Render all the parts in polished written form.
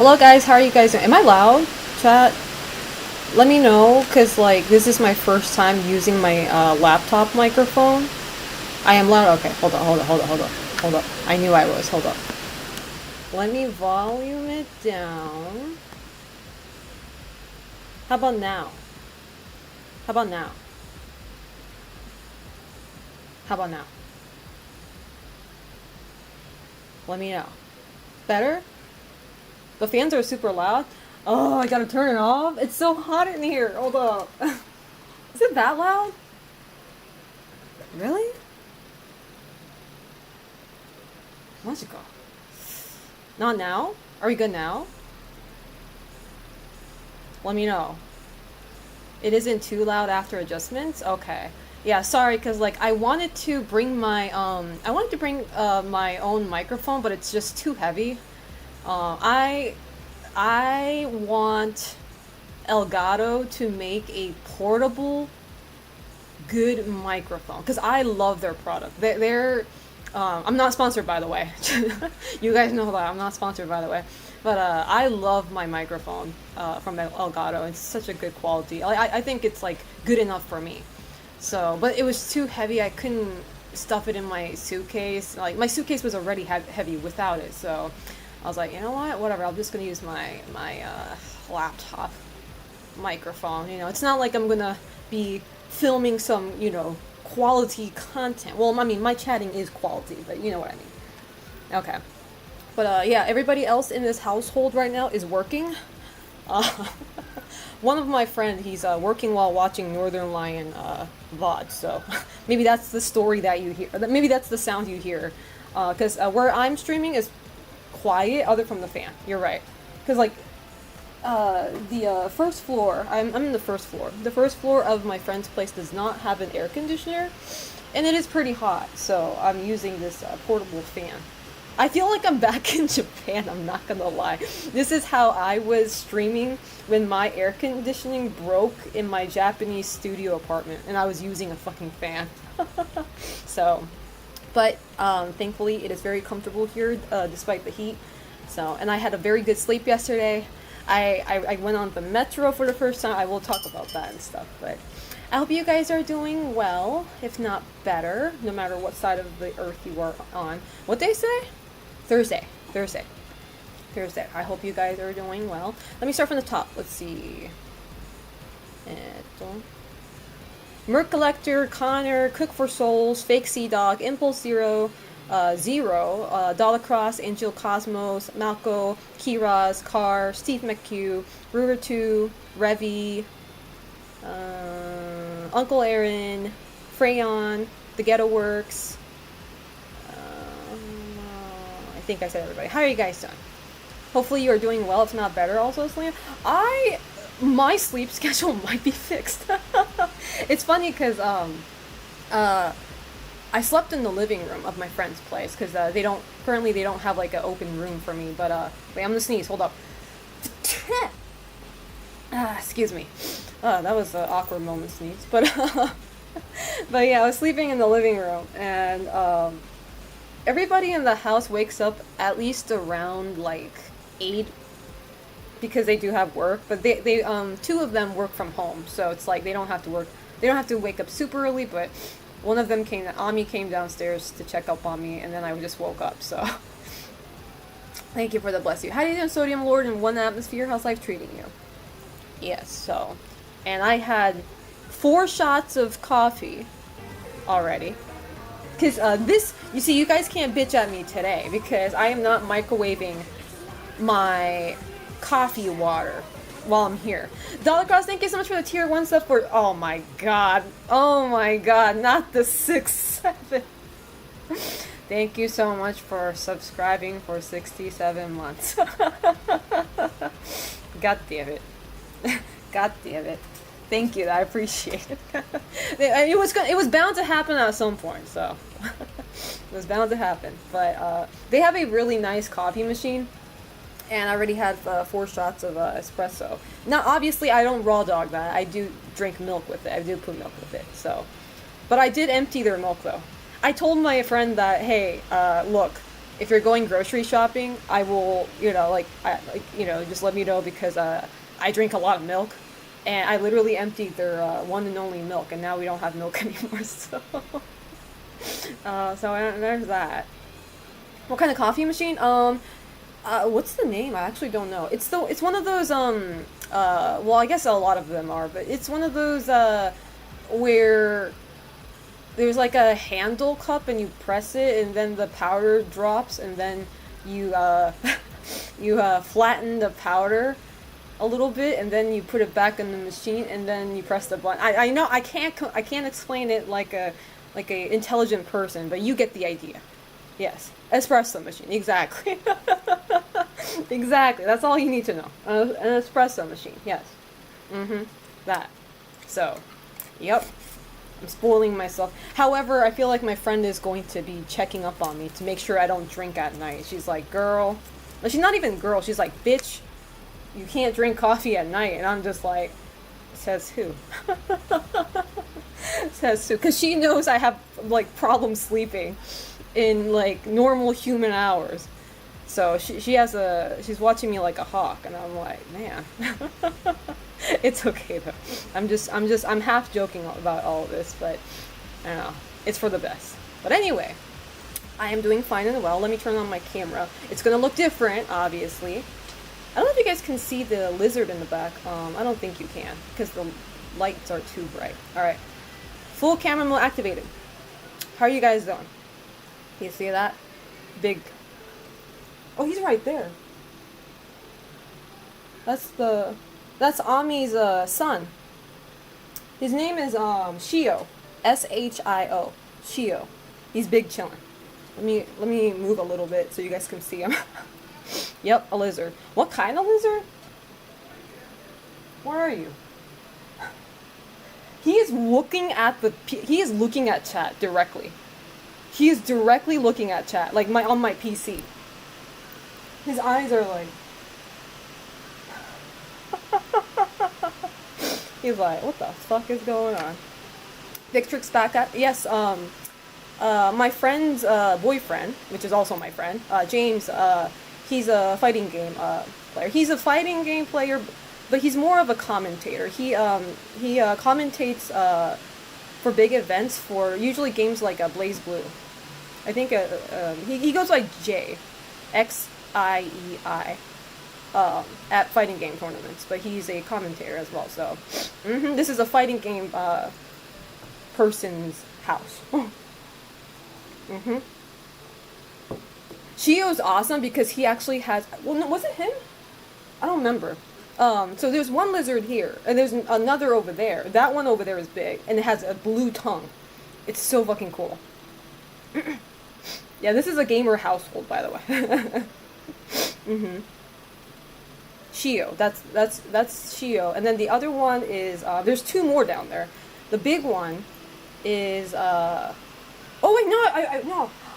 Hello guys, how are you guys doing? Am I loud? Chat? Let me know, cause like this is my first time using my laptop microphone. I am loud. Okay, hold up. I knew I was. Hold up. Let me volume it down. How about now? How about now? How about now? Let me know. Better? The fans are super loud. Oh, I gotta turn it off. It's so hot in here. Hold up. Is it that loud? Really? Magical. Not now? Are we good now? Let me know. It isn't too loud after adjustments? Okay. Yeah, sorry, cause like I wanted to bring my my own microphone, but it's just too heavy. I want Elgato to make a portable good microphone because I love their product. They're I'm not sponsored, by the way. You guys know that I'm not sponsored, by the way. But I love my microphone from Elgato. It's such a good quality. I think it's like good enough for me. So, but it was too heavy. I couldn't stuff it in my suitcase. Like my suitcase was already heavy without it. So I was like, you know what? Whatever. I'm just gonna use my laptop microphone. You know, it's not like I'm gonna be filming some quality content. Well, I mean, my chatting is quality, but you know what I mean. Okay. But yeah, everybody else in this household right now is working. Uh, one of my friends, he's working while watching Northern Lion VOD, so maybe that's the story that you hear. Maybe that's the sound you hear. Because where I'm streaming is quiet, other from the fan. You're right. Because like the first floor, I'm in the first floor. The first floor of my friend's place does not have an air conditioner, and it is pretty hot, so I'm using this portable fan. I feel like I'm back in Japan, I'm not gonna lie. This is how I was streaming when my air conditioning broke in my Japanese studio apartment, and I was using a fucking fan. So, but thankfully it is very comfortable here, despite the heat. So, and I had a very good sleep yesterday. I went on the metro for the first time. I will talk about that and stuff, but I hope you guys are doing well, if not better, no matter what side of the earth you are on. What they say? Thursday. I hope you guys are doing well. Let me start from the top. Let's see. Merc Collector, Connor, Cook for Souls, Fake Sea Dog, Impulse Zero, Dollar Cross, Angel Cosmos, Malco, Kiraz, Car, Steve McHugh, Ruger 2, Revy, Uncle Aaron, Freyon, The Ghetto Works. I think I said everybody. How are you guys doing? Hopefully you are doing well, if not better also, Selena. My sleep schedule might be fixed. It's funny because I slept in the living room of my friend's place because they don't have like an open room for me. But wait, I'm gonna sneeze. Hold up. Excuse me. That was an awkward moment sneeze. But but yeah, I was sleeping in the living room, and everybody in the house wakes up at least around like 8 because they do have work. But they two of them work from home, so it's like they don't have to work. They don't have to wake up super early, but one of them Ami came downstairs to check up on me, and then I just woke up, so. Thank you for the bless you. How do you do, Sodium Lord, in one atmosphere? How's life treating you? Yes, so. And I had 4 shots of coffee already. Because you see, you guys can't bitch at me today, because I am not microwaving my coffee water while I'm here. Dollar Cross, thank you so much for the tier 1 stuff for, oh my god, not the 6-7. Thank you so much for subscribing for 67 months. God damn it. God damn it. Thank you, I appreciate it. It was bound to happen at some point, so. It was bound to happen. But they have a really nice coffee machine. And I already had 4 shots of espresso. Now, obviously, I don't raw dog that. I do drink milk with it. I do put milk with it. So, but I did empty their milk, though. I told my friend that, hey, look, if you're going grocery shopping, I will, just let me know because I drink a lot of milk, and I literally emptied their one and only milk, and now we don't have milk anymore. So, there's that. What kind of coffee machine? What's the name? I actually don't know. It's one of those well, I guess a lot of them are, but it's one of those where there's like a handle cup and you press it and then the powder drops and then you you flatten the powder a little bit and then you put it back in the machine and then you press the button. I know I can't explain it like a intelligent person, but you get the idea. Yes, espresso machine, exactly. Exactly, that's all you need to know. An espresso machine, yes. That. So, yep. I'm spoiling myself. However, I feel like my friend is going to be checking up on me to make sure I don't drink at night. She's like, girl. No, she's not even girl. She's like, bitch, you can't drink coffee at night. And I'm just like, says who? Says who? Because she knows I have, like, problems sleeping in, like, normal human hours. So she's watching me like a hawk. And I'm like, man. It's okay though. I'm half joking about all of this, but I don't know. It's for the best. But anyway, I am doing fine and well. Let me turn on my camera. It's gonna look different, obviously. I don't know if you guys can see the lizard in the back. I don't think you can because the lights are too bright. All right, full camera mode activated. How are you guys doing? You see that? Big. Oh, he's right there. That's Ami's son. His name is Shio. Shio. Shio. He's big chillin'. Let me move a little bit so you guys can see him. Yep, a lizard. What kind of lizard? Where are you? He is looking at chat directly. He is directly looking at chat, like on my PC. His eyes are like. He's like, what the fuck is going on? Victrix back up. Yes, my friend's boyfriend, which is also my friend, James, he's a fighting game player. He's a fighting game player, but he's more of a commentator. He commentates for big events for usually games like Blaze Blue. I think he goes like JXIEI. At fighting game tournaments, but he's a commentator as well. So, this is a fighting game person's house. Shio's awesome because he actually has. Well, no, was it him? I don't remember. So there's one lizard here, and there's another over there. That one over there is big, and it has a blue tongue. It's so fucking cool. Yeah, this is a gamer household, by the way. Shio, that's Shio, and then the other one is there's two more down there. The big one is oh wait, no,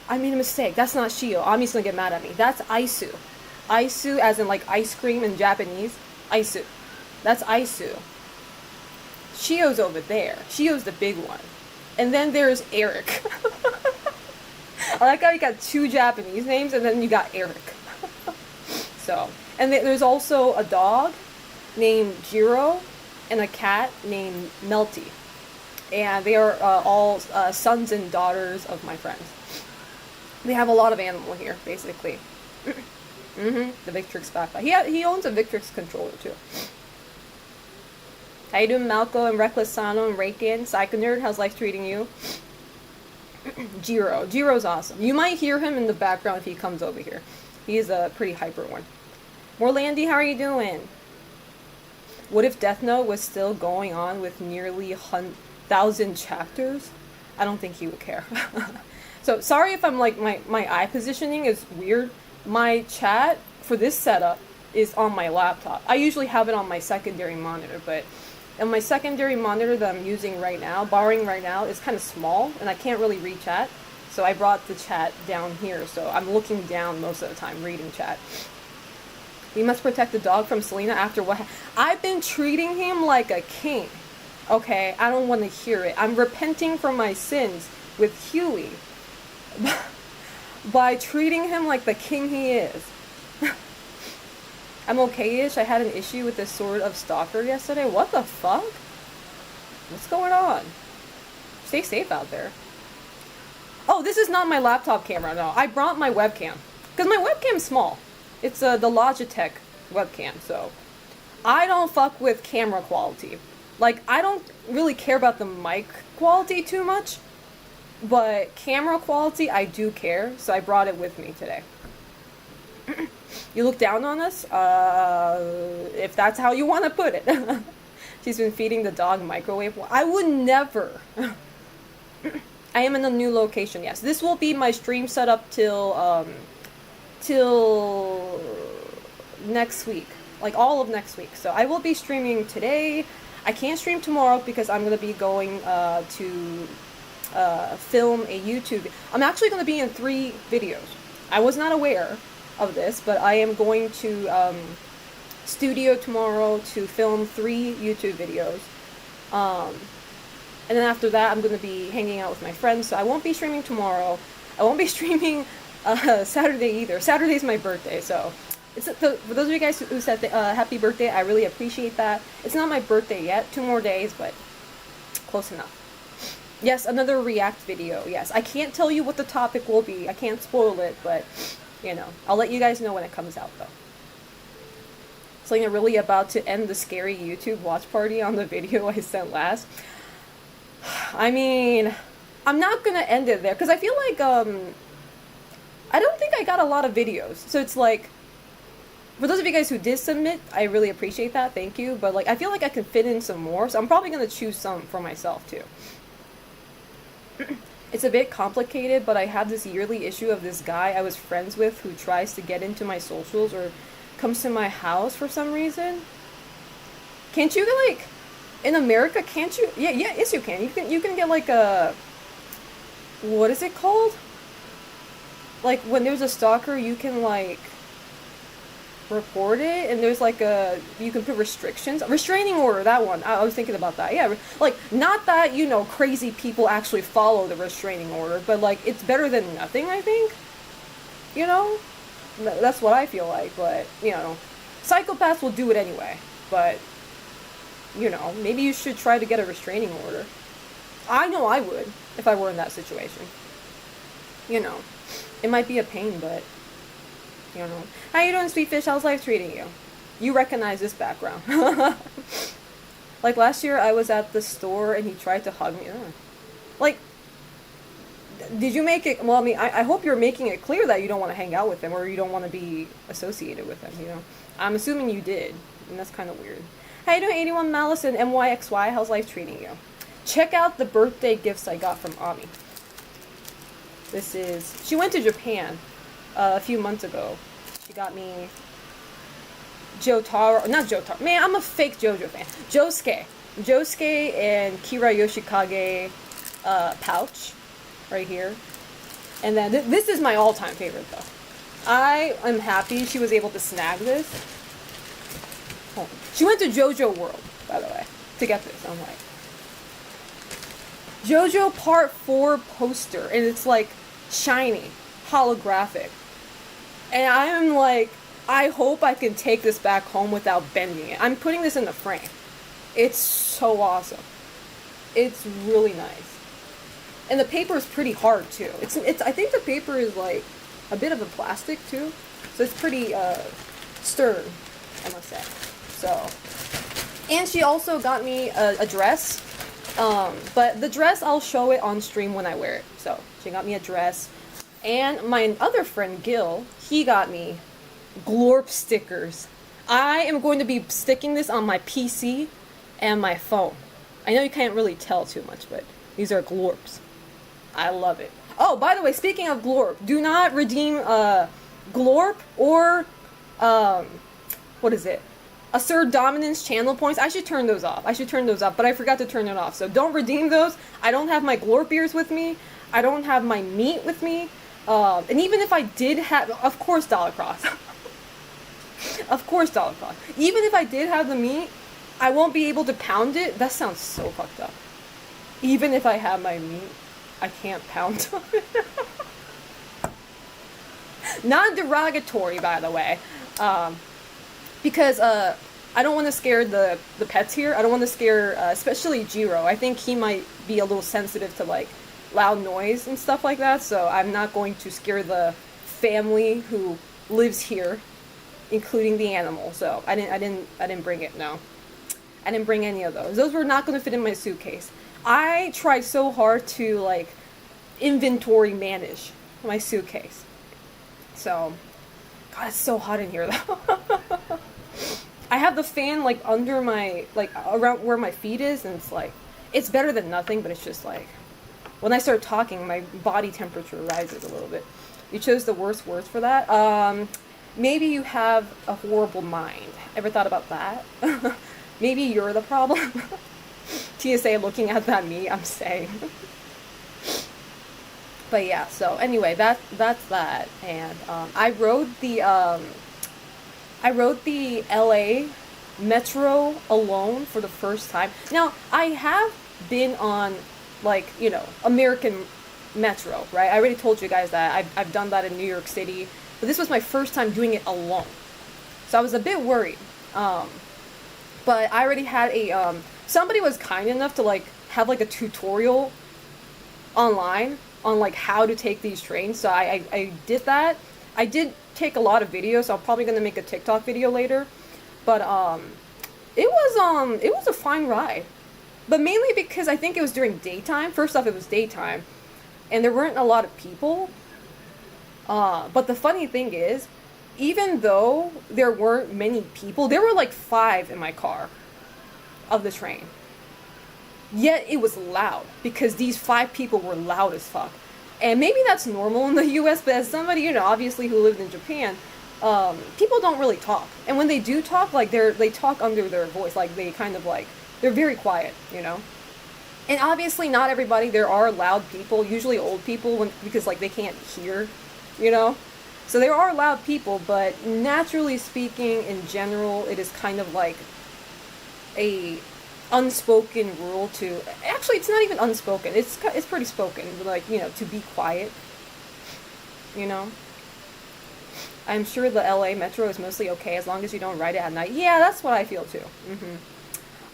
I made a mistake. That's not Shio. Ami's gonna get mad at me. That's Aisu. Aisu as in like ice cream in Japanese. Aisu. That's Aisu. Shio's over there. Shio's the big one. And then there's Eric. I like how you got two Japanese names and then you got Eric. So, and there's also a dog named Jiro and a cat named Melty. And they are all sons and daughters of my friends. They have a lot of animal here, basically. The Victrix backpack. He owns a Victrix controller, too. How you doing, Malco and Reckless Sano and Raken? Psycho Nerd, how's life treating you? Jiro. Jiro's awesome. You might hear him in the background if he comes over here. He is a pretty hyper one. Morlandy, how are you doing? What if Death Note was still going on with nearly 1,000 chapters? I don't think he would care. So, sorry if I'm like, my eye positioning is weird. My chat for this setup is on my laptop. I usually have it on my secondary monitor, but and my secondary monitor that I'm using right now, borrowing right now, is kind of small, and I can't really read chat. So I brought the chat down here, so I'm looking down most of the time, reading chat. We must protect the dog from Selena after what I've been treating him like a king. Okay, I don't want to hear it. I'm repenting for my sins with Huey. by treating him like the king he is. I'm okay-ish. I had an issue with this sort of stalker yesterday. What the fuck? What's going on? Stay safe out there. Oh, this is not my laptop camera, no. I brought my webcam. Because my webcam's small. It's the Logitech webcam, so... I don't fuck with camera quality. Like, I don't really care about the mic quality too much. But camera quality, I do care, so I brought it with me today. You look down on us? If that's how you want to put it. She's been feeding the dog microwave. I would never. I am in a new location, yes. This will be my stream setup till next week. Like, all of next week. So I will be streaming today. I can't stream tomorrow because I'm going to be going to film a YouTube. I'm actually going to be in 3 videos. I was not aware of this, but I am going to studio tomorrow to film 3 YouTube videos. And then after that, I'm going to be hanging out with my friends, so I won't be streaming tomorrow. I won't be streaming Saturday either. Saturday's my birthday, so... for those of you guys who said happy birthday, I really appreciate that. It's not my birthday yet, 2 more days, but close enough. Yes, another React video, yes. I can't tell you what the topic will be. I can't spoil it, but, you know, I'll let you guys know when it comes out, though. So I'm really about to end the scary YouTube watch party on the video I sent last. I mean, I'm not gonna end it there, because I feel like, I don't think I got a lot of videos. So it's like, for those of you guys who did submit, I really appreciate that, thank you. But, like, I feel like I can fit in some more, so I'm probably gonna choose some for myself, too. It's a bit complicated, but I have this yearly issue of this guy I was friends with who tries to get into my socials or comes to my house for some reason. Can't you, like, in America, can't you? Yeah, yes you can. You can get, like, a... What is it called? Like, when there's a stalker, you can, like... report it, and there's like you can put restrictions, restraining order, that one. I was thinking about that. Yeah, like, not that, you know, crazy people actually follow the restraining order, but like, it's better than nothing, I think, you know. That's what I feel like. But, you know, psychopaths will do it anyway, but, you know, maybe you should try to get a restraining order. I know I would if I were in that situation, you know. It might be a pain, but you know. How you doing, Sweet Fish? How's life treating you? You recognize this background. Like, last year I was at the store and he tried to hug me. Like, did you make it... Well, I mean, I hope you're making it clear that you don't want to hang out with him or you don't want to be associated with him, you know. I'm assuming you did, and that's kind of weird. How you doing, 81 Malice and MYXY? How's life treating you? Check out the birthday gifts I got from Ami. This is... She went to Japan a few months ago. She got me Jotaro, not Jotaro, man, I'm a fake JoJo fan. Josuke and Kira Yoshikage pouch right here. And then this is my all-time favorite, though. I am happy she was able to snag this. Oh. She went to JoJo World, by the way, to get this. I'm like, JoJo Part 4 poster, and it's like shiny, holographic. And I'm like, I hope I can take this back home without bending it. I'm putting this in the frame. It's so awesome. It's really nice. And the paper is pretty hard, too. It's. I think the paper is, like, a bit of a plastic, too. So it's pretty, stern, I must say. So. And she also got me a dress. But the dress, I'll show it on stream when I wear it. So, she got me a dress. And my other friend, Gil, he got me Glorp stickers. I am going to be sticking this on my PC and my phone. I know you can't really tell too much, but these are Glorps. I love it. Oh, by the way, speaking of Glorp, do not redeem Glorp or, what is it? Assert Dominance channel points. I should turn those off. But I forgot to turn it off. So don't redeem those. I don't have my Glorp ears with me. I don't have my meat with me. And even if I did have, of course, Dollar Cross. Of course, Dollar Cross. Even if I did have the meat, I won't be able to pound it. That sounds so fucked up. Even if I have my meat, I can't pound it. Non-derogatory, by the way. Because I don't want to scare the pets here. I don't want to scare, especially Jiro. I think he might be a little sensitive to like loud noise and stuff like that. So I'm not going to scare the family who lives here, including the animal. So I didn't bring it. No, I didn't bring any of those. Those were not going to fit in my suitcase. I tried so hard to like inventory manage my suitcase. So, God, it's so hot in here though. I have the fan like under my, like around where my feet is, and it's like, it's better than nothing, but it's just like, when I start talking, my body temperature rises a little bit. You chose the worst words for that. Maybe you have a horrible mind. Ever thought about that? Maybe you're the problem. TSA looking at me, I'm saying. But yeah, so anyway, that's that. And I rode the LA Metro alone for the first time. Now, I have been on, like, you know, American Metro, right? I already told you guys that. I've done that in New York City. But this was my first time doing it alone. So I was a bit worried. But I already had a, somebody was kind enough to, like, have, like, a tutorial online on, like, how to take these trains. So I did that. I did take a lot of videos, so I'm probably going to make a TikTok video later. But, it was a fine ride. But mainly because I think it was during daytime. First off, it was daytime. And there weren't a lot of people. But the funny thing is, even though there weren't many people, there were like 5 in my car of the train. Yet it was loud because these 5 people were loud as fuck. And maybe that's normal in the US, but as somebody, you know, obviously who lived in Japan, people don't really talk. And when they do talk, like they talk under their voice, like they kind of like, they're very quiet, you know? And obviously not everybody, there are loud people, usually old people, because like they can't hear, you know? So there are loud people, but naturally speaking, in general, it is kind of like a unspoken rule to, actually it's not even unspoken, it's pretty spoken, like, you know, to be quiet, you know? I'm sure the LA Metro is mostly okay as long as you don't ride it at night. Yeah, that's what I feel too.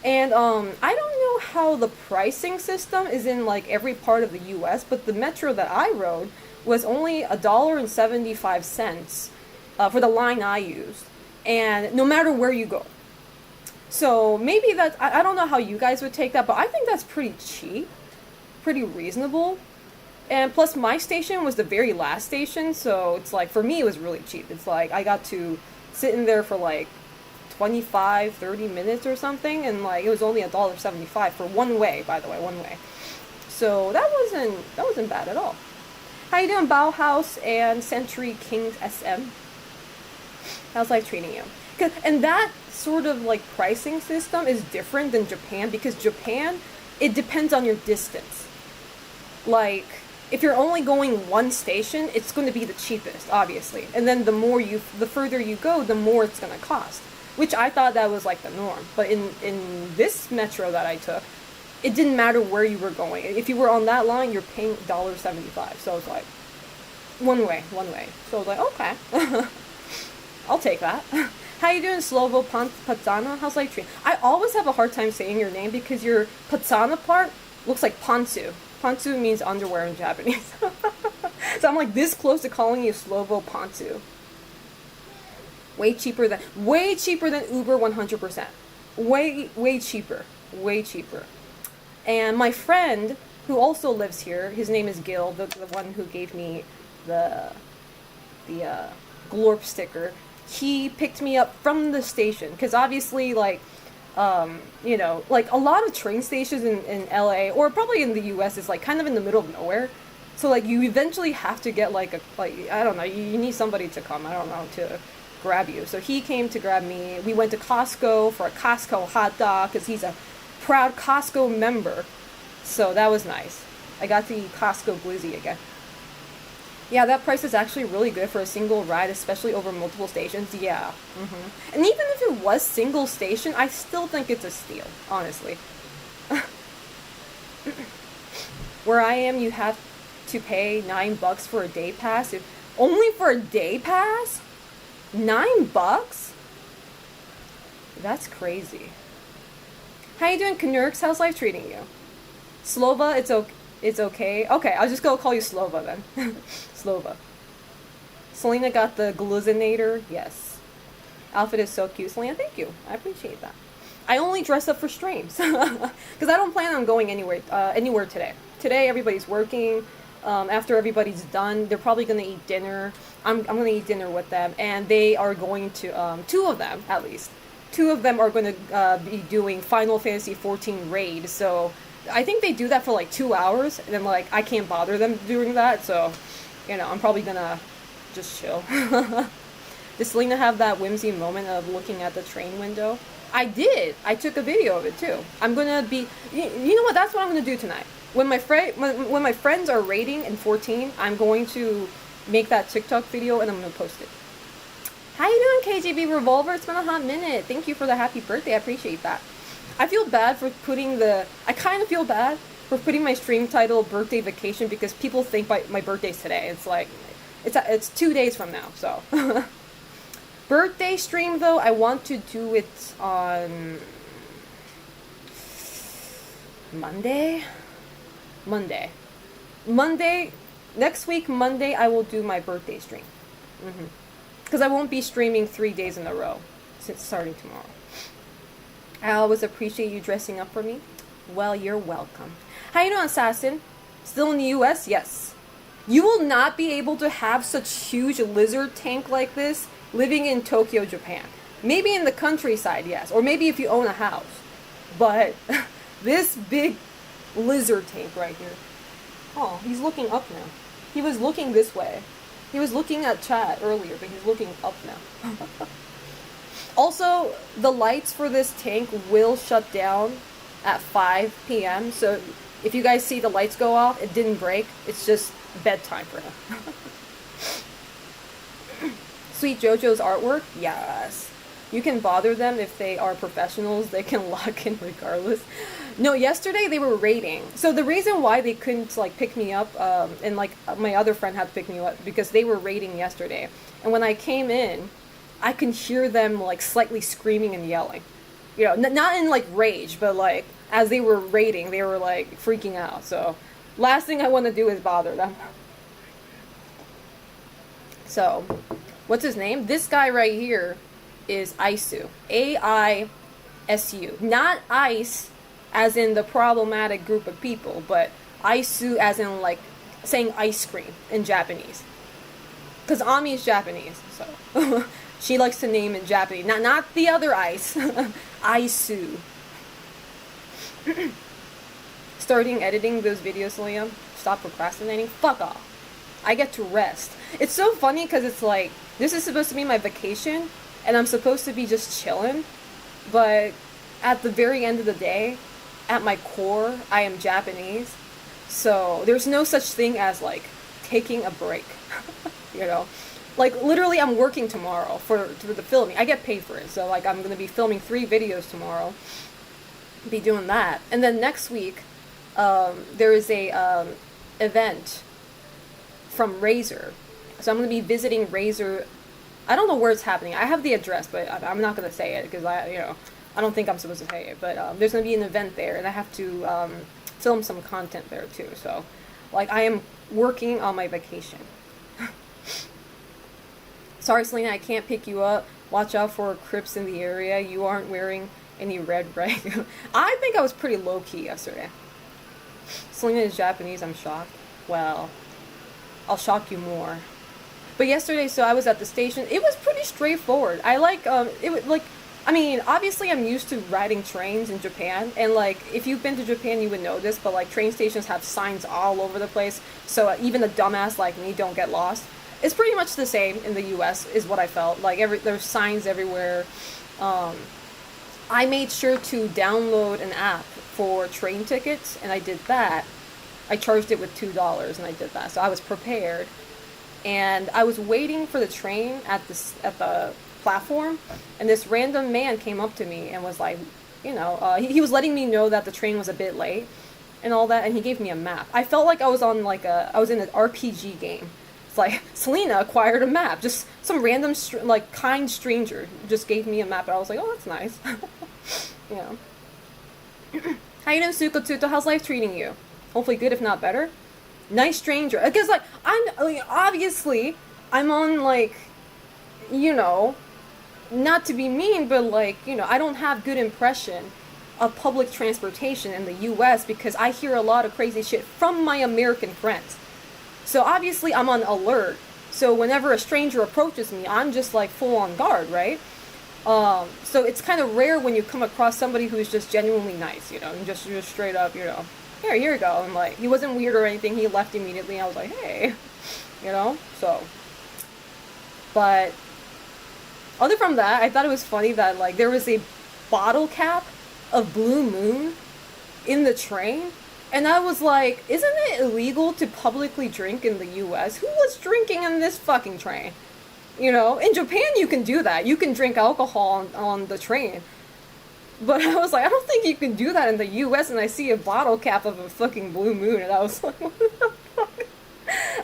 And I don't know how the pricing system is in like every part of the US, but the Metro that I rode was only $1.75 for the line I used, and no matter where you go. So maybe that's, I don't know how you guys would take that, but I think that's pretty cheap, pretty reasonable. And plus my station was the very last station, so it's like, for me it was really cheap. It's like I got to sit in there for like 25-30 minutes or something, and like it was only $1.75 for one way, by the way, one way. So that wasn't bad at all. How you doing, Bauhaus and Century Kings SM? How's life treating you? And that sort of like pricing system is different than Japan, because Japan, it depends on your distance. Like, if you're only going one station, it's going to be the cheapest, obviously. And then the further you go, the more it's going to cost. Which I thought that was like the norm. But in this metro that I took, it didn't matter where you were going. If you were on that line, you're paying $1.75. So it's like, one way. So I was like, okay. I'll take that. How you doing, Slovo Patsana? How's life treating? I always have a hard time saying your name because your Patsana part looks like Pantsu. Pantsu means underwear in Japanese. So I'm like this close to calling you Slovo Pantsu. Way cheaper than Uber 100%. Way cheaper. And my friend, who also lives here, his name is Gil, the one who gave me the Glorp sticker. He picked me up from the station, because obviously, like, you know, like a lot of train stations in LA, or probably in the US, is like kind of in the middle of nowhere. So like you eventually have to get like I don't know, you need somebody to come, I don't know, to grab you. So he came to grab me. We went to Costco for a Costco hot dog, because he's a proud Costco member. So that was nice. I got to eat Costco glizzy again. Yeah, that price is actually really good for a single ride, especially over multiple stations. Yeah. And even if it was single station, I still think it's a steal, honestly. Where I am, you have to pay $9 for a day pass. Only for a day pass? $9? That's crazy. How you doing, Knurks? How's life treating you? Slova, it's okay. Okay, I'll just go call you Slova then. Slova. Selena got the Gluzinator. Yes. Outfit is so cute. Selena, thank you. I appreciate that. I only dress up for streams because I don't plan on going anywhere today. Today everybody's working. After everybody's done, they're probably gonna eat dinner. I'm gonna eat dinner with them, and they are going to two of them at least. Two of them are going to be doing Final Fantasy 14 raid. So I think they do that for like 2 hours, and then like I can't bother them doing that. So I'm probably gonna just chill. Did Selena have that whimsy moment of looking at the train window? I did. I took a video of it too. I'm gonna be. You know what? That's what I'm gonna do tonight. When my friends are raiding in 14, I'm going to make that TikTok video and I'm gonna post it. How you doing, KJB Revolver? It's been a hot minute. Thank you for the happy birthday. I appreciate that. I feel bad for I kind of feel bad for putting my stream title "Birthday Vacation" because people think my birthday's today. It's like, it's 2 days from now. So, birthday stream though, I want to do it on Monday. Next week, Monday, I will do my birthday stream. Because I won't be streaming 3 days in a row since starting tomorrow. I always appreciate you dressing up for me. Well, you're welcome. How you doing, Assassin? Still in the US? Yes. You will not be able to have such huge lizard tank like this living in Tokyo, Japan. Maybe in the countryside, yes. Or maybe if you own a house. But this big lizard tank right here. Oh, he's looking up now. He was looking this way. He was looking at chat earlier, but he's looking up now. Also, the lights for this tank will shut down at 5 p.m. So if you guys see the lights go off, it didn't break. It's just bedtime for him. Sweet JoJo's artwork? Yes. You can bother them if they are professionals. They can lock in regardless. No, yesterday they were raiding. So the reason why they couldn't like pick me up, and like my other friend had to pick me up because they were raiding yesterday. And when I came in, I can hear them like slightly screaming and yelling. Not in like rage, but like as they were raiding, they were like freaking out. So last thing I want to do is bother them. So, what's his name? This guy right here is Aisu. A-I-S-U. Not ice as in the problematic group of people, but Aisu as in like saying ice cream in Japanese. Because Ami is Japanese, so she likes to name in Japanese. Not the other ice. Aisu. Starting editing those videos, Liam. Stop procrastinating. Fuck off. I get to rest. It's so funny because it's like, this is supposed to be my vacation, and I'm supposed to be just chilling, but at the very end of the day, at my core, I am Japanese, so there's no such thing as, like, taking a break, Like, literally, I'm working tomorrow for the filming. I get paid for it, so, like, I'm going to be filming 3 videos tomorrow, be doing that, and then next week, there is a, event from Razer, so I'm going to be visiting Razer. I don't know where it's happening. I have the address, but I'm not going to say it because I don't think I'm supposed to say it. But there's going to be an event there, and I have to film some content there too. So, like, I am working on my vacation. Sorry, Selena, I can't pick you up. Watch out for Crips in the area. You aren't wearing any red, right? I think I was pretty low-key yesterday. Selena is Japanese. I'm shocked. Well, I'll shock you more. But yesterday, so I was at the station. It was pretty straightforward. I like, obviously I'm used to riding trains in Japan. And, like, if you've been to Japan, you would know this. But, like, train stations have signs all over the place. So even a dumbass like me don't get lost. It's pretty much the same in the U.S. is what I felt. Like, there's signs everywhere. I made sure to download an app for train tickets. And I did that. I charged it with $2 and I did that. So I was prepared. And I was waiting for the train at the platform, and this random man came up to me and was like, he was letting me know that the train was a bit late and all that, and he gave me a map. I felt like I was on I was in an RPG game. It's like Selena acquired a map. Just some random like kind stranger just gave me a map, and I was like, oh, that's nice. You know. How you doing, Sukotsuto? How's life treating you? Hopefully good, if not better. Nice stranger. Because like obviously I'm on like, you know, not to be mean, but like, you know, I don't have good impression of public transportation in the US because I hear a lot of crazy shit from my American friends. So obviously I'm on alert. So whenever a stranger approaches me, I'm just like full on guard, right? So it's kind of rare when you come across somebody who's just genuinely nice, you know, and just straight up, you know, here you go. And like, he wasn't weird or anything. He left immediately. I was like, hey, you know, so. But other from that, I thought it was funny that like there was a bottle cap of Blue Moon in the train. And I was like, isn't it illegal to publicly drink in the US? Who was drinking in this fucking train? You know, in Japan you can do that. You can drink alcohol on the train. But I was like, I don't think you can do that in the US, and I see a bottle cap of a fucking Blue Moon, and I was like, what the fuck?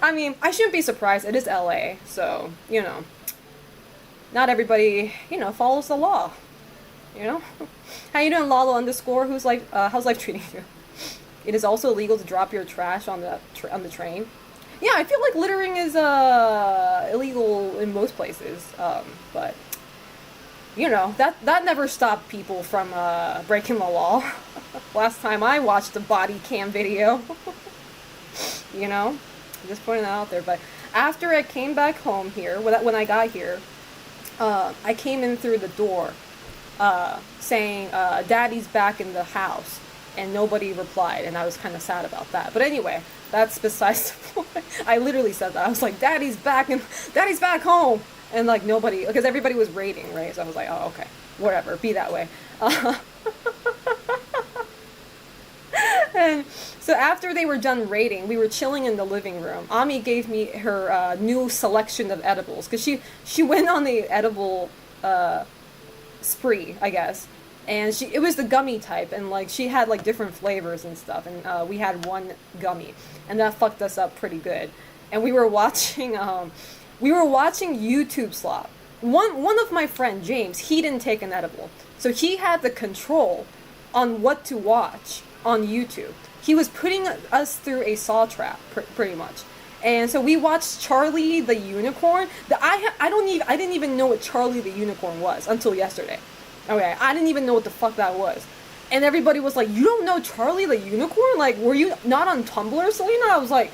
I mean, I shouldn't be surprised. It is LA, so, you know, not everybody, you know, follows the law. You know? How you doing, Lalo _? Who's like, how's life treating you? It is also illegal to drop your trash on the train. Yeah, I feel like littering is illegal in most places, but you know, that never stopped people from breaking the law. Last time I watched a body cam video, you know, just putting that out there. But after I came back home here, when I got here, I came in through the door saying, Daddy's back in the house. And nobody replied, and I was kind of sad about that. But anyway, that's besides the point. I literally said that. I was like, Daddy's back, and Daddy's back home! And like nobody, because everybody was raiding, right? So I was like, oh, okay, whatever, be that way. And so after they were done raiding, we were chilling in the living room. Ami gave me her new selection of edibles, because she went on the edible spree, I guess. And it was the gummy type, and like she had like different flavors and stuff, and we had one gummy, and that fucked us up pretty good. And we were watching YouTube Slop. One of my friend James, he didn't take an edible, so he had the control on what to watch on YouTube. He was putting us through a saw trap, pretty much. And so we watched Charlie the Unicorn. I didn't even know what Charlie the Unicorn was until yesterday. Okay, I didn't even know what the fuck that was. And everybody was like, you don't know Charlie the Unicorn? Like, were you not on Tumblr, Selena? I was like,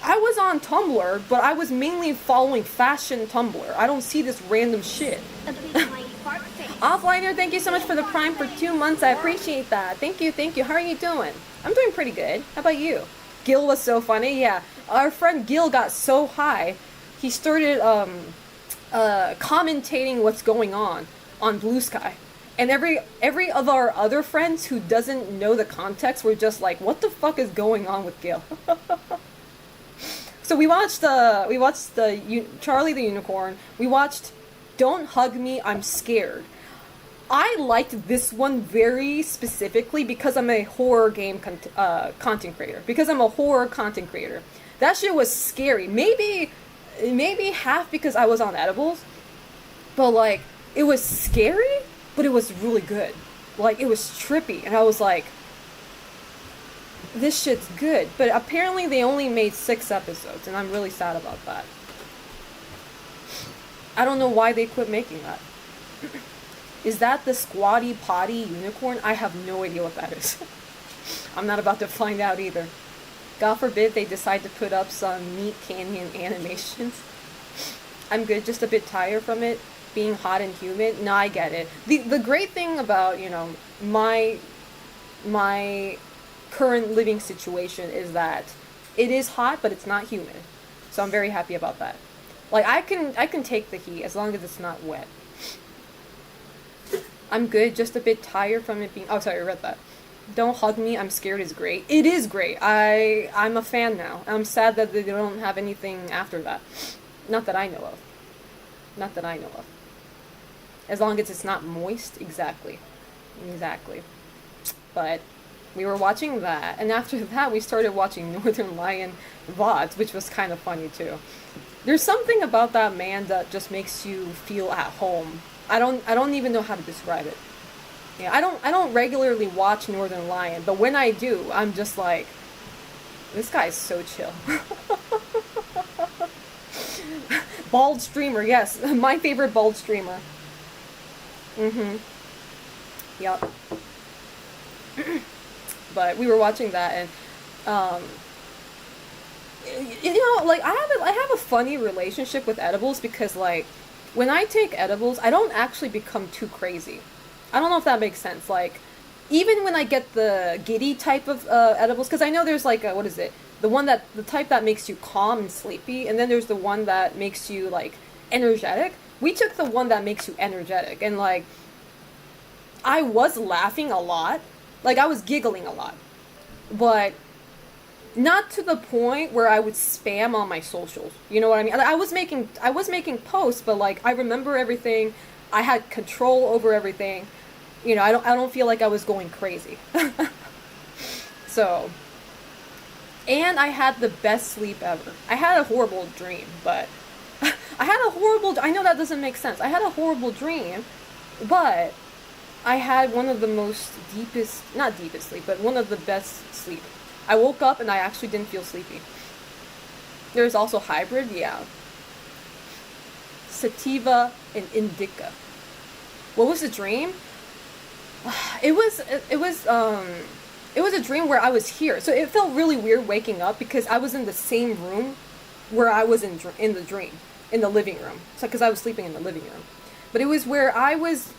I was on Tumblr, but I was mainly following fashion Tumblr. I don't see this random shit. Offliner, thank you so much for the Prime for 2 months. I appreciate that. Thank you. How are you doing? I'm doing pretty good. How about you? Gil was so funny. Yeah, our friend Gil got so high, he started commentating what's going on Blue Sky, and every of our other friends who doesn't know the context were just like, what the fuck is going on with Gil? So we watched Charlie the Unicorn. We watched Don't Hug Me, I'm Scared. I liked this one very specifically because I'm a horror game content creator. Because I'm a horror content creator. That shit was scary. Maybe half because I was on edibles, but like, it was scary, but it was really good. Like, it was trippy, and I was like, this shit's good. But apparently they only made 6 episodes, and I'm really sad about that. I don't know why they quit making that. Is that the Squatty Potty Unicorn? I have no idea what that is. I'm not about to find out either. God forbid they decide to put up some Meat Canyon animations. I'm good, just a bit tired from it. Being hot and humid. No, I get it. The great thing about, you know, my current living situation is that it is hot, but it's not humid. So I'm very happy about that. Like, I can take the heat as long as it's not wet. I'm good, just a bit tired from it being... Oh, sorry, I read that. Don't Hug Me, I'm Scared is great. It is great. I'm a fan now. I'm sad that they don't have anything after that. Not that I know of. As long as it's not moist, exactly. But We were watching that, and after that, we started watching Northern Lion VODs, which was kind of funny too. There's something about that man that just makes you feel at home. I don't even know how to describe it. Yeah, I don't regularly watch Northern Lion, but when I do, I'm just like, this guy's so chill. Bald streamer, yes, my favorite bald streamer. Mhm. Yep. But we were watching that, and um, like I have a funny relationship with edibles because like when I take edibles, I don't actually become too crazy. I don't know if that makes sense. Like even when I get the giddy type of edibles, because I know there's like what is it? The type that makes you calm and sleepy, and then there's the one that makes you like energetic. We took the one that makes you energetic, and like I was laughing a lot. Like, I was giggling a lot. But not to the point where I would spam on my socials. You know what I mean? I was making posts, but, like, I remember everything. I had control over everything. You know, I don't feel like I was going crazy. So, and I had the best sleep ever. I had a horrible dream, but... I know that doesn't make sense. I had a horrible dream, but... I had one of the most not deepest sleep, but one of the best sleep. I woke up and I actually didn't feel sleepy. There's also hybrid, yeah. Sativa and indica. What was the dream? It was a dream where I was here. So it felt really weird waking up because I was in the same room where I was in the dream, in the living room. So because I was sleeping in the living room. But it was where I was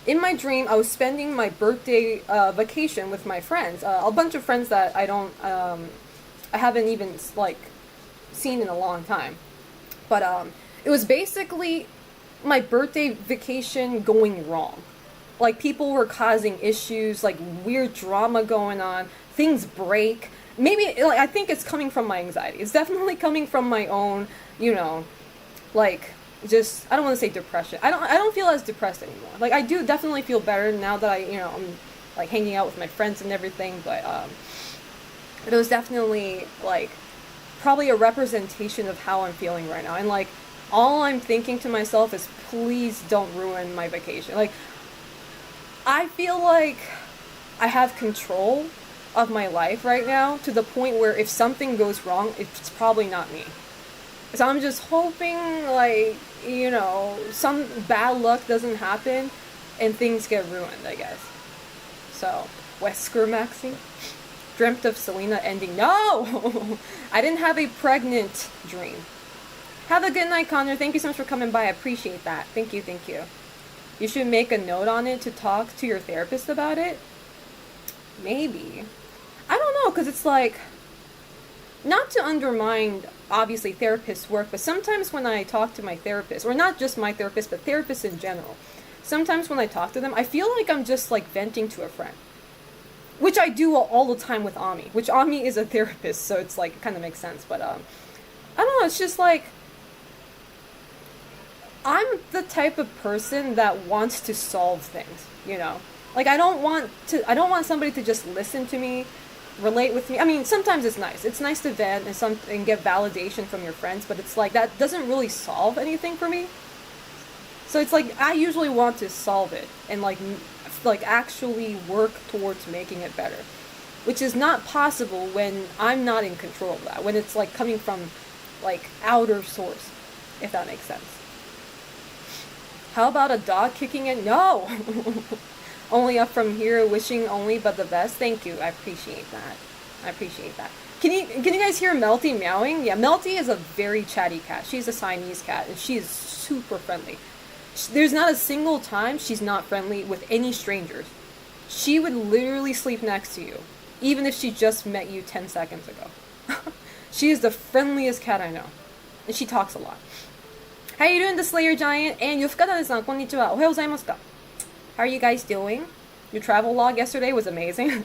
in my dream, I was spending my birthday vacation with my friends, a bunch of friends that I haven't even like seen in a long time. But it was basically my birthday vacation going wrong. Like people were causing issues, like weird drama going on, things break. Maybe like I think it's coming from my anxiety. It's definitely coming from my own, like. Just I don't want to say depression. I don't feel as depressed anymore. Like I do definitely feel better now that I'm like hanging out with my friends and everything, but it was definitely like probably a representation of how I'm feeling right now. And like all I'm thinking to myself is please don't ruin my vacation. Like I feel like I have control of my life right now to the point where if something goes wrong, it's probably not me. So I'm just hoping, like, some bad luck doesn't happen and things get ruined, I guess. So, Wesker Maxi dreamt of Selena ending. No! I didn't have a pregnant dream. Have a good night, Connor. Thank you so much for coming by. I appreciate that. Thank you, thank you. You should make a note on it to talk to your therapist about it. Maybe. I don't know, because it's like... Not to undermine, obviously, therapists' work, but sometimes when I talk to my therapist, or not just my therapist, but therapists in general, sometimes when I talk to them, I feel like I'm just, like, venting to a friend. Which I do all the time with Ami, which Ami is a therapist, so it's, like, it kind of makes sense, but, I don't know, it's just, like, I'm the type of person that wants to solve things, Like, I don't want somebody to just listen to me, relate with me. I mean, sometimes it's nice. It's nice to vent and get validation from your friends, but it's like that doesn't really solve anything for me. So it's like I usually want to solve it and like actually work towards making it better, which is not possible when I'm not in control of that. When it's like coming from like outer source, if that makes sense. How about a dog kicking it? No. Only up from here, wishing only but the best. Thank you. I appreciate that. Can you guys hear Melty meowing? Yeah, Melty is a very chatty cat. She's a Siamese cat, and she is super friendly. There's not a single time she's not friendly with any strangers. She would literally sleep next to you, even if she just met you 10 seconds ago. She is the friendliest cat I know, and she talks a lot. How you doing, the Slayer Giant? And Yufukada-san, konnichiwa. Ohayou gozaimasu ka? How are you guys doing? Your travel log yesterday was amazing.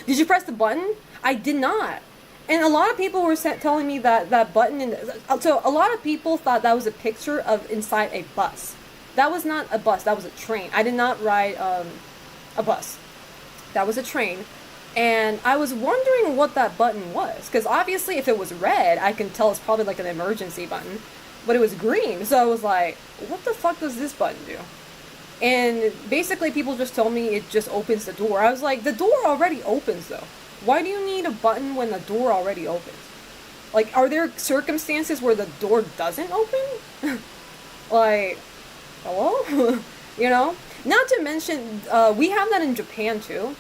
Did you press the button? I did not. And a lot of people were telling me that button... So a lot of people thought that was a picture of inside a bus. That was not a bus. That was a train. I did not ride a bus. That was a train. And I was wondering what that button was, because obviously if it was red, I can tell it's probably like an emergency button, but it was green, so I was like, what the fuck does this button do? And basically people just told me it just opens the door. I was like, the door already opens though. Why do you need a button when the door already opens? Like, are there circumstances where the door doesn't open? Like, hello? You know? Not to mention, we have that in Japan too.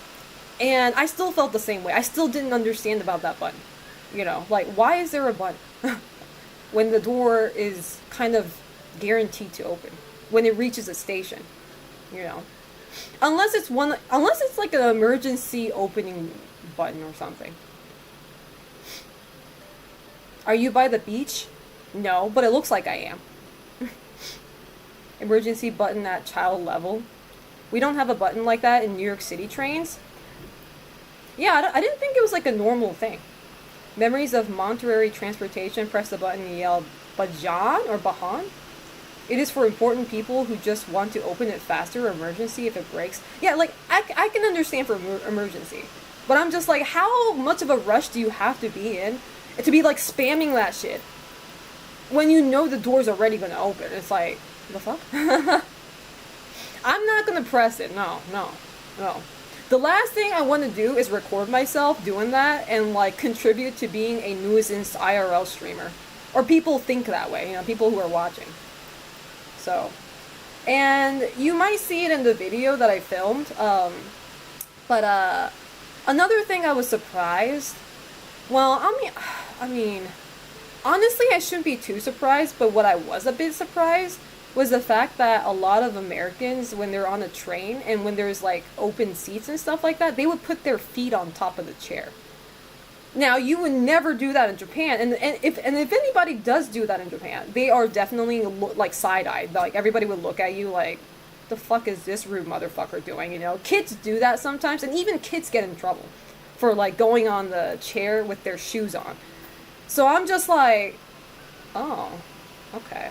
And I still felt the same way. I still didn't understand about that button. You know, like, why is there a button when the door is kind of guaranteed to open when it reaches a station? You know, unless it's like an emergency opening button or something. Are you by the beach? No, but it looks like I am. Emergency button at child level. We don't have a button like that in New York City trains. Yeah, I didn't think it was like a normal thing. Memories of Monterey transportation, press the button and yell, Bajan or Bahan? It is for important people who just want to open it faster or emergency if it breaks. Yeah, like, I can understand for emergency. But I'm just like, how much of a rush do you have to be in to be like spamming that shit when you know the door's already gonna open? It's like, the fuck? I'm not gonna press it. No. The last thing I want to do is record myself doing that and like contribute to being a nuisance IRL streamer. Or people think that way, you know, people who are watching. So, and you might see it in the video that I filmed, but another thing I was surprised, well, I mean, honestly I shouldn't be too surprised, but what I was a bit surprised was the fact that a lot of Americans, when they're on a train and when there's like open seats and stuff like that, they would put their feet on top of the chair. Now, you would never do that in Japan, and if anybody does do that in Japan, they are definitely like side-eyed. Like, everybody would look at you like, the fuck is this rude motherfucker doing, you know? Kids do that sometimes, and even kids get in trouble for like going on the chair with their shoes on. So I'm just like, oh, okay.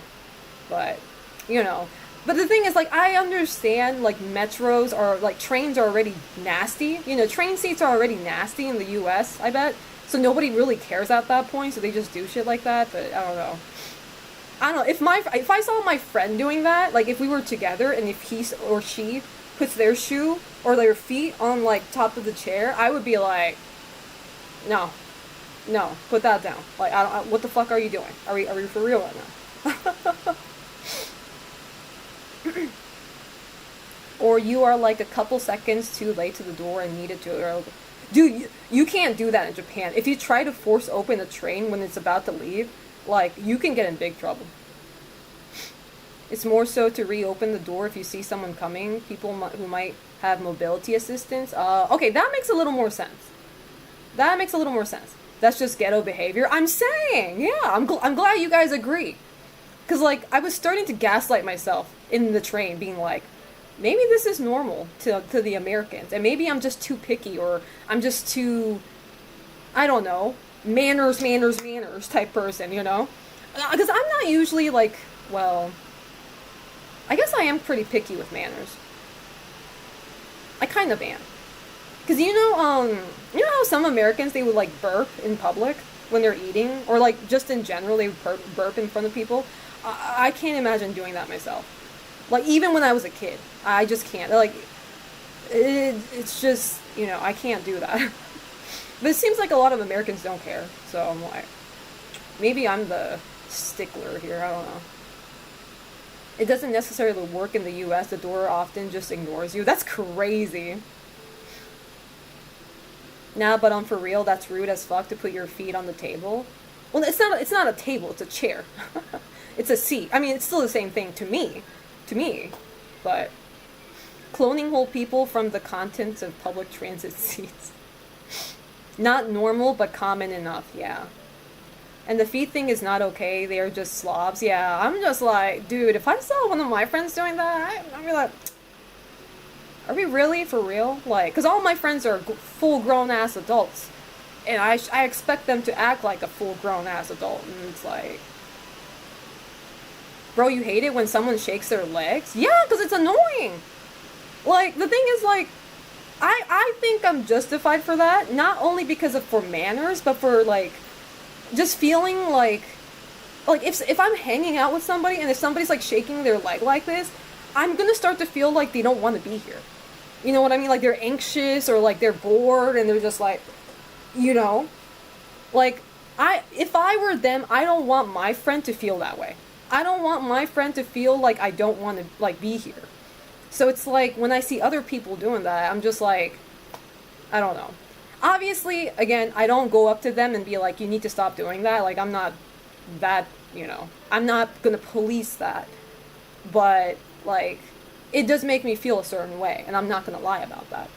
But, you know, but the thing is, like, I understand, like, metros or, like, trains are already nasty. You know, train seats are already nasty in the US, I bet. So nobody really cares at that point, so they just do shit like that, but I don't know. I don't know, if I saw my friend doing that, like, if we were together, and if he or she puts their shoe or their feet on, like, top of the chair, I would be like, no, put that down. Like, what the fuck are you doing? Are we for real right now? Or you are like a couple seconds too late to the door and needed to. Dude, you can't do that in Japan. If you try to force open a train when it's about to leave, like, you can get in big trouble. It's more so to reopen the door if you see someone coming, people who might have mobility assistance. Okay, that makes a little more sense. That's just ghetto behavior. I'm saying, yeah, I'm glad you guys agree. Because, like, I was starting to gaslight myself in the train, being like, maybe this is normal to the Americans, and maybe I'm just too picky, or I'm just too, I don't know, manners type person, you know? Because I'm not usually, like, well, I guess I am pretty picky with manners. I kind of am. Because, you know how some Americans, they would, like, burp in public when they're eating, or, like, just in general, they would burp in front of people? I can't imagine doing that myself. Like, even when I was a kid, I just can't. Like, it's just, you know, I can't do that. But it seems like a lot of Americans don't care, so I'm like, maybe I'm the stickler here, I don't know. It doesn't necessarily work in the US, the door often just ignores you. That's crazy. Nah, but for real, that's rude as fuck to put your feet on the table. Well, it's not a table, it's a chair. It's a seat. I mean, it's still the same thing to me, but cloning whole people from the contents of public transit seats. Not normal, but common enough, yeah. And the feet thing is not okay, they are just slobs. Yeah, I'm just like, dude, if I saw one of my friends doing that, I'd be like, are we really for real? Like, because all my friends are full grown ass adults, and I expect them to act like a full grown ass adult, and it's like, bro, you hate it when someone shakes their legs? Yeah, because it's annoying. Like, the thing is, like, I think I'm justified for that, not only because of for manners, but for like just feeling like if I'm hanging out with somebody and if somebody's like shaking their leg like this, I'm gonna start to feel like they don't want to be here. You know what I mean? Like they're anxious or like they're bored and they're just like, you know, like if I were them, I don't want my friend to feel that way. I don't want my friend to feel like I don't want to like be here. So it's like when I see other people doing that, I'm just like, I don't know. Obviously, again, I don't go up to them and be like, you need to stop doing that. Like, I'm not that, you know, I'm not gonna police that. But, like, it does make me feel a certain way, and I'm not gonna lie about that.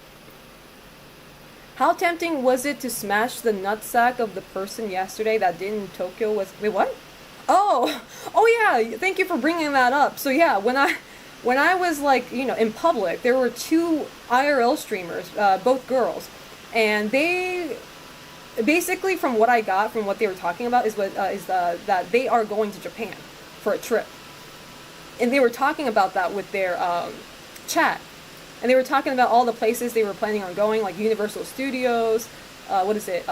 How tempting was it to smash the nutsack of the person yesterday that did in Tokyo was... Wait, what? Oh yeah, thank you for bringing that up. So yeah, when I was like, you know, in public, there were two IRL streamers, both girls, and they basically, from what I got from what they were talking about, that they are going to Japan for a trip, and they were talking about that with their chat, and they were talking about all the places they were planning on going, like Universal Studios, what is it?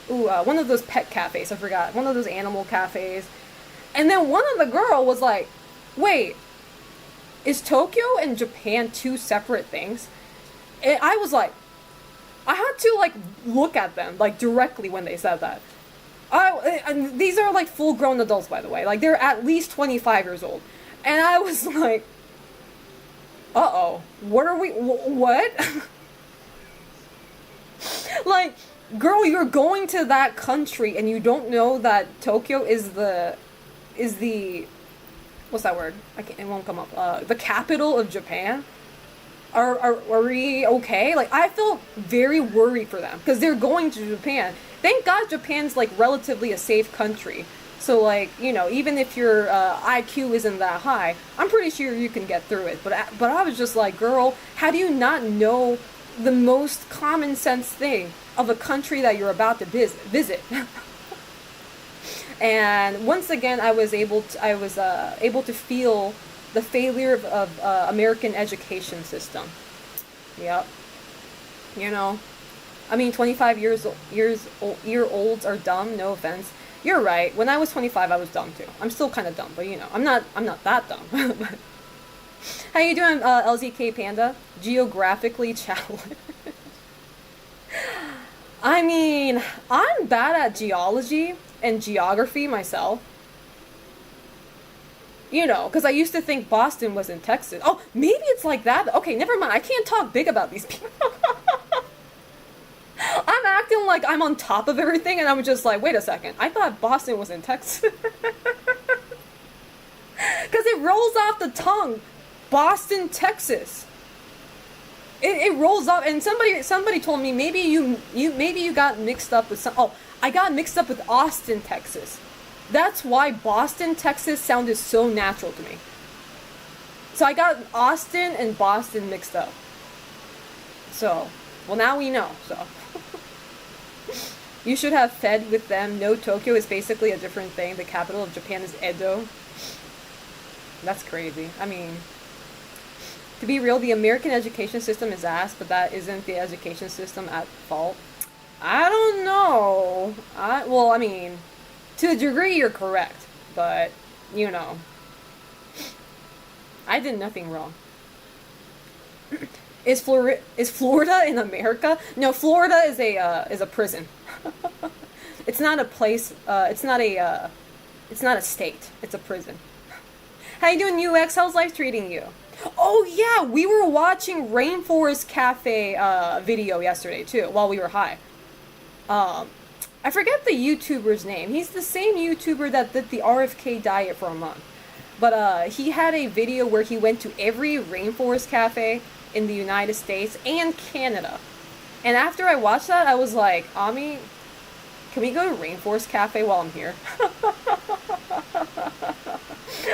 One of those pet cafes. I forgot. One of those animal cafes, and then one of the girl was like, wait, is Tokyo and Japan two separate things? And I was like, I had to like look at them like directly when they said that. And these are like full grown adults, by the way. Like they're at least 25 years old. And I was like, uh-oh, what are we, what? Like, girl, you're going to that country and you don't know that Tokyo is the what's that word? It won't come up. The capital of Japan. Are we okay? Like, I felt very worried for them because they're going to Japan. Thank God Japan's like relatively a safe country. So like, you know, even if your IQ isn't that high, I'm pretty sure you can get through it. But I was just like, girl, how do you not know the most common sense thing of a country that you're about to visit? And once again, I was able to feel the failure of American education system. Yep. You know, I mean, 25 year olds are dumb. No offense. You're right. When I was 25, I was dumb too. I'm still kind of dumb, but you know, I'm not that dumb. But how you doing, LZK Panda? Geographically challenged. I mean, I'm bad at geology and geography myself. You know, because I used to think Boston was in Texas. Oh, maybe it's like that. Okay, never mind. I can't talk big about these people. I'm acting like I'm on top of everything, and I'm just like, wait a second. I thought Boston was in Texas. Because it rolls off the tongue. Boston, Texas. It rolls off, and somebody told me maybe you got mixed up with some. Oh, I got mixed up with Austin, Texas. That's why Boston, Texas sounded so natural to me. So I got Austin and Boston mixed up. So, well, now we know. So you should have fed with them. No, Tokyo is basically a different thing. The capital of Japan is Edo. That's crazy. I mean, to be real, the American education system is ass, but that isn't the education system at fault. I don't know. I mean, to a degree you're correct, but, you know, I did nothing wrong. Is Florida in America? No, Florida is a prison. It's not a place, it's not a state. It's a prison. How you doing, UX? How's life treating you? Oh yeah, we were watching Rainforest Cafe video yesterday too, while we were high. I forget the YouTuber's name. He's the same YouTuber that did the RFK diet for a month. But he had a video where he went to every rainforest cafe in the United States and Canada. And after I watched that, I was like, Ami, can we go to Rainforest Cafe while I'm here?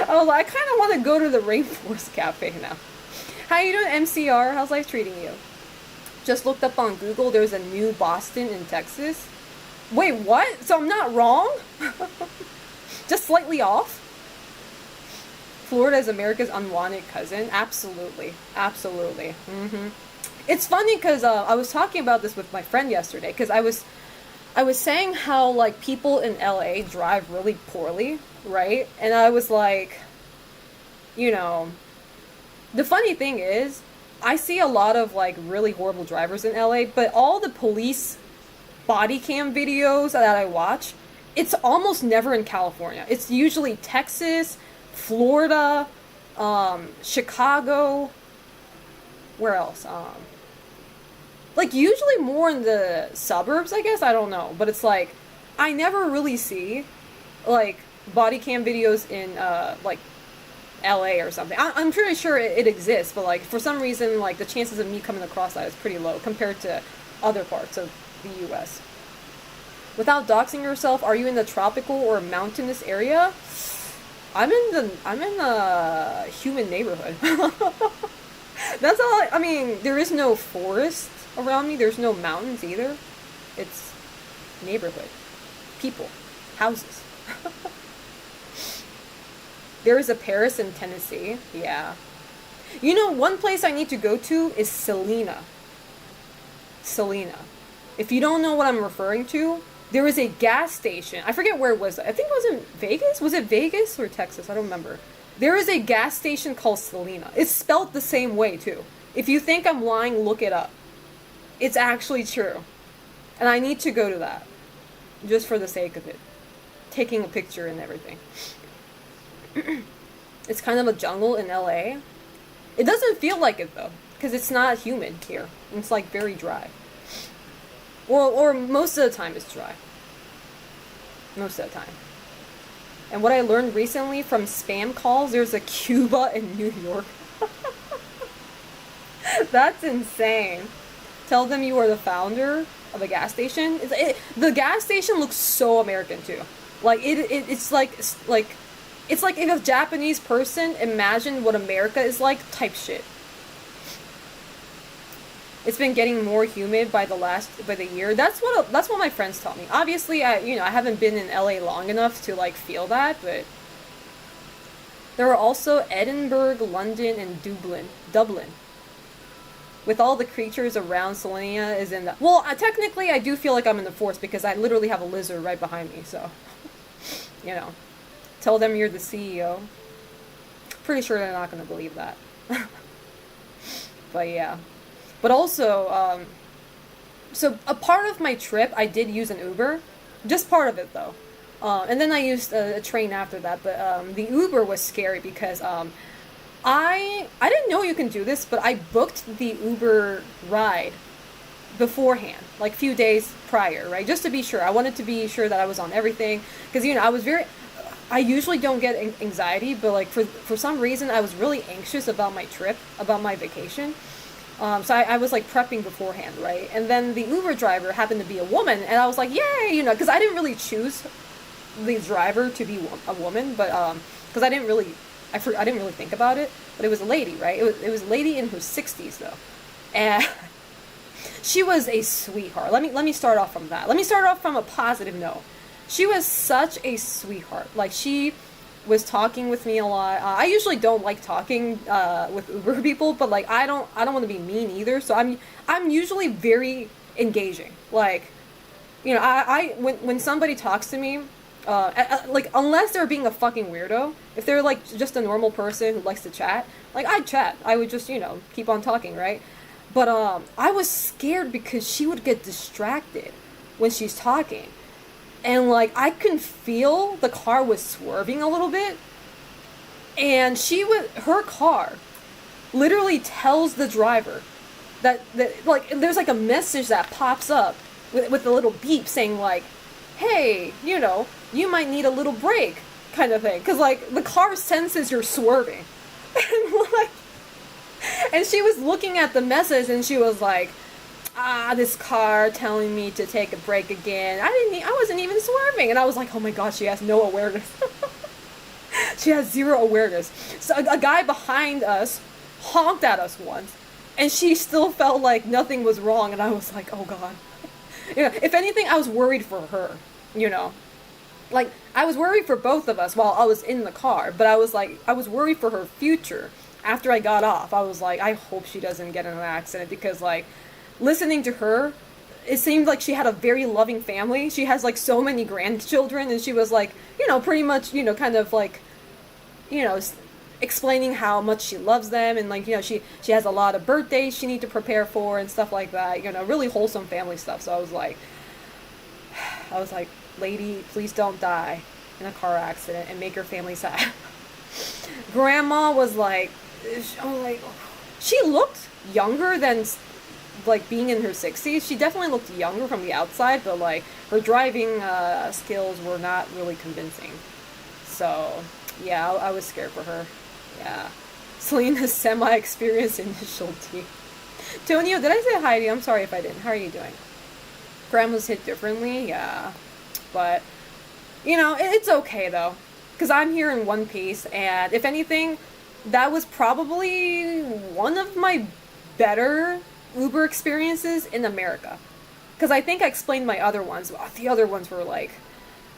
I was like, I kind of want to go to the Rainforest Cafe now. How you doing, MCR? How's life treating you? Just looked up on Google. There's a new Boston in Texas. Wait, what? So I'm not wrong? Just slightly off? Florida is America's unwanted cousin? Absolutely. Absolutely. It's funny because I was talking about this with my friend yesterday because I was saying how like people in LA drive really poorly, right? And I was like, you know, the funny thing is, I see a lot of like really horrible drivers in LA, but all the police body cam videos that I watch, it's almost never in California. It's usually Texas, Florida, Chicago. Where else? Like usually more in the suburbs, I guess. I don't know, but it's like I never really see like body cam videos in like LA or something. I'm pretty sure it exists, but like for some reason, like the chances of me coming across that is pretty low compared to other parts of the U.S. Without doxing yourself, are you in the tropical or mountainous area? I'm in the human neighborhood. That's all. I mean, there is no forest around me. There's no mountains either. It's neighborhood, people, houses. There is a Paris in Tennessee. Yeah. You know, one place I need to go to is Selena. Selena. If you don't know what I'm referring to, there is a gas station. I forget where it was. I think it was in Vegas. Was it Vegas or Texas? I don't remember. There is a gas station called Selena. It's spelled the same way, too. If you think I'm lying, look it up. It's actually true. And I need to go to that. Just for the sake of it. Taking a picture and everything. It's kind of a jungle in LA. It doesn't feel like it, though. Because it's not humid here. It's, like, very dry. Or most of the time it's dry. Most of the time. And what I learned recently from spam calls, there's a Cuba in New York. That's insane. Tell them you are the founder of a gas station. The gas station looks so American too. Like it's like it's like if a Japanese person imagined what America is like type shit. It's been getting more humid by the year. That's what my friends tell me. Obviously, I haven't been in LA long enough to like feel that, but there are also Edinburgh, London, and Dublin. With all the creatures around, Selenia is in the. Well, technically, I do feel like I'm in the forest because I literally have a lizard right behind me. So, tell them you're the CEO. Pretty sure they're not gonna believe that. But yeah. But also, so a part of my trip, I did use an Uber. Just part of it, though. And then I used a train after that. But the Uber was scary because I didn't know you can do this, but I booked the Uber ride beforehand, like a few days prior, right? Just to be sure. I wanted to be sure that I was on everything. Because, I usually don't get anxiety, but like for some reason, I was really anxious about my trip, about my vacation. So I was like prepping beforehand, right? And then the Uber driver happened to be a woman, and I was like, yay, because I didn't really choose the driver to be a woman, but because I didn't really think about it, but it was a lady, right? It was a lady in her 60s though, and she was a sweetheart. Let me start off from that. Let me start off from a positive note. She was such a sweetheart. Like she was talking with me a lot. I usually don't like talking with Uber people, but like I don't want to be mean either. So I'm usually very engaging. Like, I when somebody talks to me, like unless they're being a fucking weirdo, if they're like just a normal person who likes to chat, like I'd chat. I would just keep on talking, right? But I was scared because she would get distracted when she's talking. And, like, I can feel the car was swerving a little bit. And her car literally tells the driver that like, there's, like, a message that pops up with a little beep saying, like, hey, you might need a little break, kind of thing. Because, like, the car senses you're swerving. And she was looking at the message and she was like, this car telling me to take a break again. I wasn't even swerving. And I was like, oh my god, she has no awareness. She has zero awareness. So a guy behind us honked at us once, and she still felt like nothing was wrong, and I was like, oh god. If anything, I was worried for her, Like, I was worried for both of us while I was in the car, but I was worried for her future. after I got off, I was like, I hope she doesn't get in an accident, because like listening to her, it seemed like she had a very loving family. She has like so many grandchildren, and she was like, pretty much, kind of like, you know, explaining how much she loves them, and like, she has a lot of birthdays she need to prepare for and stuff like that. Really wholesome family stuff. So I was like, lady, please don't die in a car accident and make your family sad. Grandma was like, she looked younger than like being in her 60s. She definitely looked younger from the outside, but like her driving skills were not really convincing. So yeah, I was scared for her. Yeah. Selena's semi-experienced initial D. Tonio, did I say hi to you? I'm sorry if I didn't. How are you doing? Grandma's hit differently, yeah. But, it's okay though. Because I'm here in one piece, and if anything, that was probably one of my better Uber experiences in America. Because I think I explained my other ones. The other ones were like,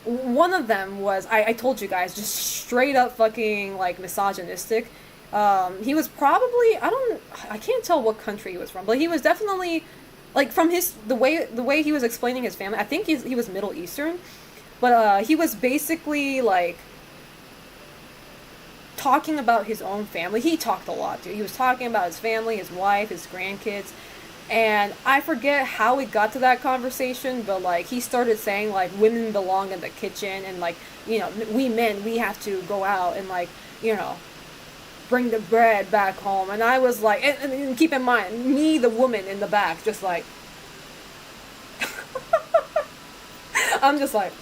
one of them was, I told you guys, just straight up fucking like misogynistic. He was probably, I can't tell what country he was from, but he was definitely, like, from the way he was explaining his family, I think he was Middle Eastern, but he was basically like talking about his own family. He talked a lot, dude. He was talking about his family, his wife, his grandkids. And I forget how it got to that conversation, but like he started saying like women belong in the kitchen, and like, we men, we have to go out and like, bring the bread back home. And I was like, and keep in mind, me, the woman in the back, just like, I'm just like,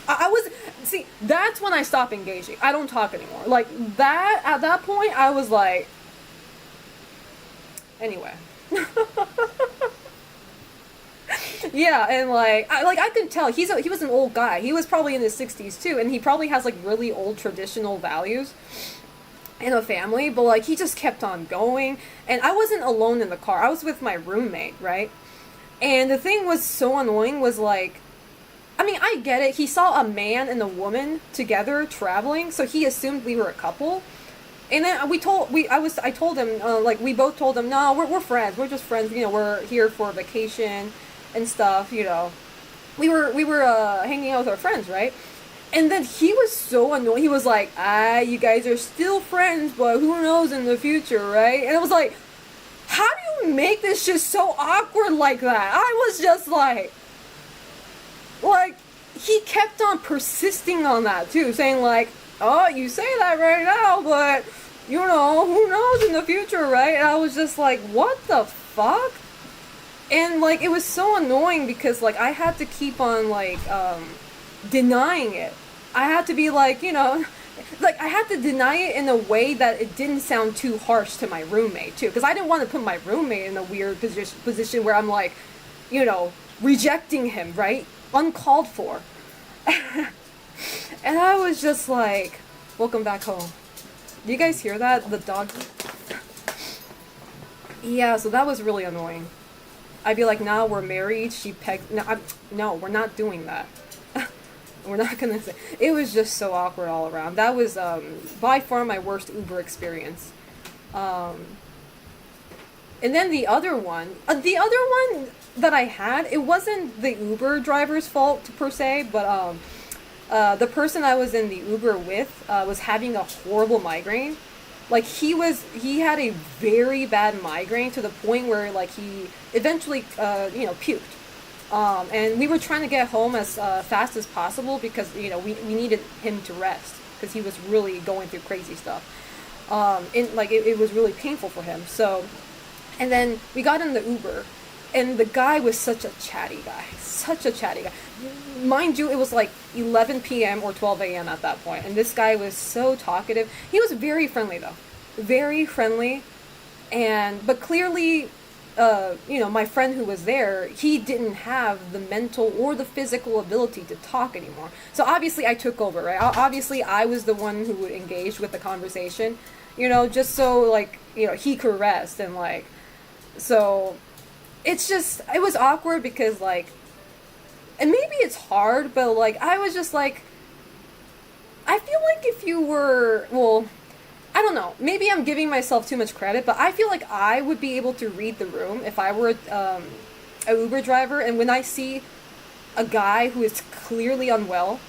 I was, see, that's when I stopped engaging. I don't talk anymore. Like that, at that point, I was like, anyway. Yeah, and like I could tell he was an old guy. He was probably in his 60s too, and he probably has like really old traditional values in a family, but like he just kept on going. And I wasn't alone in the car. I was with my roommate, right? And the thing was so annoying was like, I mean, I get it. He saw a man and a woman together traveling, so he assumed we were a couple. And then I told him, like, we both told him, no, we're friends. We're just friends. We're here for vacation and stuff. We were hanging out with our friends, right? And then he was so annoyed. He was like, you guys are still friends, but who knows in the future, right? And I was like, how do you make this just so awkward like that? I was just like, he kept on persisting on that too, saying like, oh, you say that right now, but, who knows in the future, right? And I was just like, what the fuck? And, like, it was so annoying because, like, I had to keep on, like, denying it. I had to be like, like, I had to deny it in a way that it didn't sound too harsh to my roommate, too. Because I didn't want to put my roommate in a weird position where I'm, like, rejecting him, right? Uncalled for. And I was just like, welcome back home. Do you guys hear that? The dog. Yeah, so that was really annoying. I'd be like, nah, we're married. She pegged. No, we're not doing that. We're not gonna say. It was just so awkward all around. That was by far my worst Uber experience. And then the other one that I had, it wasn't the Uber driver's fault per se, but the person I was in the Uber with was having a horrible migraine. Like he had a very bad migraine to the point where like he eventually puked. And we were trying to get home as fast as possible because we needed him to rest because he was really going through crazy stuff. It was really painful for him. So, and then we got in the Uber. And the guy was such a chatty guy. Mind you, it was like 11 p.m. or 12 a.m. at that point. And this guy was so talkative. He was very friendly, though. Very friendly. But clearly, my friend who was there, he didn't have the mental or the physical ability to talk anymore. So obviously I took over, right? Obviously I was the one who would engage with the conversation, just so, he could rest. And, so... it was awkward because, and maybe it's hard, but, I was just, I feel like if you were, I don't know. Maybe I'm giving myself too much credit, but I feel like I would be able to read the room if I were a Uber driver, and when I see a guy who is clearly unwell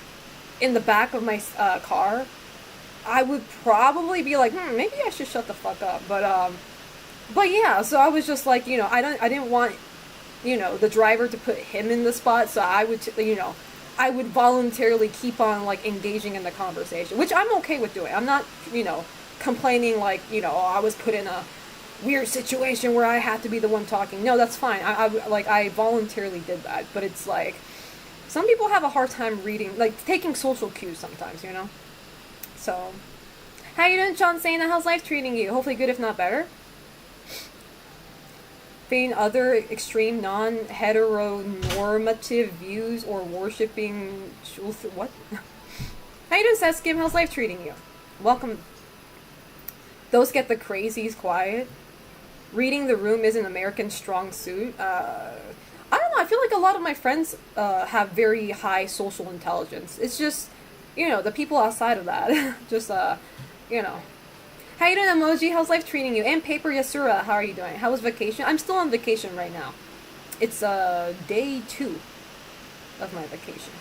in the back of my car, I would probably be like, maybe I should shut the fuck up. But yeah, so I was just like, I didn't want, the driver to put him in the spot, so I would, I would voluntarily keep on like engaging in the conversation, which I'm okay with doing. I'm not, complaining like, I was put in a weird situation where I had to be the one talking. No, that's fine. I voluntarily did that, but it's like, some people have a hard time reading, like taking social cues sometimes, So, how you doing, John Sana? How's life treating you? Hopefully good, if not better. Being other extreme non-heteronormative views or worshipping... What? How you doing, Seskim? How's life treating you? Welcome. Those get the crazies quiet. Reading the room is an American strong suit. I don't know. I feel like a lot of my friends have very high social intelligence. It's just, the people outside of that. Just, How you doing, Emoji? How's life treating you? And Paper Yasura, how are you doing? How was vacation? I'm still on vacation right now. It's day 2 of my vacation.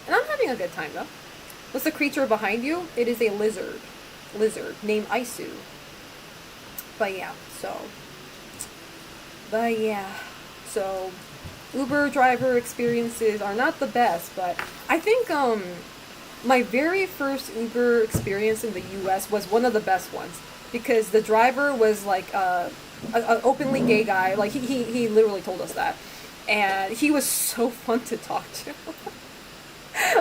And I'm having a good time, though. What's the creature behind you? It is a lizard. Lizard named Isu. But yeah, so Uber driver experiences are not the best, but I think my very first Uber experience in the US was one of the best ones, because the driver was like an openly gay guy. Like he literally told us that, and he was so fun to talk to.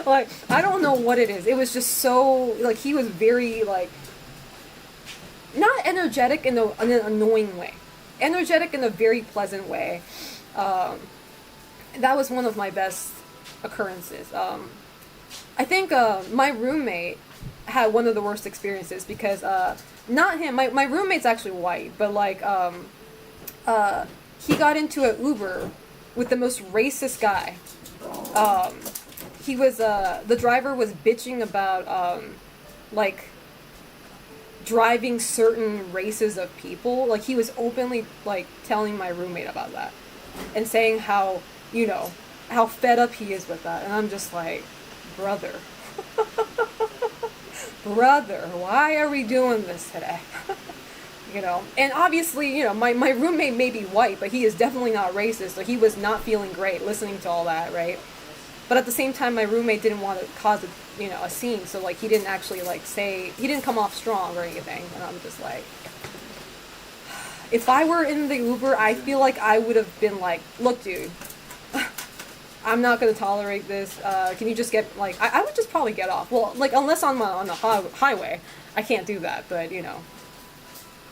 Like, I don't know what it is. It was just so, like, he was very, like, not energetic in an annoying way. Energetic in a very pleasant way. That was one of my best occurrences. I think my roommate had one of the worst experiences because, not him, my roommate's actually white, but, like, he got into an Uber with the most racist guy. He was, the driver was bitching about, like, driving certain races of people. Like, he was openly, like, telling my roommate about that. And saying how, how fed up he is with that. And I'm just like, brother. Brother, why are we doing this today? And obviously, my roommate may be white, but he is definitely not racist, so he was not feeling great listening to all that, right? But at the same time, my roommate didn't want to cause a scene, so, like, he didn't actually, like, he didn't come off strong or anything, and I'm just like, if I were in the Uber, I feel like I would have been like, look, dude, I'm not going to tolerate this, can you just get, like, I would just probably get off. Well, like, unless I'm on the highway, I can't do that, but,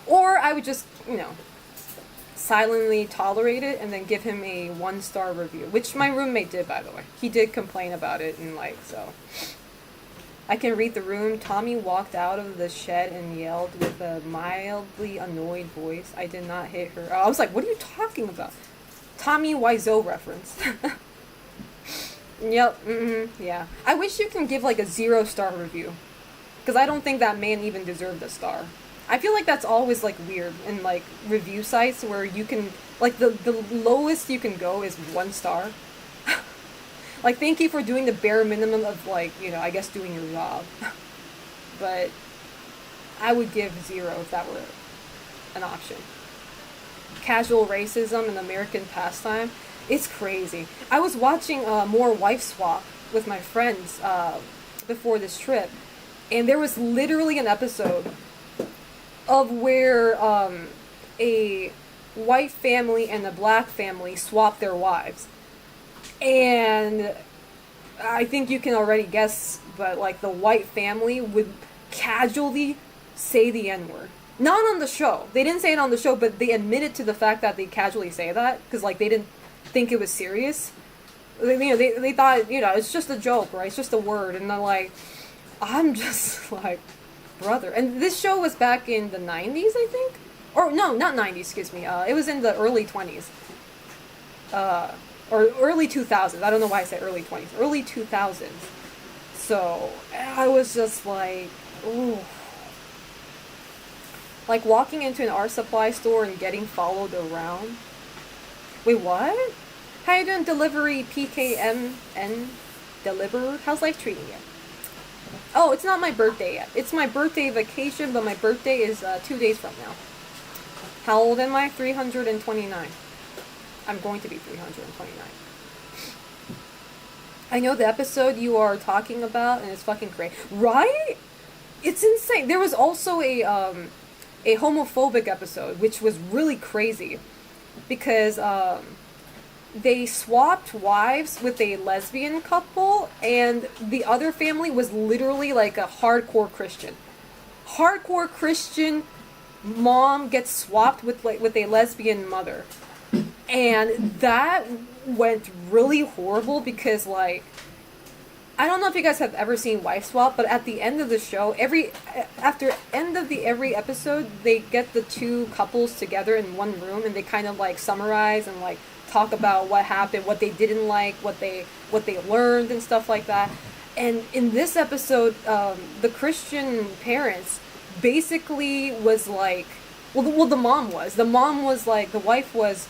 or I would just, silently tolerate it and then give him a 1-star review, which my roommate did, by the way. He did complain about it, and, like, so. I can read the room. Tommy walked out of the shed and yelled with a mildly annoyed voice. I did not hit her. I was like, what are you talking about? Tommy Wiseau reference. Yep, yeah. I wish you can give, like, a 0-star review, because I don't think that man even deserved a star. I feel like that's always, like, weird in, like, review sites where you can, like, the lowest you can go is 1 star. Like, thank you for doing the bare minimum of, like, I guess doing your job. But I would give 0 if that were an option. Casual racism and American pastime. It's crazy. I was watching more Wife Swap with my friends before this trip, and there was literally an episode of where a white family and a black family swap their wives. And I think you can already guess, but, like, the white family would casually say the N-word. Not on the show. They didn't say it on the show, but they admitted to the fact that they casually say that, because, like, they didn't think it was serious. They thought, it's just a joke, right? It's just a word. And they're like, I'm just like, brother. And this show was back in the 90s, I think? Or, no, not 90s, excuse me. It was in the early 20s. Or early 2000s. I don't know why I said early 20s. Early 2000s. So, I was just like, ooh. Like walking into an art supply store and getting followed around. Wait, what? How you doing, delivery PKMN deliverer? How's life treating you? Oh, it's not my birthday yet. It's my birthday vacation, but my birthday is 2 days from now. How old am I? 329. I'm going to be 329. I know the episode you are talking about, and it's fucking great. Right? It's insane. There was also a homophobic episode, which was really crazy. Because they swapped wives with a lesbian couple, and the other family was literally like a hardcore Christian. Hardcore Christian mom gets swapped with a lesbian mother. And that went really horrible because, like, I don't know if you guys have ever seen Wife Swap, but at the end of the show, every episode, they get the two couples together in one room, and they kind of like summarize and like talk about what happened, what they didn't like, what they learned, and stuff like that. And in this episode, the Christian parents basically was like, the mom was like, the wife was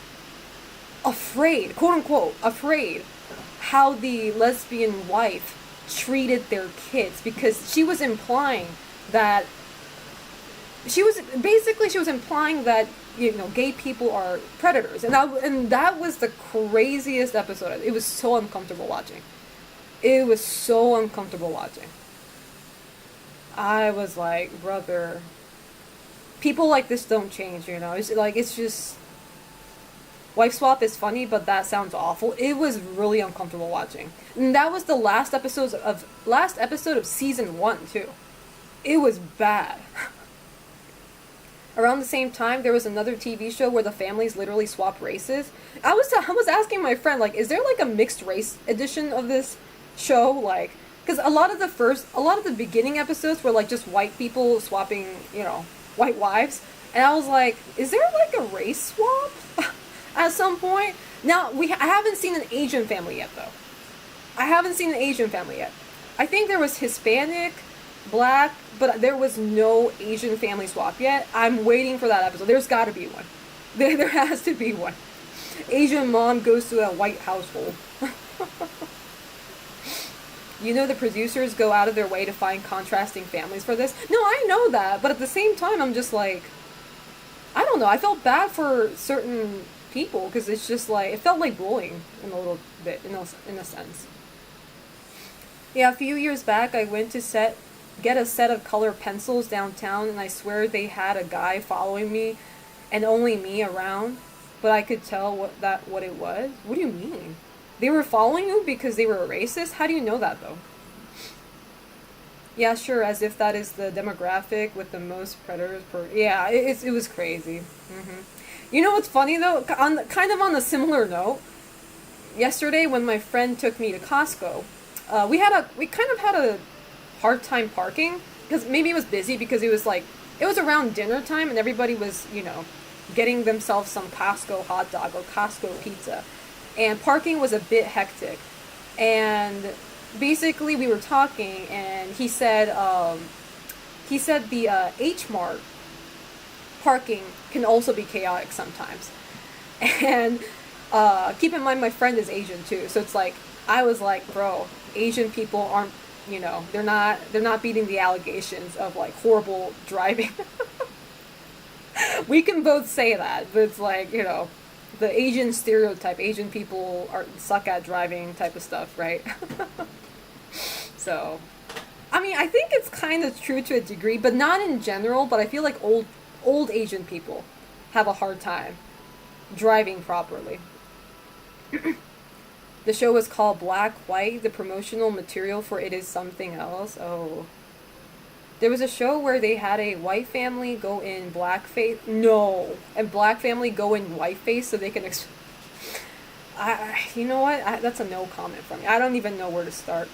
afraid, quote unquote, afraid how the lesbian wife treated their kids, because she was implying that gay people are predators, and that was the craziest episode. It was so uncomfortable watching. I was like, brother, people like this don't change, you know. It's just, Wife Swap is funny, but that sounds awful. It was really uncomfortable watching. And that was the last episode of season 1 too. It was bad. Around the same time, there was another TV show where the families literally swap races. I was asking my friend, like, is there like a mixed race edition of this show? Like, because a lot of the beginning episodes were like just white people swapping, you know, white wives. And I was like, is there like a race swap at some point? Now, I haven't seen an Asian family yet, though. I think there was Hispanic, Black, but there was no Asian family swap yet. I'm waiting for that episode. There's got to be one. There has to be one. Asian mom goes to a white household. You know, the producers go out of their way to find contrasting families for this. No, I know that, but at the same time, I'm just like, I don't know. I felt bad for certain people, because it's just like, it felt like bullying in a little bit, in a sense. Yeah, a few years back, I went to get a set of color pencils downtown, and I swear they had a guy following me, and only me around, but I could tell what it was. What do you mean? They were following you because they were a racist? How do you know that, though? Yeah, sure, as if that is the demographic with the most predators per... Yeah, it was crazy. Mm-hmm. You know what's funny, though? Kind of on a similar note, yesterday when my friend took me to Costco, we kind of had a hard time parking, because maybe it was busy, because it was around dinner time, and everybody was, you know, getting themselves some Costco hot dog or Costco pizza, and parking was a bit hectic. And basically we were talking, and he said the H Mart parking can also be chaotic sometimes. And keep in mind, my friend is Asian too, so it's like, I was like, bro, Asian people aren't, you know, they're not beating the allegations of like horrible driving. We can both say that, but it's like, you know, the Asian stereotype, Asian people suck at driving type of stuff, right? So, I mean, I think it's kind of true to a degree, but not in general, but I feel like old Asian people have a hard time driving properly. The show was called Black White. The promotional material for it is something else. Oh. There was a show where they had a white family go in blackface. No. And black family go in whiteface so they can... you know what? That's a no comment from me. I don't even know where to start.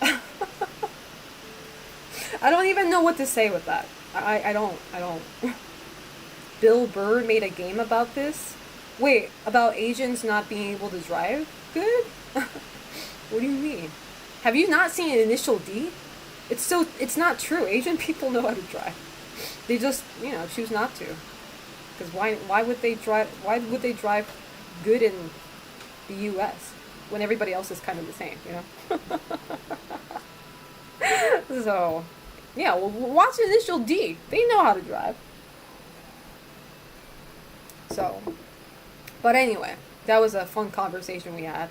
I don't even know what to say with that. I don't. Bill Burr made a game about this. Wait, about Asians not being able to drive good? What do you mean? Have you not seen Initial D? It's not true. Asian people know how to drive. They just, you know, choose not to. Because why would they drive? Why would they drive good in the U.S. when everybody else is kind of the same? You know. So, yeah. Well, watch Initial D. They know how to drive. So, but anyway, that was a fun conversation we had.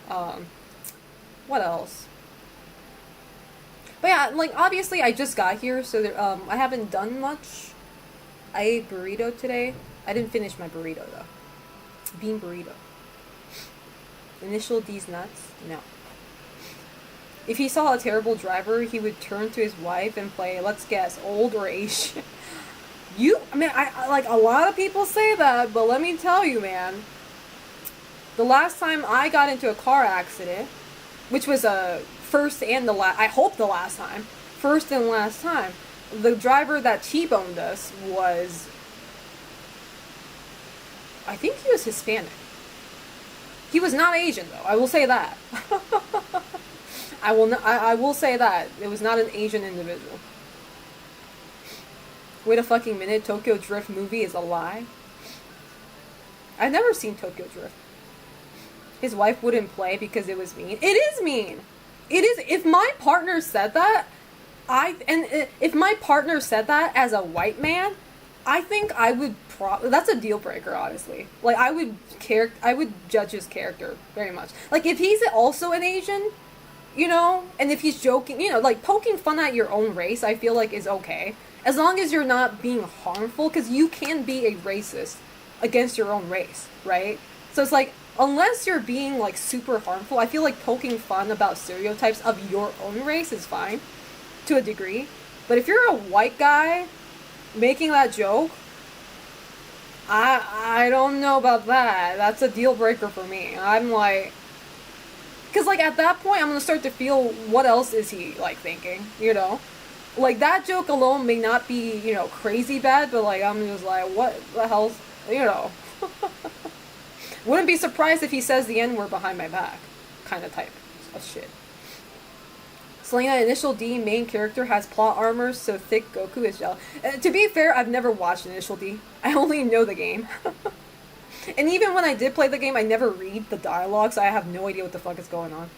What else? But yeah, like, obviously I just got here, so there, I haven't done much. I ate burrito today. I didn't finish my burrito, though. Bean burrito. Initial D's nuts? No. If he saw a terrible driver, he would turn to his wife and play, let's guess, old or Asian. I like, a lot of people say that, but let me tell you, man. The last time I got into a car accident, which was first and the last, I hope the last time, first and last time, the driver that T-boned us was, I think he was Hispanic. He was not Asian, though. I will say that. I will say that. It was not an Asian individual. Wait a fucking minute, Tokyo Drift movie is a lie? I've never seen Tokyo Drift. His wife wouldn't play because it was mean. It is mean! It is. If my partner said that, if my partner said that as a white man, I think I would that's a deal breaker, honestly. Like, I would judge his character very much. Like, if he's also an Asian, you know, and if he's joking, you know, like, poking fun at your own race, I feel like is okay. As long as you're not being harmful, because you can be a racist against your own race, right? So it's like, unless you're being, like, super harmful, I feel like poking fun about stereotypes of your own race is fine, to a degree. But if you're a white guy making that joke, I don't know about that. That's a deal breaker for me. I'm like, because, like, at that point, I'm going to start to feel, what else is he, like, thinking, you know? Like, that joke alone may not be, you know, crazy bad, but, like, I'm just like, what the hell's, you know? Wouldn't be surprised if he says the N-word behind my back. Kind of type of shit. Selena, Initial D main character has plot armor, so thick Goku is jealous. To be fair, I've never watched Initial D. I only know the game. And even when I did play the game, I never read the dialogue, so I have no idea what the fuck is going on.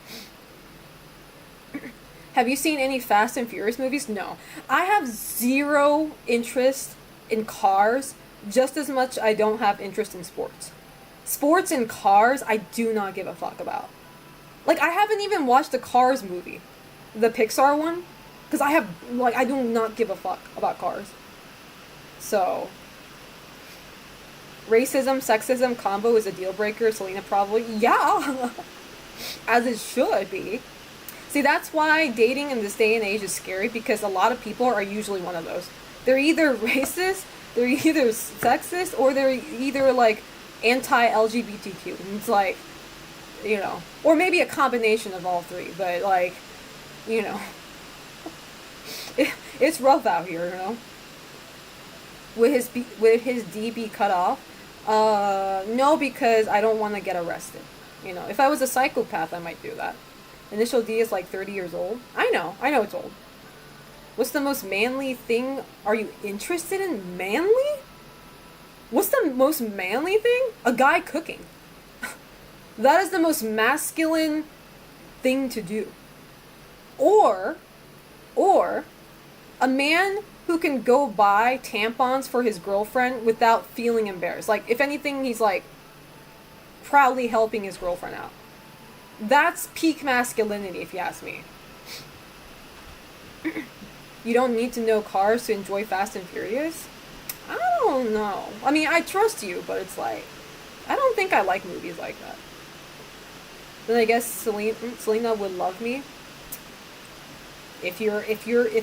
Have you seen any Fast and Furious movies? No. I have zero interest in cars, just as much I don't have interest in sports. Sports and cars, I do not give a fuck about. Like, I haven't even watched the Cars movie. The Pixar one. Because I do not give a fuck about cars. So, racism, sexism combo is a deal breaker. Selena probably, yeah. As it should be. See, that's why dating in this day and age is scary, because a lot of people are usually one of those. They're either racist, they're either sexist, or they're either, like, anti-LGBTQ. And it's like, you know, or maybe a combination of all three, but, like, you know, it's rough out here, you know. Would his D be cut off? No, because I don't want to get arrested. You know, if I was a psychopath, I might do that. Initial D is like 30 years old. I know it's old. What's the most manly thing? Are you interested in manly? What's the most manly thing? A guy cooking. That is the most masculine thing to do. Or a man who can go buy tampons for his girlfriend without feeling embarrassed. Like, if anything, he's like proudly helping his girlfriend out. That's peak masculinity, if you ask me. You don't need to know cars to enjoy Fast and Furious? I don't know. I mean, I trust you, but it's like, I don't think I like movies like that. Then I guess Selena would love me. If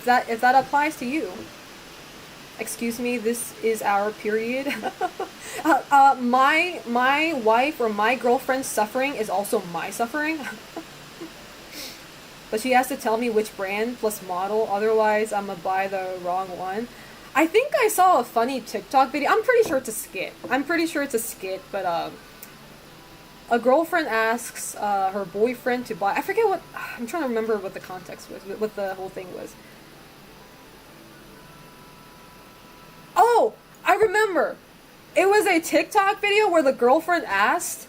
that applies to you. Excuse me, this is our period. My wife or my girlfriend's suffering is also my suffering. But she has to tell me which brand plus model, otherwise I'm gonna buy the wrong one. I think I saw a funny TikTok video. I'm pretty sure it's a skit. But a girlfriend asks her boyfriend to buy, I forget what, I'm trying to remember what the context was, what the whole thing was. Oh, I remember. It was a TikTok video where the girlfriend asked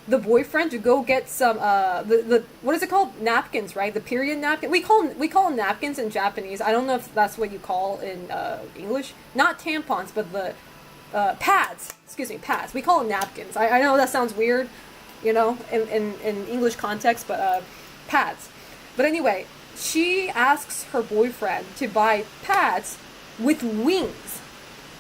the boyfriend to go get some the what is it called, napkins, right? The period napkin. We call them napkins in Japanese. I don't know if that's what you call in English. Not tampons, but the pads. Excuse me, pads. We call them napkins. I know that sounds weird, in English context, but pads. But anyway, she asks her boyfriend to buy pads with wings.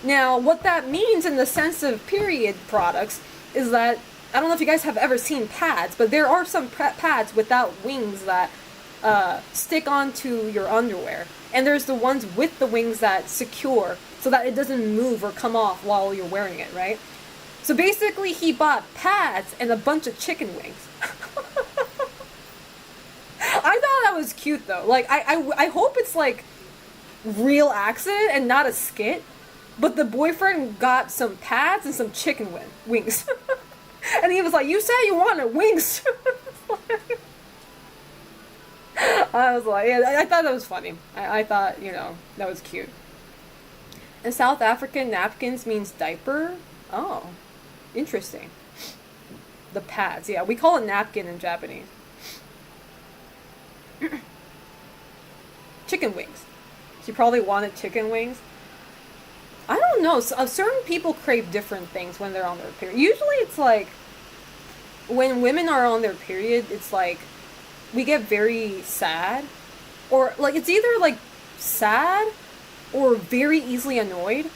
Now, what that means in the sense of period products is that, I don't know if you guys have ever seen pads, but there are some pads without wings that stick onto your underwear. And there's the ones with the wings that secure so that it doesn't move or come off while you're wearing it, right? So basically, he bought pads and a bunch of chicken wings. I thought that was cute, though. Like, I hope it's, like, real accident and not a skit. But the boyfriend got some pads and some chicken wings. And he was like, you said you wanted wings. I was like, yeah, I thought that was funny. I thought, that was cute. In South African, napkins means diaper. Oh, interesting. The pads, yeah. We call it napkin in Japanese. Chicken wings. She probably wanted chicken wings. I don't know. Certain people crave different things when they're on their period. Usually it's like, when women are on their period, it's like, we get very sad. Or, like, it's either, like, sad or very easily annoyed.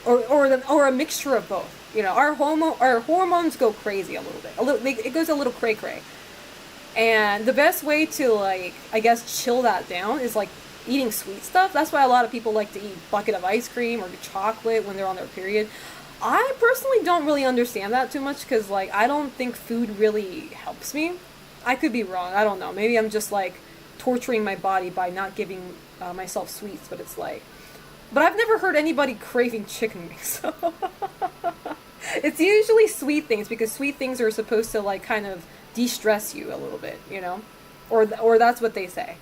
Or a mixture of both. Our hormones go crazy a little bit. It goes a little cray-cray. And the best way to, like, I guess, chill that down is, like, eating sweet stuff. That's why a lot of people like to eat a bucket of ice cream or chocolate when they're on their period. I personally don't really understand that too much because, like, I don't think food really helps me. I could be wrong. I don't know. Maybe I'm just, like, torturing my body by not giving myself sweets, but it's like... But I've never heard anybody craving chicken wings. It's usually sweet things because sweet things are supposed to, like, kind of de-stress you a little bit, Or that's what they say.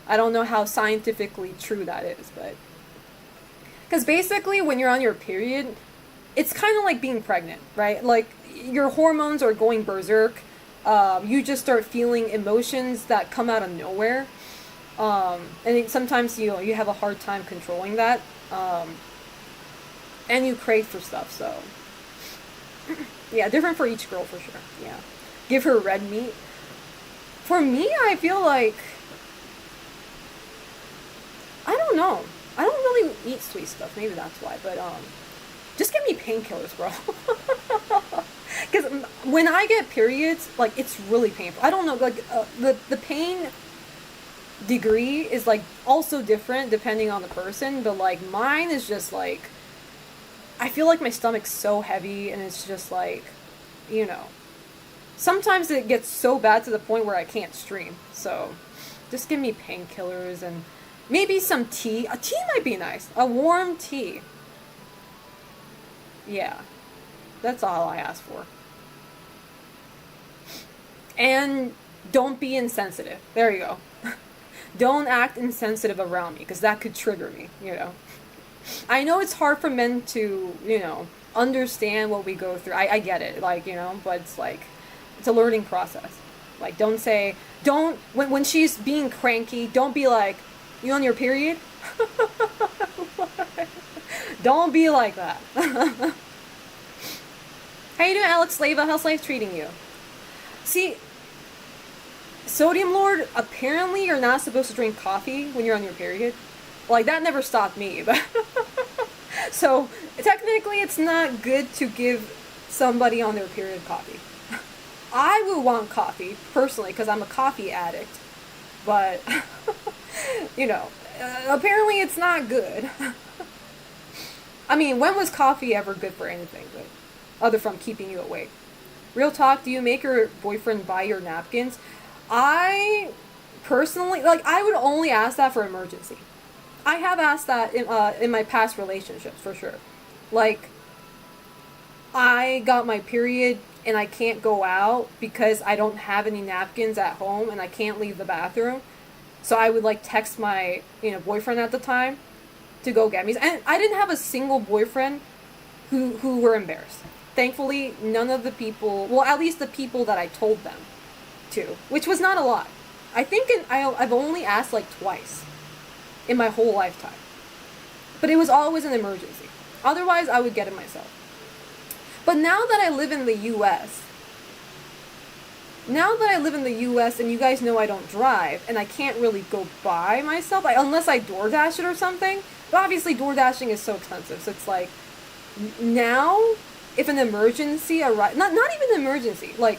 I don't know how scientifically true that is, but... Because basically, when you're on your period, it's kind of like being pregnant, right? Like, your hormones are going berserk. You just start feeling emotions that come out of nowhere. And sometimes, you have a hard time controlling that. And you crave for stuff, so... Yeah, different for each girl, for sure. Yeah. Give her red meat. For me, I feel like... I don't know. I don't really eat sweet stuff. Maybe that's why. But, just give me painkillers, bro. Because when I get periods, like, it's really painful. I don't know, like, the pain degree is, like, also different depending on the person. But, like, mine is just, like... I feel like my stomach's so heavy, and it's just, like, Sometimes it gets so bad to the point where I can't stream. So, just give me painkillers and... Maybe some tea. A tea might be nice. A warm tea. Yeah. That's all I ask for. And don't be insensitive. There you go. Don't act insensitive around me, because that could trigger me, I know it's hard for men to, understand what we go through. I get it, like, but it's like, it's a learning process. Like, when she's being cranky, don't be like, you on your period? Don't be like that. How you doing, Alex Slava? How's life treating you? See, Sodium Lord, apparently you're not supposed to drink coffee when you're on your period. Like, that never stopped me, but... So, technically it's not good to give somebody on their period coffee. I would want coffee, personally, because I'm a coffee addict. But... apparently it's not good. I mean, when was coffee ever good for anything, but other from keeping you awake? Real talk, do you make your boyfriend buy your napkins? I personally, like, I would only ask that for emergency. I have asked that in my past relationships, for sure. Like, I got my period and I can't go out because I don't have any napkins at home and I can't leave the bathroom. So I would, like, text my, boyfriend at the time to go get me. And I didn't have a single boyfriend who were embarrassed. Thankfully, none of the people, well, at least the people that I told them to, which was not a lot. I think I've only asked like twice in my whole lifetime. But it was always an emergency. Otherwise, I would get it myself. But now that I live in the US, and you guys know I don't drive, and I can't really go by myself, unless I DoorDash it or something. But obviously, DoorDashing is so expensive, so it's like, now, if an emergency arrives, not even an emergency, like,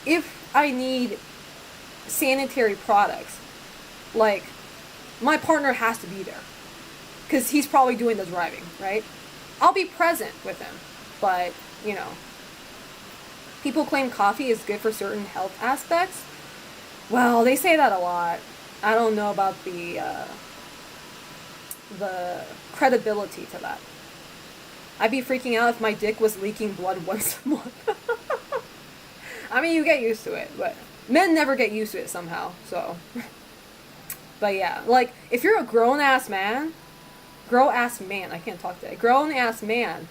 if I need sanitary products, like, my partner has to be there. Because he's probably doing the driving, right? I'll be present with him. But, you know, people claim coffee is good for certain health aspects. Well, they say that a lot. I don't know about the credibility to that. I'd be freaking out if my dick was leaking blood once a month. I mean, you get used to it, but men never get used to it somehow, so. But yeah, like, if you're a grown-ass man, I can't talk today, grown-ass man,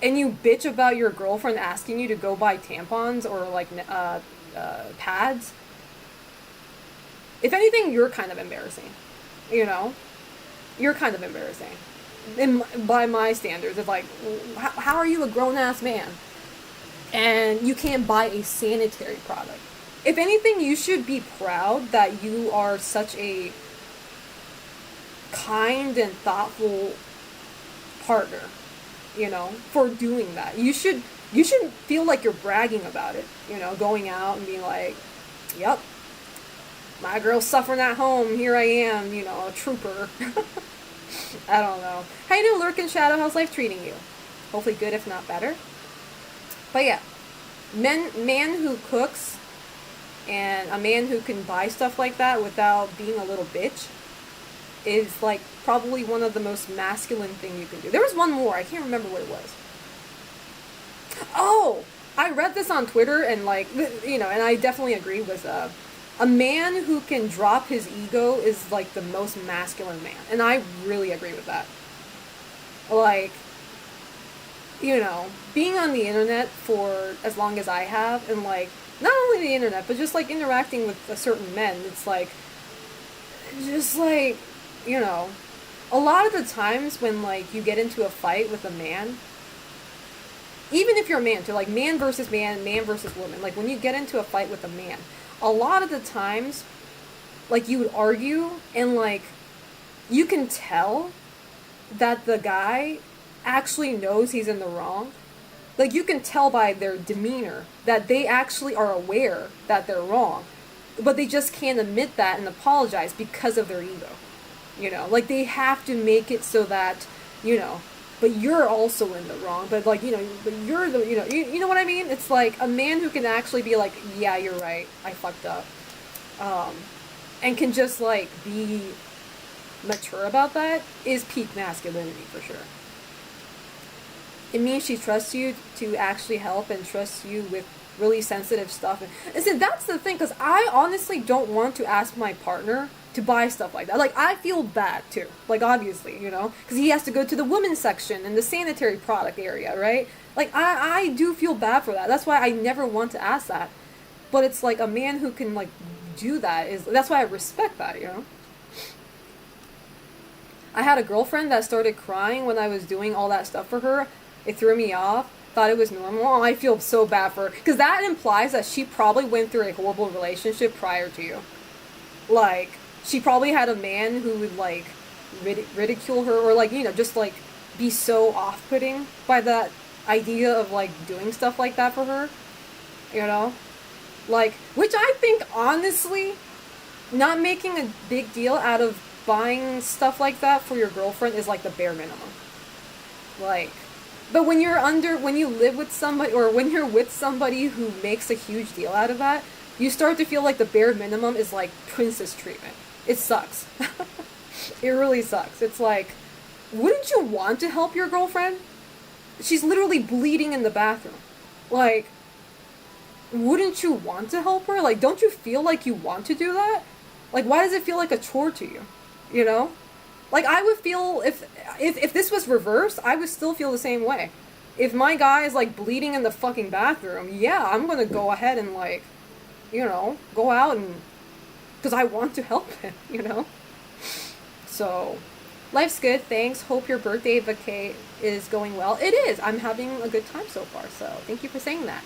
and you bitch about your girlfriend asking you to go buy tampons or, like, pads, if anything, you're kind of embarrassing, you know? You're kind of embarrassing. By my standards, it's like, how are you a grown-ass man and you can't buy a sanitary product? If anything, you should be proud that you are such a kind and thoughtful partner, you know, for doing that. You should feel like you're bragging about it, you know, going out and being like, yep, my girl's suffering at home, here I am, you know, a trooper. I don't know. How you doing, Lurk in Shadow? How's life treating you? Hopefully good, if not better. But yeah, man who cooks and a man who can buy stuff like that without being a little bitch is like probably one of the most masculine thing you can do. There was one more. I can't remember what it was. Oh, I read this on Twitter and like, you know, and I definitely agree with a man who can drop his ego is like the most masculine man. And I really agree with that. Like, you know, being on the internet for as long as I have, and like, not only the internet, but just like interacting with a certain men, it's like, just like, you know, a lot of the times when like you get into a fight with a man, even if you're a man too, like man versus woman, like when you get into a fight with a man, a lot of the times, like you would argue and like, you can tell that the guy actually knows he's in the wrong. Like, you can tell by their demeanor that they actually are aware that they're wrong, but they just can't admit that and apologize because of their ego. You know, like, they have to make it so that, you know, but you're also in the wrong, but, like, you know, but you're the, you know what I mean? It's like a man who can actually be like, yeah, you're right, I fucked up. And can just, like, be mature about that is peak masculinity for sure. It means she trusts you to actually help and trusts you with really sensitive stuff. And so that's the thing, because I honestly don't want to ask my partner to buy stuff like that. Like, I feel bad too. Like, obviously, you know, because he has to go to the women's section in the sanitary product area, right? Like, I do feel bad for that. That's why I never want to ask that. But it's like a man who can, like, do that is, that's why I respect that, you know? I had a girlfriend that started crying when I was doing all that stuff for her. It threw me off. Thought it was normal. Oh, I feel so bad for her. Because that implies that she probably went through a horrible relationship prior to you. Like, she probably had a man who would, like, ridicule her or, like, you know, just, like, be so off-putting by that idea of, like, doing stuff like that for her. You know? Like, which I think, honestly, not making a big deal out of buying stuff like that for your girlfriend is, like, the bare minimum. Like, but when you live with somebody, or when you're with somebody who makes a huge deal out of that, you start to feel like the bare minimum is like princess treatment. It sucks. It really sucks. It's like, wouldn't you want to help your girlfriend? She's literally bleeding in the bathroom. Like, wouldn't you want to help her? Like, don't you feel like you want to do that? Like, why does it feel like a chore to you? You know? Like, I would feel if this was reversed, I would still feel the same way. If my guy is like bleeding in the fucking bathroom, yeah, I'm gonna go ahead and like, go out and because I want to help him, So, life's good. Thanks. Hope your birthday vacay is going well. It is. I'm having a good time so far. So, thank you for saying that.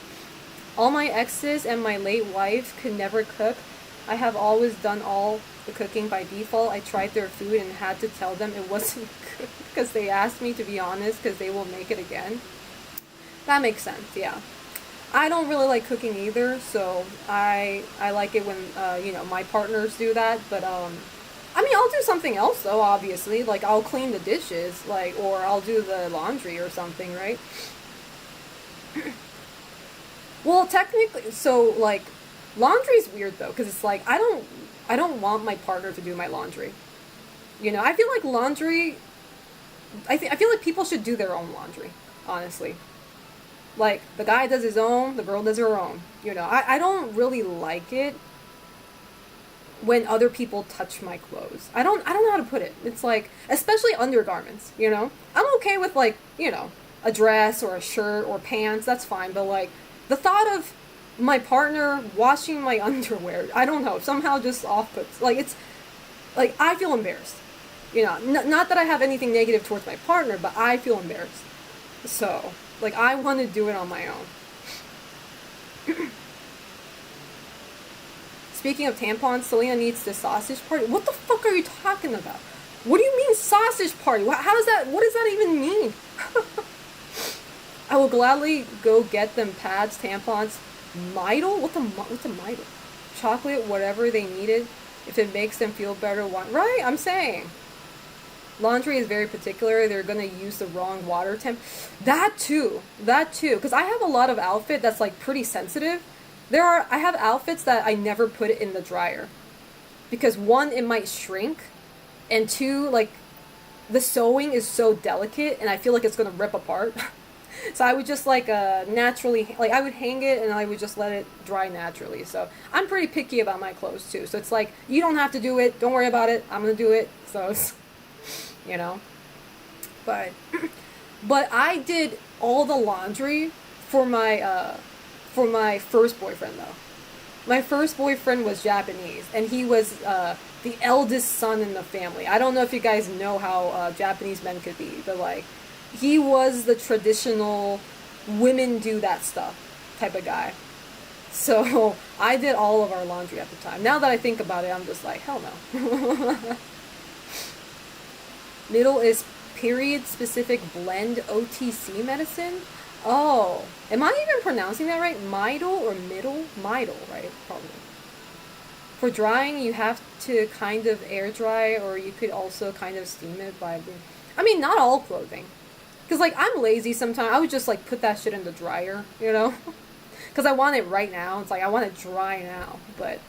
All my exes and my late wife could never cook. I have always done all the cooking by default. I tried their food and had to tell them it wasn't good because they asked me to be honest because they will make it again. That makes sense, yeah. I don't really like cooking either, so I like it when, my partners do that, but, I'll do something else though, obviously. Like, I'll clean the dishes, or I'll do the laundry or something, right? Well, technically, so, laundry's weird though, because it's like, I don't want my partner to do my laundry. I feel like laundry, I feel like people should do their own laundry, honestly. Like, the guy does his own, the girl does her own. I don't really like it when other people touch my clothes. I don't know how to put it. It's like, especially undergarments, I'm okay with a dress or a shirt or pants, that's fine, but the thought of my partner washing my underwear, I don't know, somehow just off-puts. It's, I feel embarrassed. Not that I have anything negative towards my partner, but I feel embarrassed. So, I want to do it on my own. Speaking of tampons, Selena needs the sausage party. What the fuck are you talking about? What do you mean sausage party? What does that even mean? I will gladly go get them pads, tampons, Midol? What's a Midol? Chocolate, whatever they needed. If it makes them feel better, right? I'm saying. Laundry is very particular. They're going to use the wrong water temp. That too. Because I have a lot of outfit that's pretty sensitive. I have outfits that I never put it in the dryer. Because one, it might shrink. And two, the sewing is so delicate and I feel like it's going to rip apart. So I would just naturally, I would hang it and I would just let it dry naturally. So I'm pretty picky about my clothes too. So it's you don't have to do it. Don't worry about it. I'm going to do it. So it's, but I did all the laundry for my first boyfriend though. My first boyfriend was Japanese and he was the eldest son in the family. I don't know if you guys know how Japanese men could be, but he was the traditional women do that stuff type of guy. So I did all of our laundry at the time. Now that I think about it, I'm just hell no. Middle is period-specific blend OTC medicine. Oh, am I even pronouncing that right? Midol or middle? Midol, right? Probably. For drying, you have to kind of air dry, or you could also kind of steam it by... not all clothing. Because, I'm lazy sometimes. I would just, put that shit in the dryer, Because I want it right now. It's I want it dry now. But,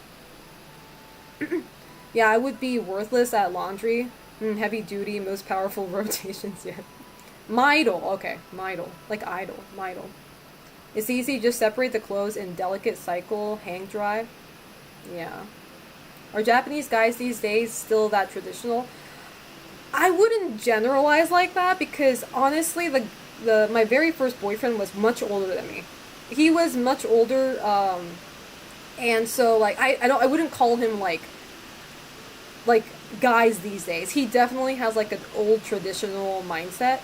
yeah, I would be worthless at laundry. Heavy duty, most powerful rotations yet. Midol. Okay, Midol. Idol. Midol. It's easy. Just separate the clothes in delicate cycle, hang dry. Yeah. Are Japanese guys these days still that traditional? I wouldn't generalize like that because honestly, my very first boyfriend was much older than me. He was much older, and so I wouldn't call him guys these days. He definitely has an old traditional mindset,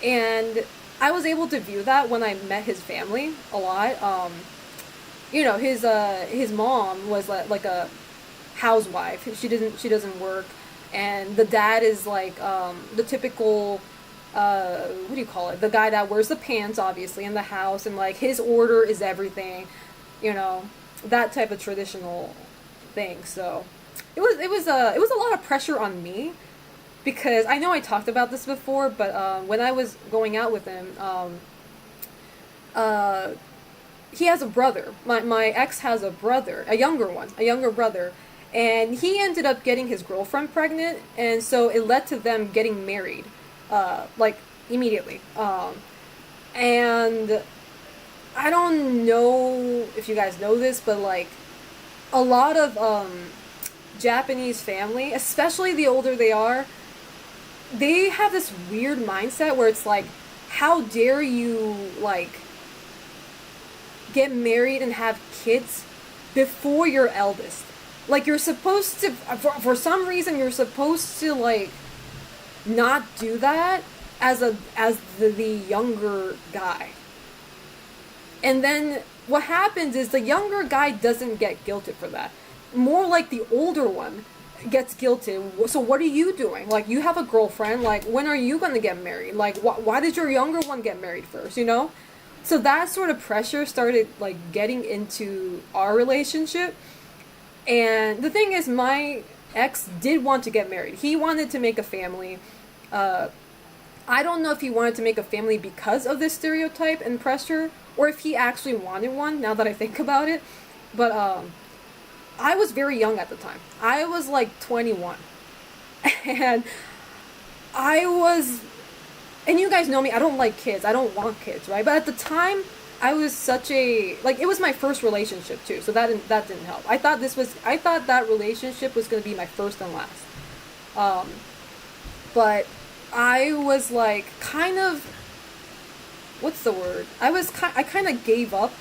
and I was able to view that when I met his family a lot. His mom was a housewife. She doesn't work. And the dad is the typical, what do you call it? The guy that wears the pants, obviously, in the house, and his order is everything, that type of traditional thing. So it was a lot of pressure on me because I know I talked about this before, but when I was going out with him, he has a brother. My ex has a brother, a younger brother. And he ended up getting his girlfriend pregnant, and so it led to them getting married, immediately. And I don't know if you guys know this, but a lot of Japanese family, especially the older they are, they have this weird mindset where it's like, how dare you, like, get married and have kids before your eldest? Like, you're supposed to, for some reason, you're supposed to, like, not do that as the younger guy. And then what happens is the younger guy doesn't get guilted for that. More like the older one gets guilted. So what are you doing? Like, you have a girlfriend. Like, when are you going to get married? Like, why did your younger one get married first, you know? So that sort of pressure started, like, getting into our relationship. And the thing is, my ex did want to get married. He wanted to make a family. I don't know if he wanted to make a family because of this stereotype and pressure, or if he actually wanted one, now that I think about it. But I was very young at the time. I was like 21. And and you guys know me, I don't like kids. I don't want kids, right? But at the time, I was such a, like, it was my first relationship too, so that didn't help. I thought that relationship was going to be my first and last. But I was like, kind of, what's the word? I kind of gave up,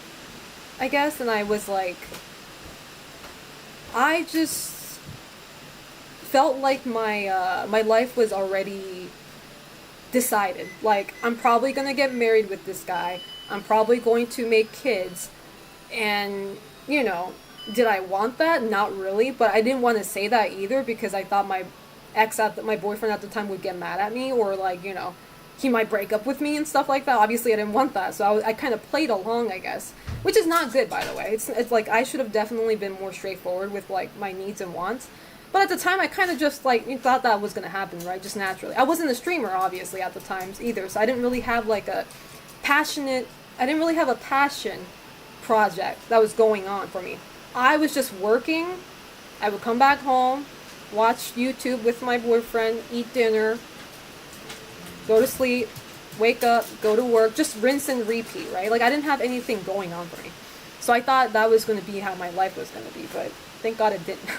I guess, and I was like, I just felt like my life was already decided. Like, I'm probably gonna get married with this guy. I'm probably going to make kids. And, you know, did I want that? Not really, but I didn't want to say that either because I thought my boyfriend at the time would get mad at me, or, like, you know, he might break up with me and stuff like that. Obviously, I didn't want that, so I kind of played along, I guess, which is not good, by the way. It's like, I should have definitely been more straightforward with, like, my needs and wants. But at the time, I kind of just, like, thought that was going to happen, right? Just naturally. I wasn't a streamer, obviously, at the times either, so I didn't really have, like, a passion project that was going on for me. I was just working. I would come back home, watch YouTube with my boyfriend, eat dinner, go to sleep, wake up, go to work, just rinse and repeat, right? Like, I didn't have anything going on for me. So I thought that was going to be how my life was going to be, but thank God it didn't.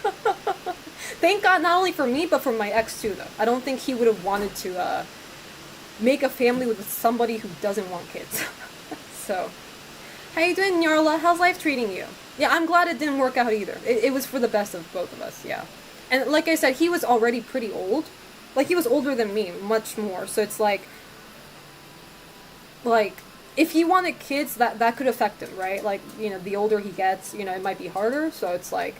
Thank God, not only for me, but for my ex too, though. I don't think he would have wanted to make a family with somebody who doesn't want kids. So, how you doing, Nyarla? How's life treating you? Yeah, I'm glad it didn't work out either. It was for the best of both of us, yeah. And like I said, he was already pretty old. Like, he was older than me, much more. So it's like, if he wanted kids, that could affect him, right? Like, you know, the older he gets, you know, it might be harder. So it's like,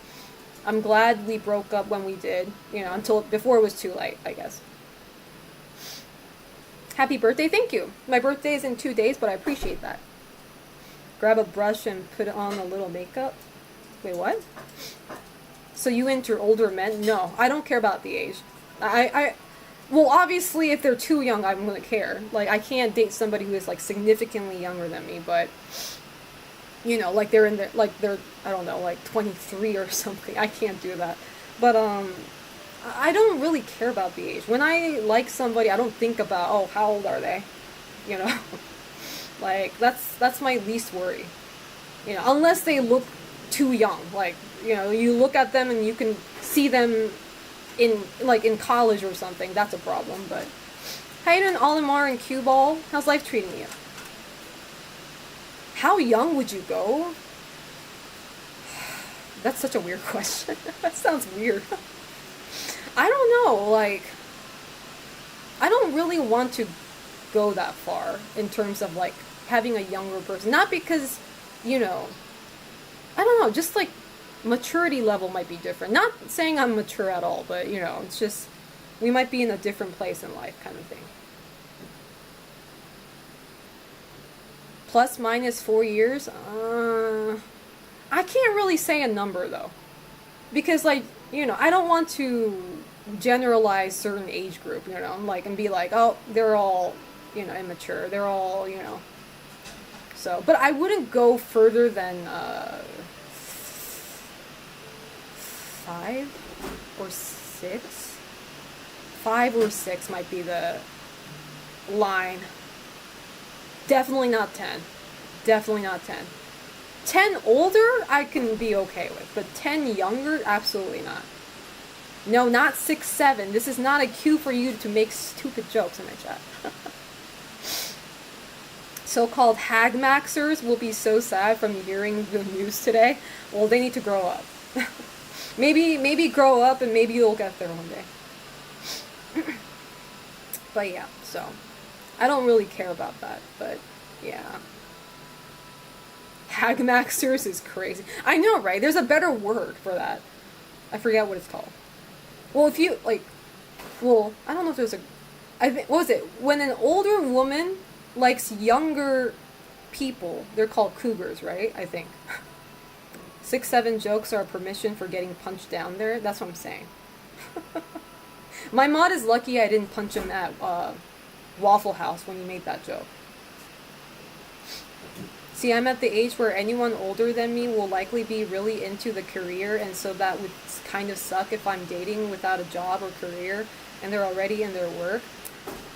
I'm glad we broke up when we did, you know, before it was too late, I guess. Happy birthday, thank you. My birthday is in 2 days, but I appreciate that. Grab a brush and put on a little makeup. Wait, what? So you into older men? No, I don't care about the age. Well, obviously, if they're too young, I'm gonna care. Like, I can't date somebody who is, like, significantly younger than me, but, you know, like, they're, I don't know, like, 23 or something. I can't do that. But, I don't really care about the age. When I like somebody, I don't think about, oh, how old are they? You know? Like, that's my least worry. You know, unless they look too young. Like, you know, you look at them and you can see them in college or something. That's a problem, but... How you doing, Olimar and Cue Ball? How's life treating you? How young would you go? That's such a weird question. That sounds weird. I don't know, like... I don't really want to go that far in terms of, like, having a younger person. Not because, you know... I don't know, just, like, maturity level might be different. Not saying I'm mature at all, but, you know, it's just... We might be in a different place in life, kind of thing. Plus, minus 4 years? I can't really say a number, though. Because, like, you know, I don't want to generalize certain age group, you know, like, and be like, oh, they're all, you know, immature. They're all, you know. So, but I wouldn't go further than 5 or 6. 5 or 6 might be the line. Definitely not 10. Definitely not 10. 10 older, I can be okay with. But 10 younger, absolutely not. No, not 6'7". This is not a cue for you to make stupid jokes in my chat. So-called hag maxers will be so sad from hearing the news today. Well, they need to grow up. maybe grow up and maybe you'll get there one day. But yeah, so I don't really care about that, but yeah. Hag maxers is crazy. I know, right? There's a better word for that. I forget what it's called. Well, if you, like, well, I don't know if there's a, I think, what was it? When an older woman likes younger people, they're called cougars, right? I think. 6'7" jokes are a permission for getting punched down there. That's what I'm saying. My mod is lucky I didn't punch him at Waffle House when he made that joke. See, I'm at the age where anyone older than me will likely be really into the career, and so that would kind of suck if I'm dating without a job or career and they're already in their work.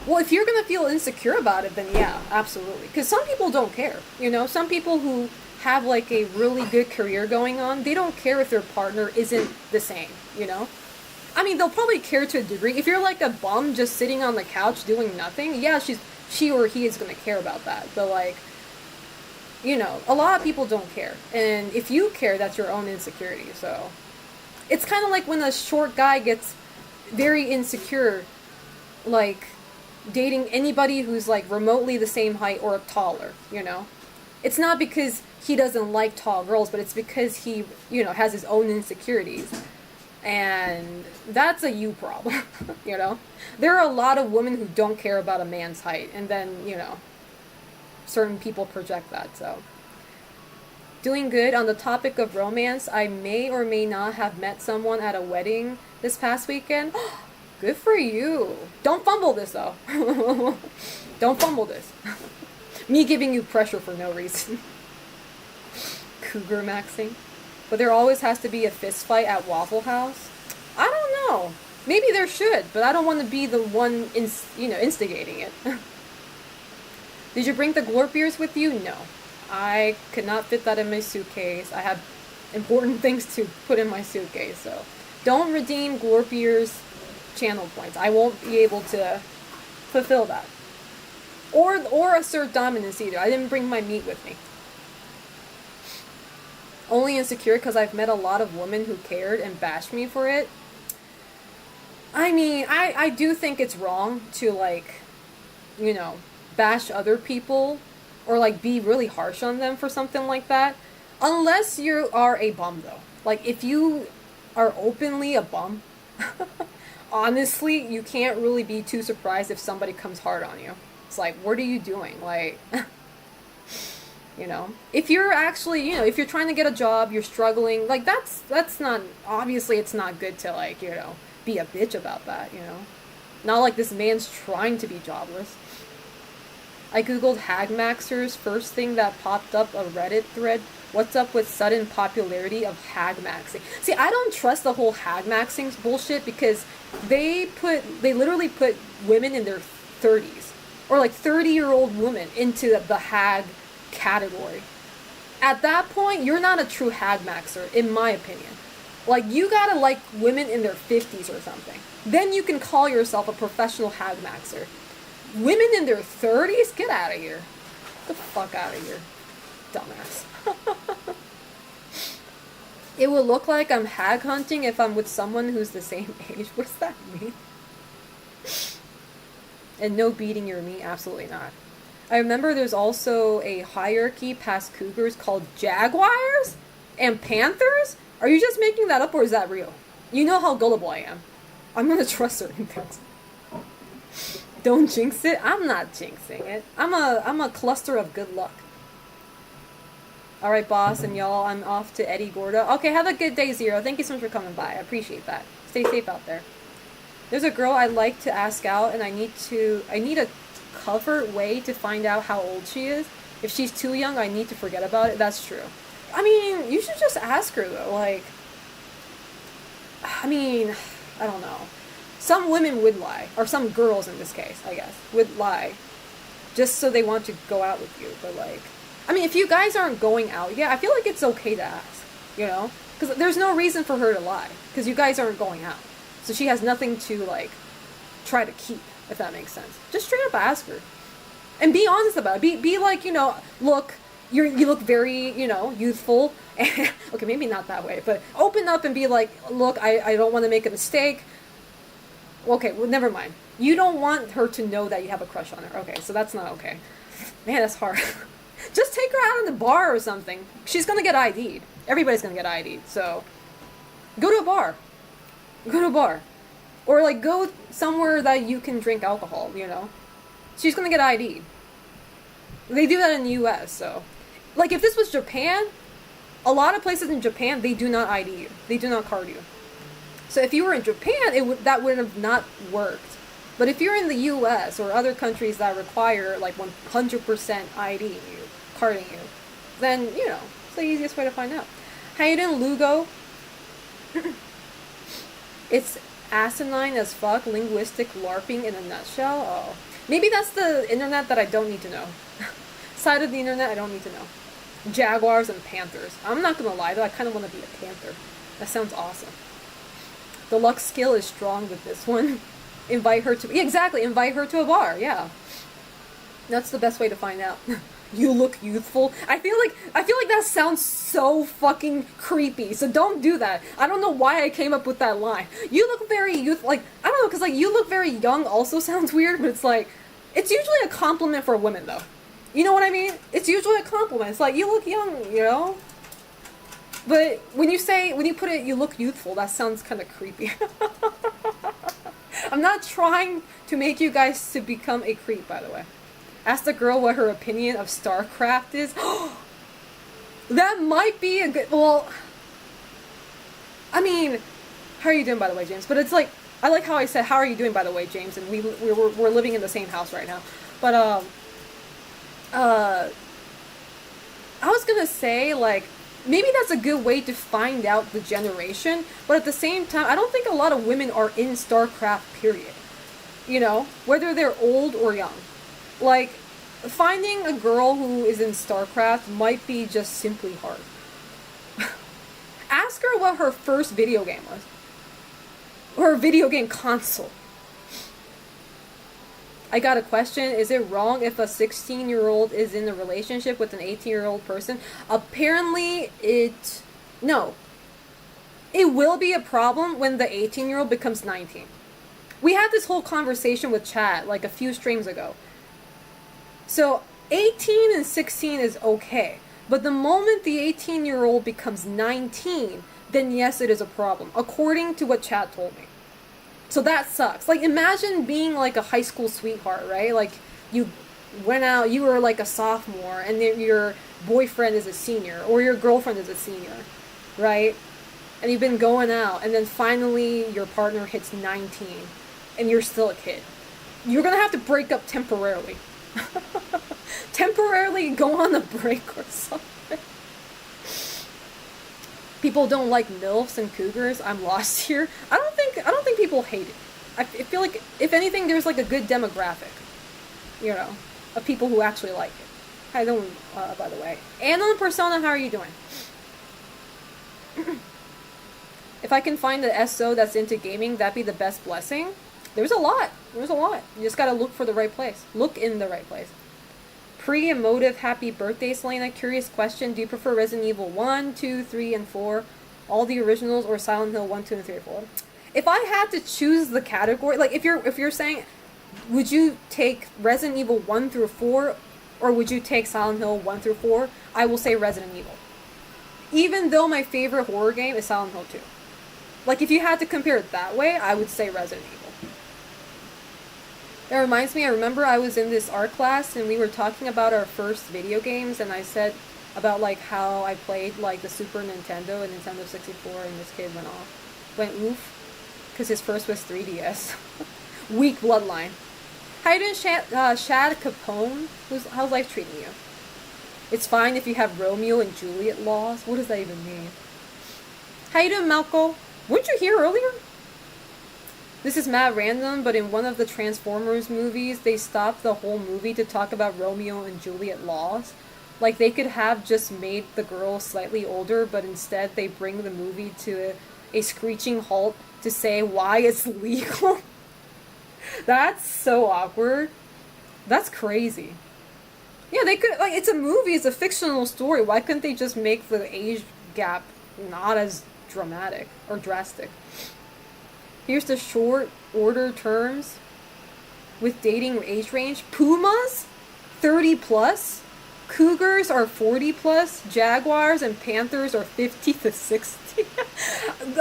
Well, if you're going to feel insecure about it, then yeah, absolutely. Because some people don't care, you know? Some people who have, like, a really good career going on, they don't care if their partner isn't the same, you know? I mean, they'll probably care to a degree. If you're, like, a bum just sitting on the couch doing nothing, yeah, she or he is going to care about that. But, like, you know, a lot of people don't care. And if you care, that's your own insecurity, so. It's kind of like when a short guy gets very insecure, like, dating anybody who's, like, remotely the same height or taller, you know? It's not because he doesn't like tall girls, but it's because he, you know, has his own insecurities. And that's a you problem, you know? There are a lot of women who don't care about a man's height, and then, you know, certain people project that, so. Doing good. On the topic of romance, I may or may not have met someone at a wedding this past weekend. Good for you. Don't fumble this, though. Don't fumble this. Me giving you pressure for no reason. Cougar maxing. But there always has to be a fist fight at Waffle House. I don't know. Maybe there should, but I don't want to be the one, instigating it. Did you bring the glorp beers with you? No. I could not fit that in my suitcase. I have important things to put in my suitcase, so don't redeem glorp beers channel points. I won't be able to fulfill that. Or assert dominance either. I didn't bring my meat with me. Only insecure because I've met a lot of women who cared and bashed me for it. I mean, I do think it's wrong to, like, you know, bash other people or, like, be really harsh on them for something like that. Unless you are a bum, though. Like, if you are openly a bum, honestly, you can't really be too surprised if somebody comes hard on you. It's like, what are you doing? Like, you know, if you're actually, you know, if you're trying to get a job, you're struggling, like, that's not, obviously it's not good to, like, you know, be a bitch about that, you know. Not like this man's trying to be jobless. I googled hag maxers. First thing that popped up, a Reddit thread. What's up with sudden popularity of hag maxing? See, I don't trust the whole hag maxing bullshit because they literally put women in their 30s or like 30-year-old women into the hag category. At that point, you're not a true hag maxer, in my opinion. Like, you gotta like women in their 50s or something. Then you can call yourself a professional hag maxer. Women in their 30s? Get out of here. Get the fuck out of here. Dumbass. It would look like I'm hag hunting if I'm with someone who's the same age. What does that mean? And no beating your meat? Absolutely not. I remember there's also a hierarchy past cougars called jaguars and panthers? Are you just making that up or is that real? You know how gullible I am. I'm gonna trust certain things. Don't jinx it. I'm not jinxing it. I'm a cluster of good luck. Alright, boss, and y'all, I'm off to Eddie Gorda. Okay, have a good day, Zero. Thank you so much for coming by. I appreciate that. Stay safe out there. There's a girl I'd like to ask out, and I need a covert way to find out how old she is. If she's too young, I need to forget about it. That's true. I mean, you should just ask her, though. Like, I mean, I don't know. Some women would lie, or some girls in this case, I guess, would lie, just so they want to go out with you. But, like, I mean, if you guys aren't going out yet, I feel like it's okay to ask, you know? Because there's no reason for her to lie, because you guys aren't going out. So she has nothing to, like, try to keep, if that makes sense. Just straight up ask her. And be honest about it. Be like, you know, look, you look very, you know, youthful. Okay, maybe not that way, but open up and be like, look, I don't want to make a mistake. Okay, well, never mind. You don't want her to know that you have a crush on her. Okay, so that's not okay. Man, that's hard. Just take her out in the bar or something. She's gonna get ID'd. Everybody's gonna get ID'd, so go to a bar. Go to a bar. Or, like, go somewhere that you can drink alcohol, you know? She's gonna get ID'd. They do that in the US, so. Like, if this was Japan, a lot of places in Japan, they do not ID you. They do not card you. So if you were in Japan, that would have not worked. But if you're in the US or other countries that require, like, 100% IDing you, carding you, then, you know, it's the easiest way to find out. How you doing, Lugo? It's asinine as fuck, linguistic LARPing in a nutshell. Oh. Maybe that's the internet that I don't need to know. Side of the internet I don't need to know. Jaguars and panthers. I'm not gonna lie though, I kind of want to be a panther. That sounds awesome. The luck skill is strong with this one. Invite her to... Yeah, exactly, invite her to a bar, yeah. That's the best way to find out. You look youthful. I feel like that sounds so fucking creepy, so don't do that. I don't know why I came up with that line. You look very youthful, like, I don't know, because, like, you look very young also sounds weird, but it's like, it's usually a compliment for women, though. You know what I mean? It's usually a compliment. It's like, you look young, you know? But when you put it, you look youthful, that sounds kind of creepy. I'm not trying to make you guys to become a creep, by the way. Ask the girl what her opinion of StarCraft is. That might be a good... Well, I mean, how are you doing, by the way, James? But it's like, I like how I said, how are you doing, by the way, James? And we're living in the same house right now. But, I was gonna say, like, maybe that's a good way to find out the generation. But at the same time, I don't think a lot of women are in StarCraft, period. You know? Whether they're old or young. Like, finding a girl who is in StarCraft might be just simply hard. Ask her what her first video game was. Or her video game console. I got a question. Is it wrong if a 16-year-old is in a relationship with an 18-year-old person? Apparently, no. It will be a problem when the 18-year-old becomes 19. We had this whole conversation with chat, like, a few streams ago. So, 18 and 16 is okay. But the moment the 18-year-old becomes 19, then yes, it is a problem. According to what chat told me. So that sucks. Like, imagine being, like, a high school sweetheart, right? Like, you went out, you were, like, a sophomore, and then your boyfriend is a senior, or your girlfriend is a senior, right? And you've been going out, and then finally your partner hits 19, and you're still a kid. You're gonna have to break up temporarily. Temporarily go on a break or something. People don't like MILFs and cougars. I'm lost here. I don't think people hate it. I feel like, if anything, there's like a good demographic, you know, of people who actually like it. Hi, don't, by the way. And on Persona, how are you doing? If I can find the SO that's into gaming, that'd be the best blessing. There's a lot. There's a lot. You just gotta look for the right place. Look in the right place. Pre-emotive happy birthday, Selena. Curious question. Do you prefer Resident Evil 1, 2, 3, and 4? All the originals, or Silent Hill 1, 2, and 3, or 4? If I had to choose the category, like, if you're saying, would you take Resident Evil 1 through 4, or would you take Silent Hill 1 through 4? I will say Resident Evil. Even though my favorite horror game is Silent Hill 2. Like, if you had to compare it that way, I would say Resident Evil. That reminds me, I remember I was in this art class and we were talking about our first video games, and I said about, like, how I played, like, the Super Nintendo and Nintendo 64, and this kid went oof, because his first was 3DS. Weak bloodline. How you doing, Shad Capone? How's life treating you? It's fine if you have Romeo and Juliet laws. What does that even mean? How you doing, Malco? Weren't you here earlier? This is mad random, but in one of the Transformers movies, they stopped the whole movie to talk about Romeo and Juliet laws. Like, they could have just made the girl slightly older, but instead they bring the movie to a screeching halt to say why it's legal. That's so awkward. That's crazy. Yeah, they could, like, it's a movie, it's a fictional story. Why couldn't they just make the age gap not as dramatic or drastic? Here's the short order terms with dating age range. Pumas, 30 plus. Cougars are 40 plus. Jaguars and Panthers are 50 to 60.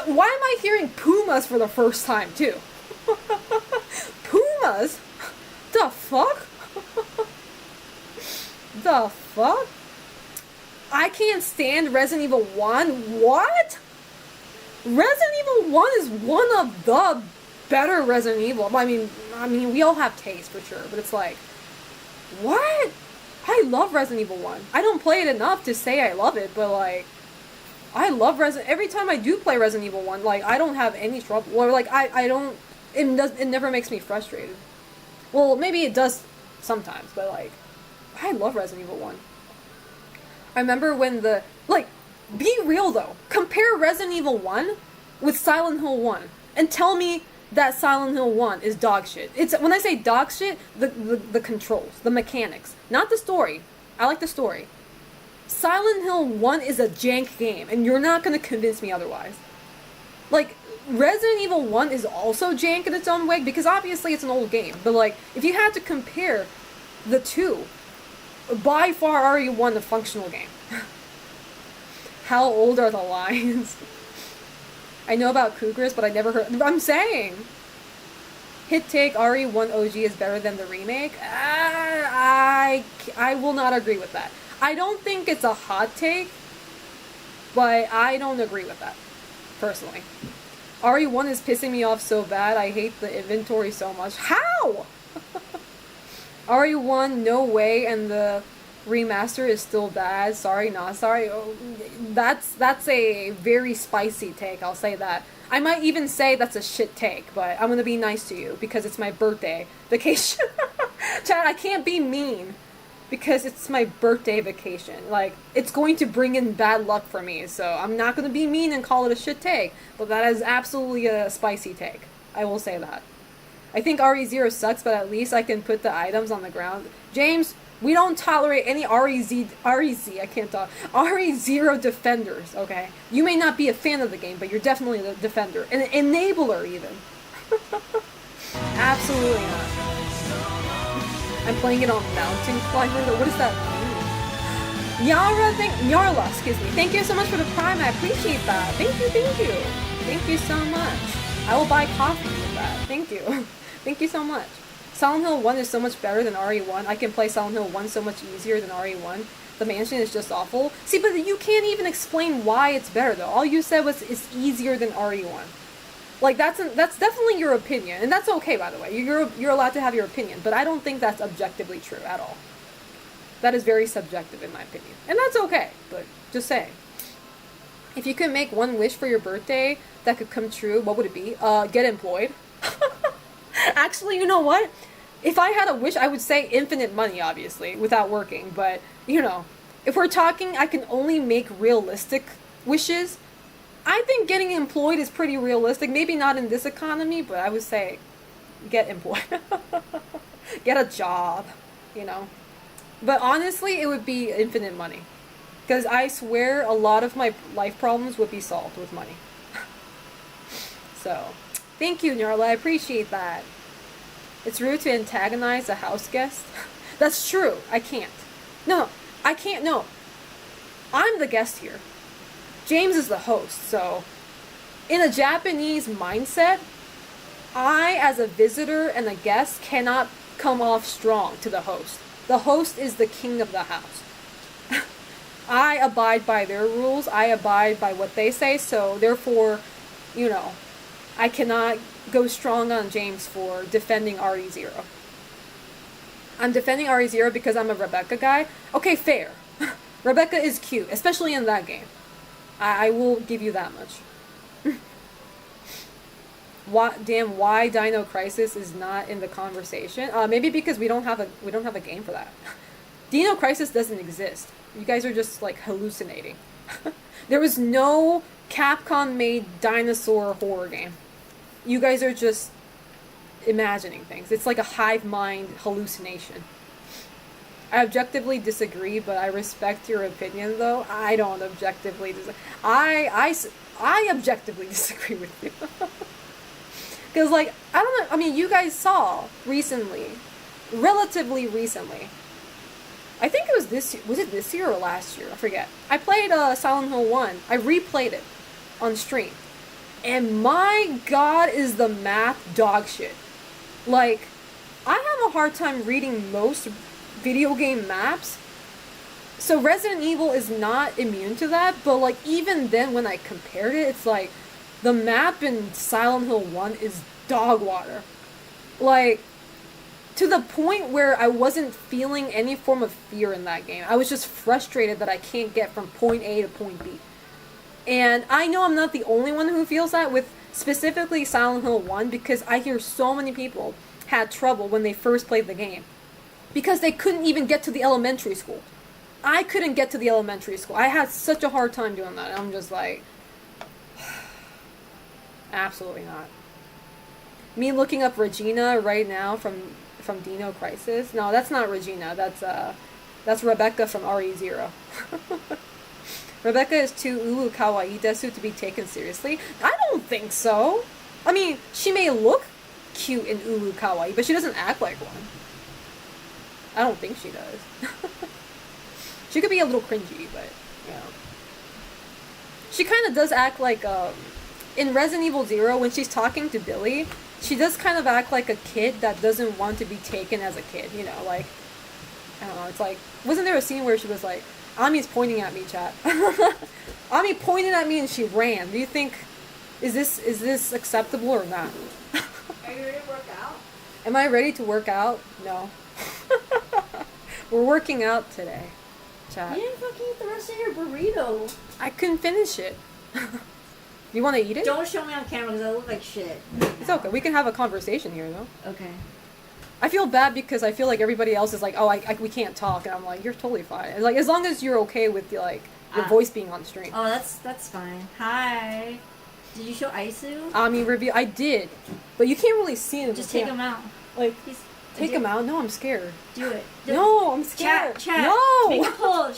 Why am I hearing pumas for the first time, too? Pumas? The fuck? The fuck? I can't stand Resident Evil 1. What? Resident Evil 1 is one of the better Resident Evil. I mean, we all have taste for sure, but it's like, what? I love Resident Evil 1. I don't play it enough to say I love it, but like, I love every time I do play Resident Evil 1, like, I don't have any trouble, or like, I don't, it never makes me frustrated. Well, maybe it does sometimes, but like, I love Resident Evil 1. I remember when be real though, compare Resident Evil 1 with Silent Hill 1, and tell me that Silent Hill 1 is dog shit. It's, when I say dog shit, the controls, the mechanics, not the story. I like the story. Silent Hill 1 is a jank game, and you're not gonna convince me otherwise. Like, Resident Evil 1 is also jank in its own way, because obviously it's an old game, but like, if you had to compare the two, by far RE1 a functional game. How old are the lions? I know about cougars, but I never heard. I'm saying, hit take RE1 OG is better than the remake. I will not agree with that. I don't think it's a hot take, but I don't agree with that personally. RE1 is pissing me off so bad. I hate the inventory so much. How? RE1, no way, and the remaster is still bad. Sorry, not sorry. Oh, that's a very spicy take, I'll say that. I might even say that's a shit take, but I'm gonna be nice to you because it's my birthday vacation. Chad, I can't be mean because it's my birthday vacation. Like, it's going to bring in bad luck for me, so I'm not gonna be mean and call it a shit take, but that is absolutely a spicy take. I will say that. I think RE0 sucks, but at least I can put the items on the ground. James, we don't tolerate any RE0 defenders, okay? You may not be a fan of the game, but you're definitely the defender. An enabler, even. Absolutely not. I'm playing it on Mountain Climber, though. What does that mean? Yarla, excuse me. Thank you so much for the Prime, I appreciate that. Thank you. Thank you so much. I will buy coffee with that. Thank you. Thank you so much. Silent Hill 1 is so much better than RE1. I can play Silent Hill 1 so much easier than RE1. The mansion is just awful. See, but you can't even explain why it's better, though. All you said was it's easier than RE1. Like, that's definitely your opinion. And that's okay, by the way. You're allowed to have your opinion. But I don't think that's objectively true at all. That is very subjective, in my opinion. And that's okay. But just saying. If you could make one wish for your birthday that could come true, what would it be? Get employed. Actually, you know what? If I had a wish, I would say infinite money, obviously, without working. But, you know, if we're talking I can only make realistic wishes, I think getting employed is pretty realistic. Maybe not in this economy, but I would say get employed. Get a job, you know. But honestly, it would be infinite money. Because I swear a lot of my life problems would be solved with money. So, thank you, Narla. I appreciate that. It's rude to antagonize a house guest. That's true. I can't. No, I can't. No. I'm the guest here. James is the host, so in a Japanese mindset, I, as a visitor and a guest, cannot come off strong to the host. The host is the king of the house. I abide by their rules. I abide by what they say, so therefore, you know, I cannot go strong on James for defending RE0. I'm defending RE0 because I'm a Rebecca guy. Okay, fair. Rebecca is cute, especially in that game. I will give you that much. Why Dino Crisis is not in the conversation? Maybe because we don't have a game for that. Dino Crisis doesn't exist. You guys are just like hallucinating. There was no Capcom made dinosaur horror game. you guys are just imagining things. It's like a hive mind hallucination. I objectively disagree, but I respect your opinion, though. I don't objectively disagree. I objectively disagree with you. Because, like, I don't know. I mean, you guys saw recently, relatively recently. I think it was this year. Was it this year or last year? I forget. I played Silent Hill 1. I replayed it on stream. And my god, is the map dog shit. Like, I have a hard time reading most video game maps. So Resident Evil is not immune to that, but like even then when I compared it, it's like the map in Silent Hill 1 is dog water. Like, to the point where I wasn't feeling any form of fear in that game. I was just frustrated that I can't get from point A to point B. And I know I'm not the only one who feels that with specifically Silent Hill 1, because I hear so many people had trouble when they first played the game. Because they couldn't even get to the elementary school. I couldn't get to the elementary school. I had such a hard time doing that. I'm just like, absolutely not. Me looking up Regina right now from Dino Crisis. No, that's not Regina. That's Rebecca from RE0. Rebecca is too uwu kawaii desu to be taken seriously. I don't think so. I mean, she may look cute in uwu kawaii, but she doesn't act like one. I don't think she does. She could be a little cringy, but, you know. She kind of does act like, in Resident Evil 0, when she's talking to Billy, she does kind of act like a kid that doesn't want to be taken as a kid, you know, like, I don't know, it's like, wasn't there a scene where she was like, Ami's pointing at me, chat. Ami pointed at me and she ran. Do you think, is this acceptable or not? Are you ready to work out? Am I ready to work out? No. We're working out today, chat. You didn't fucking eat the rest of your burrito. I couldn't finish it. You want to eat it? Don't show me on camera because I look like shit. It's okay. We can have a conversation here, though. Okay. I feel bad because I feel like everybody else is like, oh, we can't talk, and I'm like, you're totally fine. And like, as long as you're okay with your voice being on stream. Oh, that's fine. Hi. Did you show Aisu? Ami review. I did, but you can't really see him. Just take him out. Like, take him out. No, I'm scared. Do it. No, I'm scared. Chat. No. Make a poll.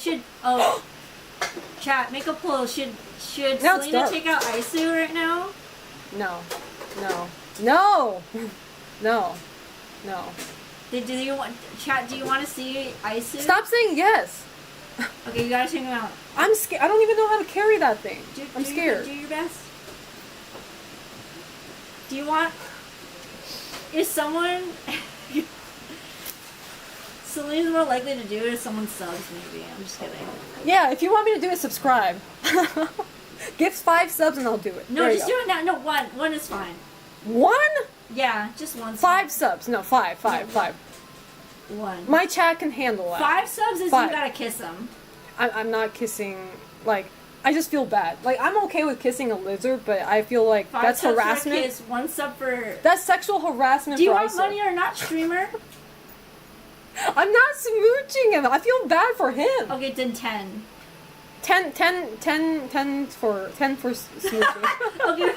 Chat. Make a poll. Should Selena take out Aisu right now? No. Do you want chat? Do you want to see Aisu? Stop saying yes. Okay, you gotta take him out. I'm scared. I don't even know how to carry that thing. I'm scared. Do your best. Do you want? Is someone? Selena's more likely to do it if someone subs, maybe. I'm just kidding. Yeah, if you want me to do it, subscribe. Give 5 subs and I'll do it. No, just do it now. No, one. One is fine. 1? Yeah, just one. 5 subs. No, 5. 1. My chat can handle that. 5 subs is 5. You gotta kiss them. I'm not kissing, like, I just feel bad. Like, I'm okay with kissing a lizard, but I feel like 5 that's subs harassment. For a kiss, 1 sub for... That's sexual harassment. Do you for want Isa. money or not, streamer? I'm not smooching him. I feel bad for him. Okay, then 10. 10 for smooching. Okay.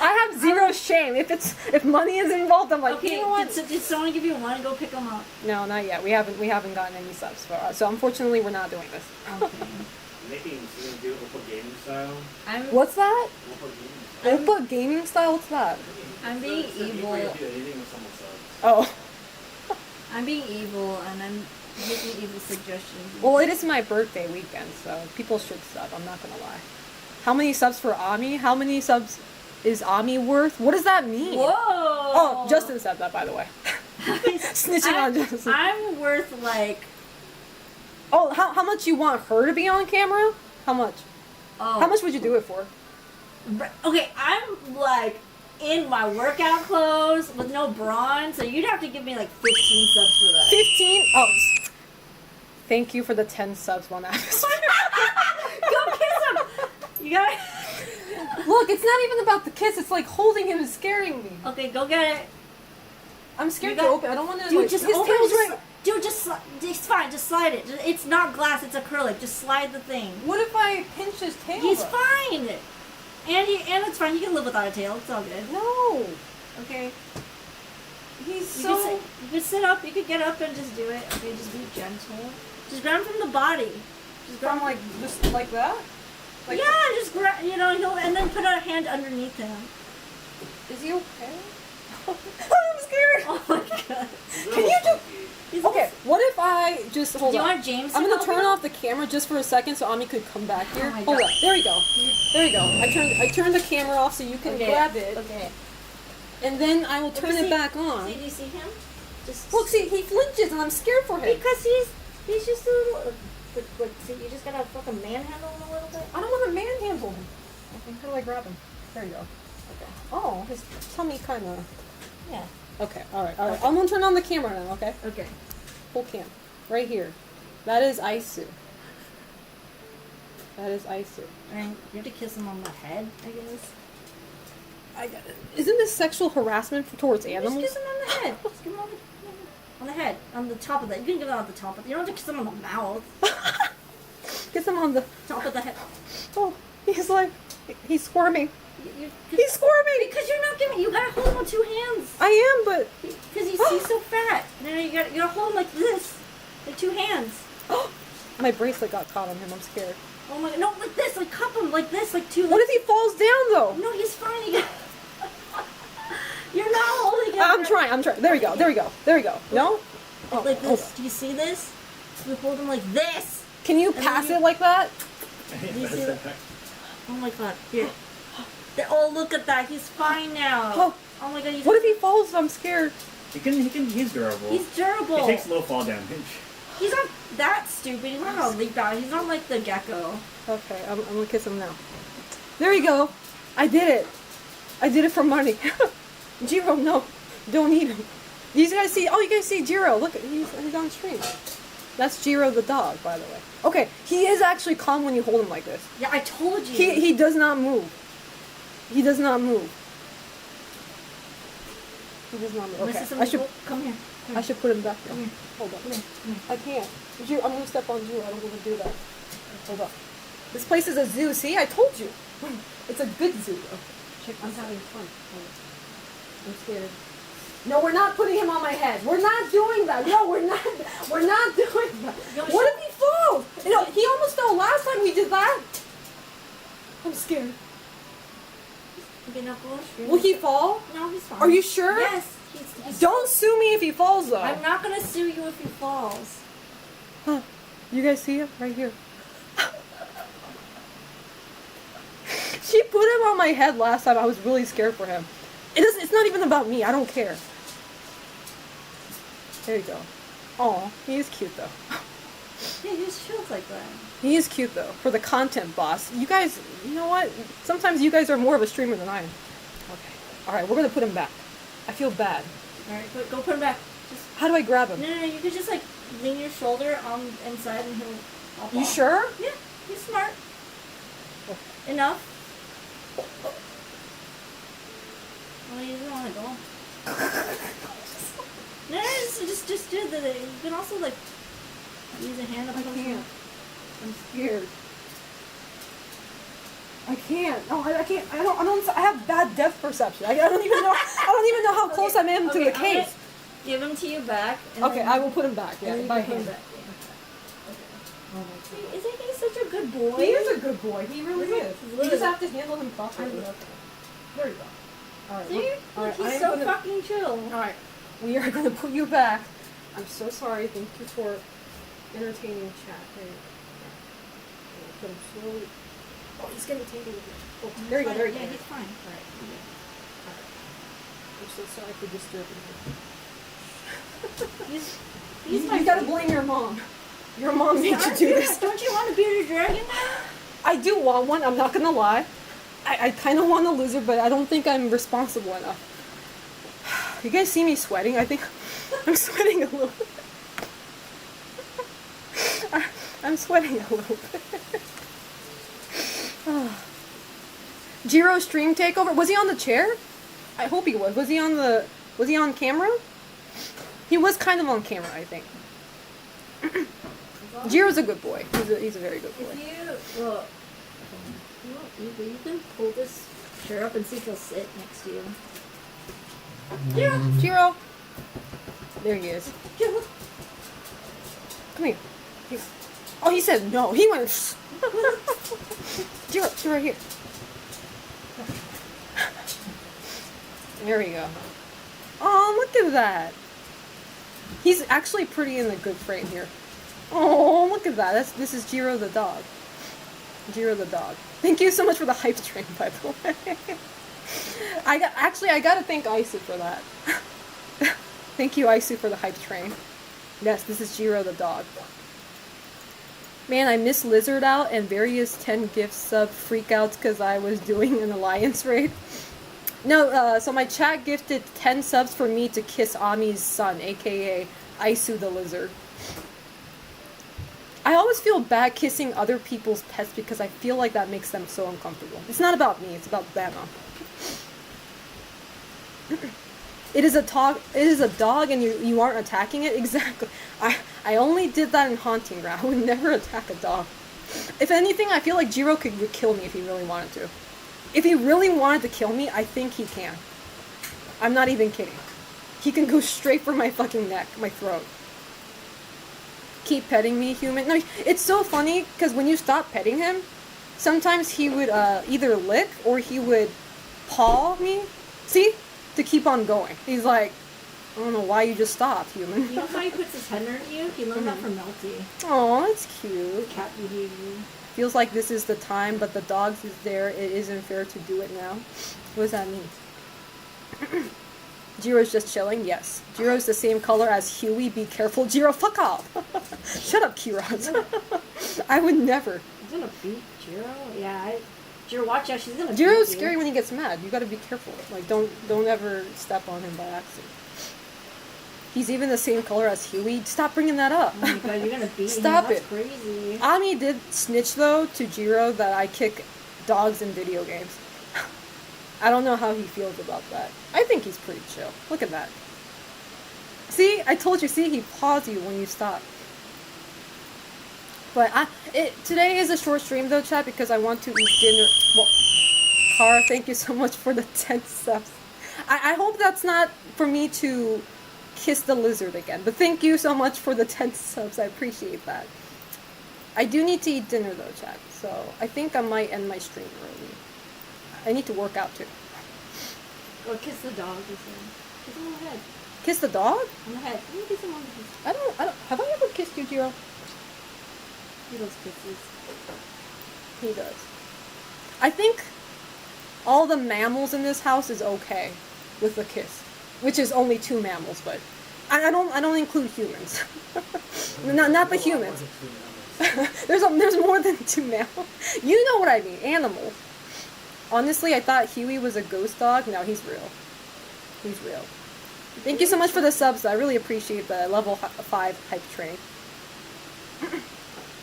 I have zero shame. If money is involved, I'm like, okay, you know what? Did someone give you 1? Go pick them up. No, not yet. We haven't gotten any subs for us. So unfortunately, we're not doing this. Okay. Making do Oppa gaming style. What's that? Oppa gaming style. Oppa gaming style? What's that? I'm being evil. Oh. I'm being evil, and I'm making evil suggestions. Well, it is my birthday weekend, so people should sub. I'm not gonna lie. How many subs for Ami? How many subs is Ami worth? What does that mean? Whoa! Oh, Justin said that, by the way. Snitching on Justin. I'm worth like... Oh, how much you want her to be on camera? How much? Oh. How much would you do it for? Okay, I'm like in my workout clothes with no bra on, so you'd have to give me like 15 subs for that. 15? Oh. Thank you for the 10 subs one episode. Go kiss him! You gotta... Look, it's not even about the kiss, it's like holding him and scaring me. Okay, go get it. I'm scared to open. I don't want to. Dude, like, just his open tail's it. right. Dude, it's fine. Just slide it. It's not glass. It's acrylic. Just slide the thing. What if I pinch his tail? He's though? fine. And it's fine. You can live without a tail. It's all good. No. Okay. He's You so. could sit up. You could get up and just do it. Okay, just be gentle. Just grab him from the body. Just grab From like just like that. Like, yeah, just grab. He'll and then put a hand underneath him. Is he okay? I'm scared. Oh my god. Can you just? Okay, what if I just hold Do you on? want James to I'm gonna help turn you? off the camera just for a second so Ami could come back here. Oh my Hold God. on. There you go. There you go. I turned the camera off so you can Okay. grab it, Okay. and then I will turn it back on. Do you see him? Just Look, see, he flinches, and I'm scared for him. because he's just a little. But see, you just gotta fucking manhandle him a little bit. I don't want to manhandle him. Okay, how do I grab him? There you go. Okay. Oh, his tummy kind of. Yeah. Okay. All right. Okay. I'm gonna turn on the camera now. Okay. Okay. Full cam. Right here. That is Aisu. That is Aisu. And you have to kiss him on the head, I guess. Isn't this sexual harassment towards animals? Just kiss him on the head. Just give him on the head, on the top of the. You can give him on the top of. You don't have to kiss him on the mouth. Kiss him on the Top of the head. Oh, he's squirming. You, He's squirming. because you're not giving. You gotta hold him with 2 hands. I am, but Because he's so fat. No, you gotta hold him like this, like 2 hands. my bracelet got caught on him. I'm scared. Oh my god, no, like this, like cup him, like this, like 2. What if he falls down though? No, he's fine. You're not holding him. I'm trying. There we go. No? Like hold this. Do you see this? You hold him like this. Can you then pass you- it like that? Do you see that? Oh my god. Here. Oh, look at that. He's fine now. Oh. Oh my god. What if he falls? I'm scared. He's durable. He's durable. He takes low fall damage. He's not that stupid. He's not gonna leap out. He's not like the gecko. Okay, I'm gonna kiss him now. There you go. I did it. I did it for money. Jiro, no. Don't eat him. You guys see? Oh, you guys see Jiro. Look, he's on stream. That's Jiro the dog, by the way. Okay, he is actually calm when you hold him like this. Yeah, I told you. He does not move. He does not move. He does not move. My Okay, sister I should come here. I should put him back down. Come here. Hold on. Come here. Come here. I can't. I'm gonna step on Jiro. I don't want to do that. Hold up. This place is a zoo. See, I told you. It's a good zoo. Okay. Check. I'm having fun. I'm scared. No, we're not putting him on my head. We're not doing that. No, we're not. We're not doing that. What if he falls? He almost fell last time we did that. I'm scared. Okay, now go on stream. Will he fall? No, he's fine. Are you sure? Yes. He's Don't sue me if he falls, though. I'm not gonna sue you if he falls. Huh. You guys see him right here? She put him on my head last time. I was really scared for him. It's not even about me. I don't care. There you go. Aw, he is cute though. Yeah, he just feels like that. He is cute though. For the content boss. You guys, you know what? Sometimes you guys are more of a streamer than I am. Okay. Alright, we're gonna put him back. I feel bad. Alright, go put him back. Just How do I grab him? no, you could just like lean your shoulder on inside and he'll hop You off. sure? Yeah, he's smart. Okay. Enough. Oh, you don't want to go. No, just do the. You can also like use a hand up. I can't. I'm scared. I can't. No, I can't. I have bad depth perception. I don't even know. I don't even know how close I am to the I'm gonna case. Give him to you back. And Okay, then, I will put him back. and Yeah, then you by can put him hand. back. Yeah. Okay. Isn't he such a good boy? He is a good boy. He really He's is. like- You just have to handle him properly. There you go. All right. See? All right. He's I am so gonna, fucking chill. all right. We are going to put you back. I'm so sorry. Thank you for entertaining chat. There you go. Put him slowly. Oh, he's getting tangled. Oh, there you go. There you go. Yeah, he's fine. All right. All right. I'm so sorry for disturbing you. You gotta blame your mom. Your mom made you do this. Don't you want a bearded dragon now? I do want one, I'm not gonna lie. I kind of want a lizard, but I don't think I'm responsible enough. You guys see me sweating? I think I'm sweating a little bit. I'm sweating a little bit. Jiro stream takeover? Was he on the chair? I hope he was. Was he on camera? He was kind of on camera, I think. Jiro's a good boy. He's a very good boy. If you look, You can pull this chair up and see if he'll sit next to you. Jiro! Jiro! There he is. Jiro! Come here. Here. Oh, he said no. He went. Jiro, you're right here. There we go. Oh, look at that. He's actually pretty in a good frame here. Oh, look at that. This is Jiro the dog. Jiro the dog. Thank you so much for the hype train, by the way. I gotta thank Aisu for that. Thank you, Aisu, for the hype train. Yes, this is Jiro the dog. Man, I missed Lizard Out and various 10 gift sub freakouts because I was doing an alliance raid. No, so my chat gifted 10 subs for me to kiss Ami's son, aka Aisu the lizard. I always feel bad kissing other people's pets because I feel like that makes them so uncomfortable. It's not about me, it's about them. It is a dog and you aren't attacking it? Exactly. I only did that in Haunting Ground. I would never attack a dog. If anything, I feel like Jiro could kill me if he really wanted to. If he really wanted to kill me, I think he can. I'm not even kidding. He can go straight for my fucking neck, my throat. Keep petting me, human. No, it's so funny, because when you stop petting him, sometimes he would either lick or he would paw me. See? To keep on going. He's like, I don't know why you just stopped, human. You know how he puts his head underneath you? He learned that from Melty. Oh, that's cute. Cat behavior. Feels like this is the time, but the dogs is there. It isn't fair to do it now. What does that mean? Jiro's just chilling? Yes. Jiro's the same color as Huey. Be careful. Jiro, fuck off! Shut up, Kiraz. I would never. He's gonna beat Jiro? Yeah, Jiro, watch out. She's gonna Jiro's beat scary you. when he gets mad. You gotta be careful. Like, don't ever step on him by accident. He's even the same color as Huey. Stop bringing that up. Oh my god, you're gonna beat Stop him. it. That's crazy. Ami did snitch, though, to Jiro that I kick dogs in video games. I don't know how he feels about that. I think he's pretty chill. Look at that. See? I told you. See? He paws you when you stop. But today is a short stream, though, chat, because I want to eat dinner. Well, Kara, thank you so much for the 10 subs. I hope that's not for me to kiss the lizard again. But thank you so much for the 10 subs. I appreciate that. I do need to eat dinner, though, chat. So I think I might end my stream early. I need to work out, too. Or kiss the dog, he said. Kiss him on the head. Kiss the dog? On the head. Let me kiss him on the head. I don't, have I ever kissed you, Jiro? He loves kisses. He does. I think all the mammals in this house is okay with a kiss. Which is only 2 mammals, but I don't include humans. not the humans. There's more than 2 mammals. You know what I mean, animals. Honestly, I thought Huey was a ghost dog. No, he's real. He's real. Thank you so much for the subs. I really appreciate the level 5 hype train.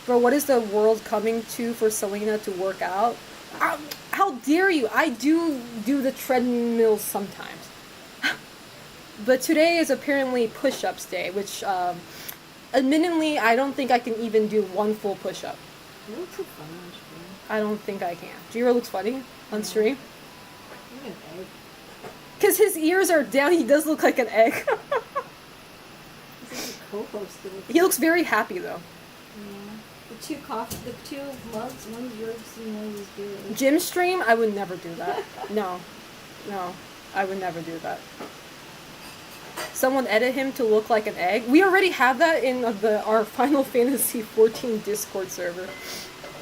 Bro, what is the world coming to for Selena to work out? How dare you? I do the treadmills sometimes. But today is apparently push-ups day, which, admittedly, I don't think I can even do 1 full push-up. You look so funny on stream. I don't think I can. Jiro looks funny on stream. You're an egg. Because his ears are down, he does look like an egg. He's like a co-host. He looks very happy, though. Yeah. The 2 mugs, one's yours and one's yours. Gym stream, I would never do that. No, I would never do that. Someone edit him to look like an egg. We already have that in our Final Fantasy XIV Discord server.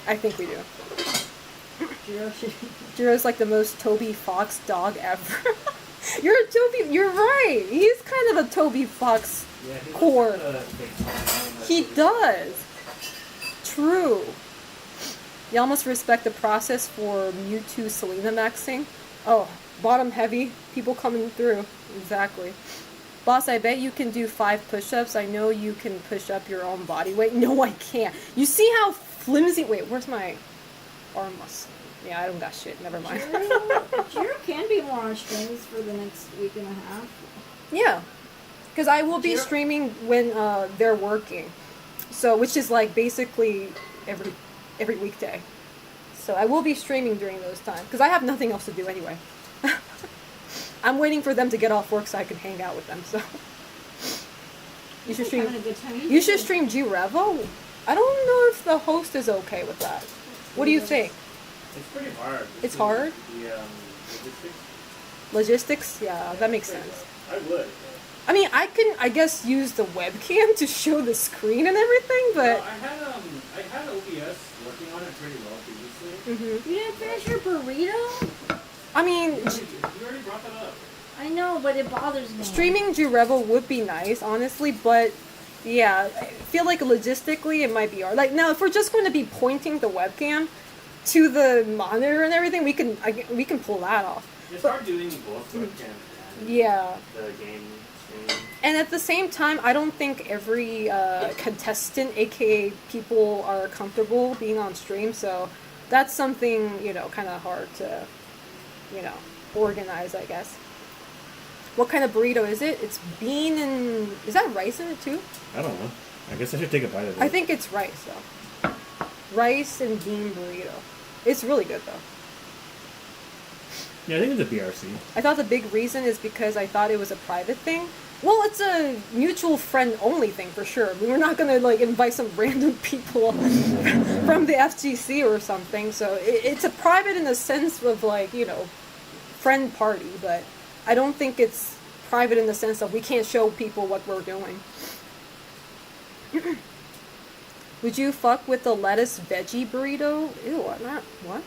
I think we do. Jiro's like the most Toby Fox dog ever. You're right. He's kind of a Toby Fox core. He does. True. Y'all must respect the process for Mewtwo Selena maxing. Oh, bottom heavy. People coming through. Exactly. Boss, I bet you can do 5 push-ups. I know you can push up your own body weight. No, I can't. You see how flimsy... Wait, where's my arm muscle? Yeah, I don't got shit. Never mind. Jiro can be more on streams for the next week and a half. Yeah. Because I will be streaming when they're working. So, which is like basically every weekday. So I will be streaming during those times because I have nothing else to do anyway. I'm waiting for them to get off work so I can hang out with them. So you should stream. Having a good time. You should stream G-Revo. I don't know if the host is okay with that. What do you think? It's pretty hard. It's hard? The logistics. Logistics? Yeah, that makes sense. I would. I mean, I can, I guess, use the webcam to show the screen and everything, but... Well, I had OBS working on it pretty well previously. Mhm. You didn't finish your burrito? I mean, You already brought that up. I know, but it bothers me. streaming G-Revo would be nice, honestly, but... Yeah, I feel like logistically it might be hard. Like, now, if we're just going to be pointing the webcam to the monitor and everything, we can pull that off. It's hard doing both webcam and Yeah. the game stream. And at the same time, I don't think every contestant, aka people, are comfortable being on stream. So that's something, you know, kind of hard to, you know, organize, I guess. What kind of burrito is it? It's bean and... Is that rice in it too? I don't know. I guess I should take a bite of it. I think it's rice, though. Rice and bean burrito. It's really good, though. Yeah, I think it's a BRC. I thought the big reason is because I thought it was a private thing. Well, it's a mutual friend only thing for sure. We were not gonna like invite some random people from the FGC or something. So it's a private in the sense of like, you know, friend party, but I don't think it's private in the sense of we can't show people what we're doing. Would you fuck with the lettuce veggie burrito? Ew, what?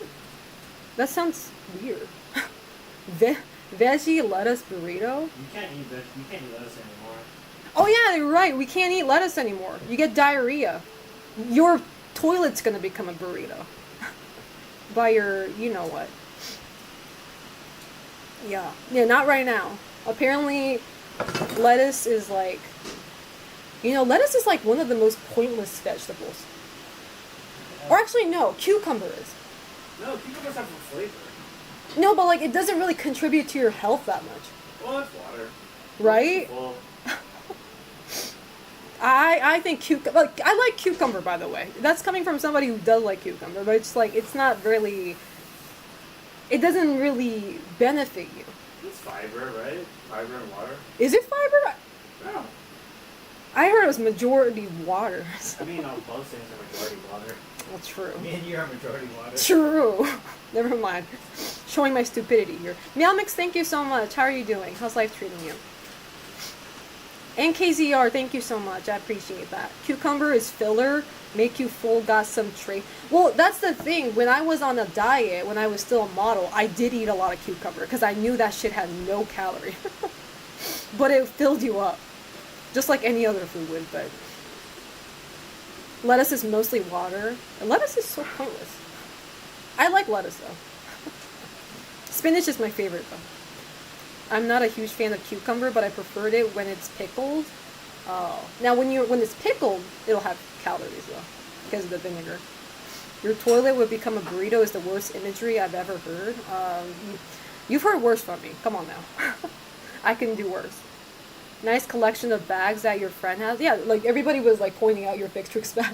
That sounds weird. Veggie lettuce burrito? You can't eat lettuce anymore. Oh yeah, you're right. We can't eat lettuce anymore. You get diarrhea. Your toilet's gonna become a burrito. By your, you know what. Yeah. Yeah, not right now. Apparently, lettuce is like... You know, lettuce is like one of the most pointless vegetables. Or actually, no. Cucumber is. No, cucumbers have a flavor. No, but like, it doesn't really contribute to your health that much. Well, it's water. Right? Well, I think like I like cucumber, by the way. That's coming from somebody who does like cucumber, but it's like it's not really. It doesn't really benefit you. it's fiber, right? Fiber and water. Is it fiber? No. I heard it was majority water. I mean, both things are majority water. Well, true. Me and you are majority water. True. Never mind. Showing my stupidity here. Meowmix, thank you so much. How are you doing? How's life treating you? And KZR, thank you so much. I appreciate that. Cucumber is filler. Make you full, got some trait. Well, that's the thing. When I was on a diet, when I was still a model, I did eat a lot of cucumber because I knew that shit had no calorie. But it filled you up. Just like any other food would, but... Lettuce is mostly water. And lettuce is so pointless. I like lettuce, though. Spinach is my favorite, though. I'm not a huge fan of cucumber, but I preferred it when it's pickled. Oh. Now, when it's pickled, it'll have calories, though, because of the vinegar. Your toilet would become a burrito is the worst imagery I've ever heard. You've heard worse from me. Come on now. I can do worse. Nice collection of bags that your friend has. Yeah, like everybody was like pointing out your Victrix bag,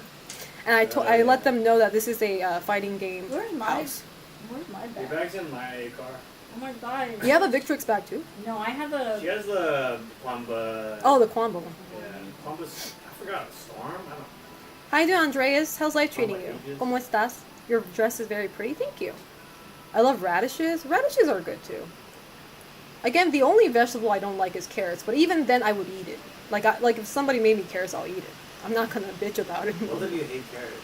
and I let them know that this is a fighting game Where's my house. Where's my Your bag? bag's in my car. Oh my god. You have a Victrix bag too? No, I have a. She has the Plumba. Oh, the Quamba one. Yeah, Plumba's. I forgot. Storm? I don't know. How you doing, Andreas? How's life treating my you? ages. ¿Cómo estás? Your dress is very pretty. Thank you. I love radishes. Radishes are good too. Again, the only vegetable I don't like is carrots, but even then I would eat it. Like if somebody made me carrots, I'll eat it. I'm not gonna bitch about it. Both of you hate carrots.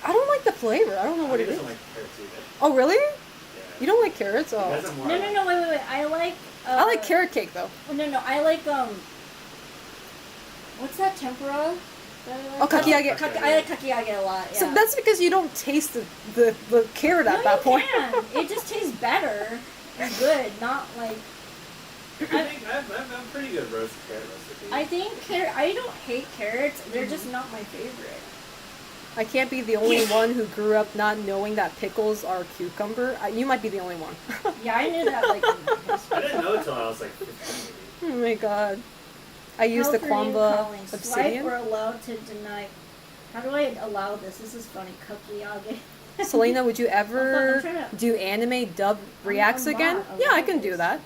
I don't like the flavor. I don't know what it is. doesn't like carrots either. Oh, really? Yeah. You don't like carrots? You Oh. guys are more No, like- wait. I like. I like carrot cake though. No, I like What's that tempura? that I like? Oh, kakiage. I like kakiage a lot. Yeah. So that's because you don't taste the carrot at No, that you point. can. It just tastes better and good, not like. I think I have a pretty good roast carrot recipe. I think I don't hate carrots. They're just not my favorite. I can't be the only one who grew up not knowing that pickles are cucumber. You might be the only one. Yeah, I knew that like. I didn't know until I was like 15 maybe. Oh my god. I used the Quamba Swipe obsidian. or allowed to deny. How do I allow this? This is funny. Kakiage. Selena, would you I'm ever trying to- do anime dub reacts I'm again? not Yeah, I allowed can do this. that.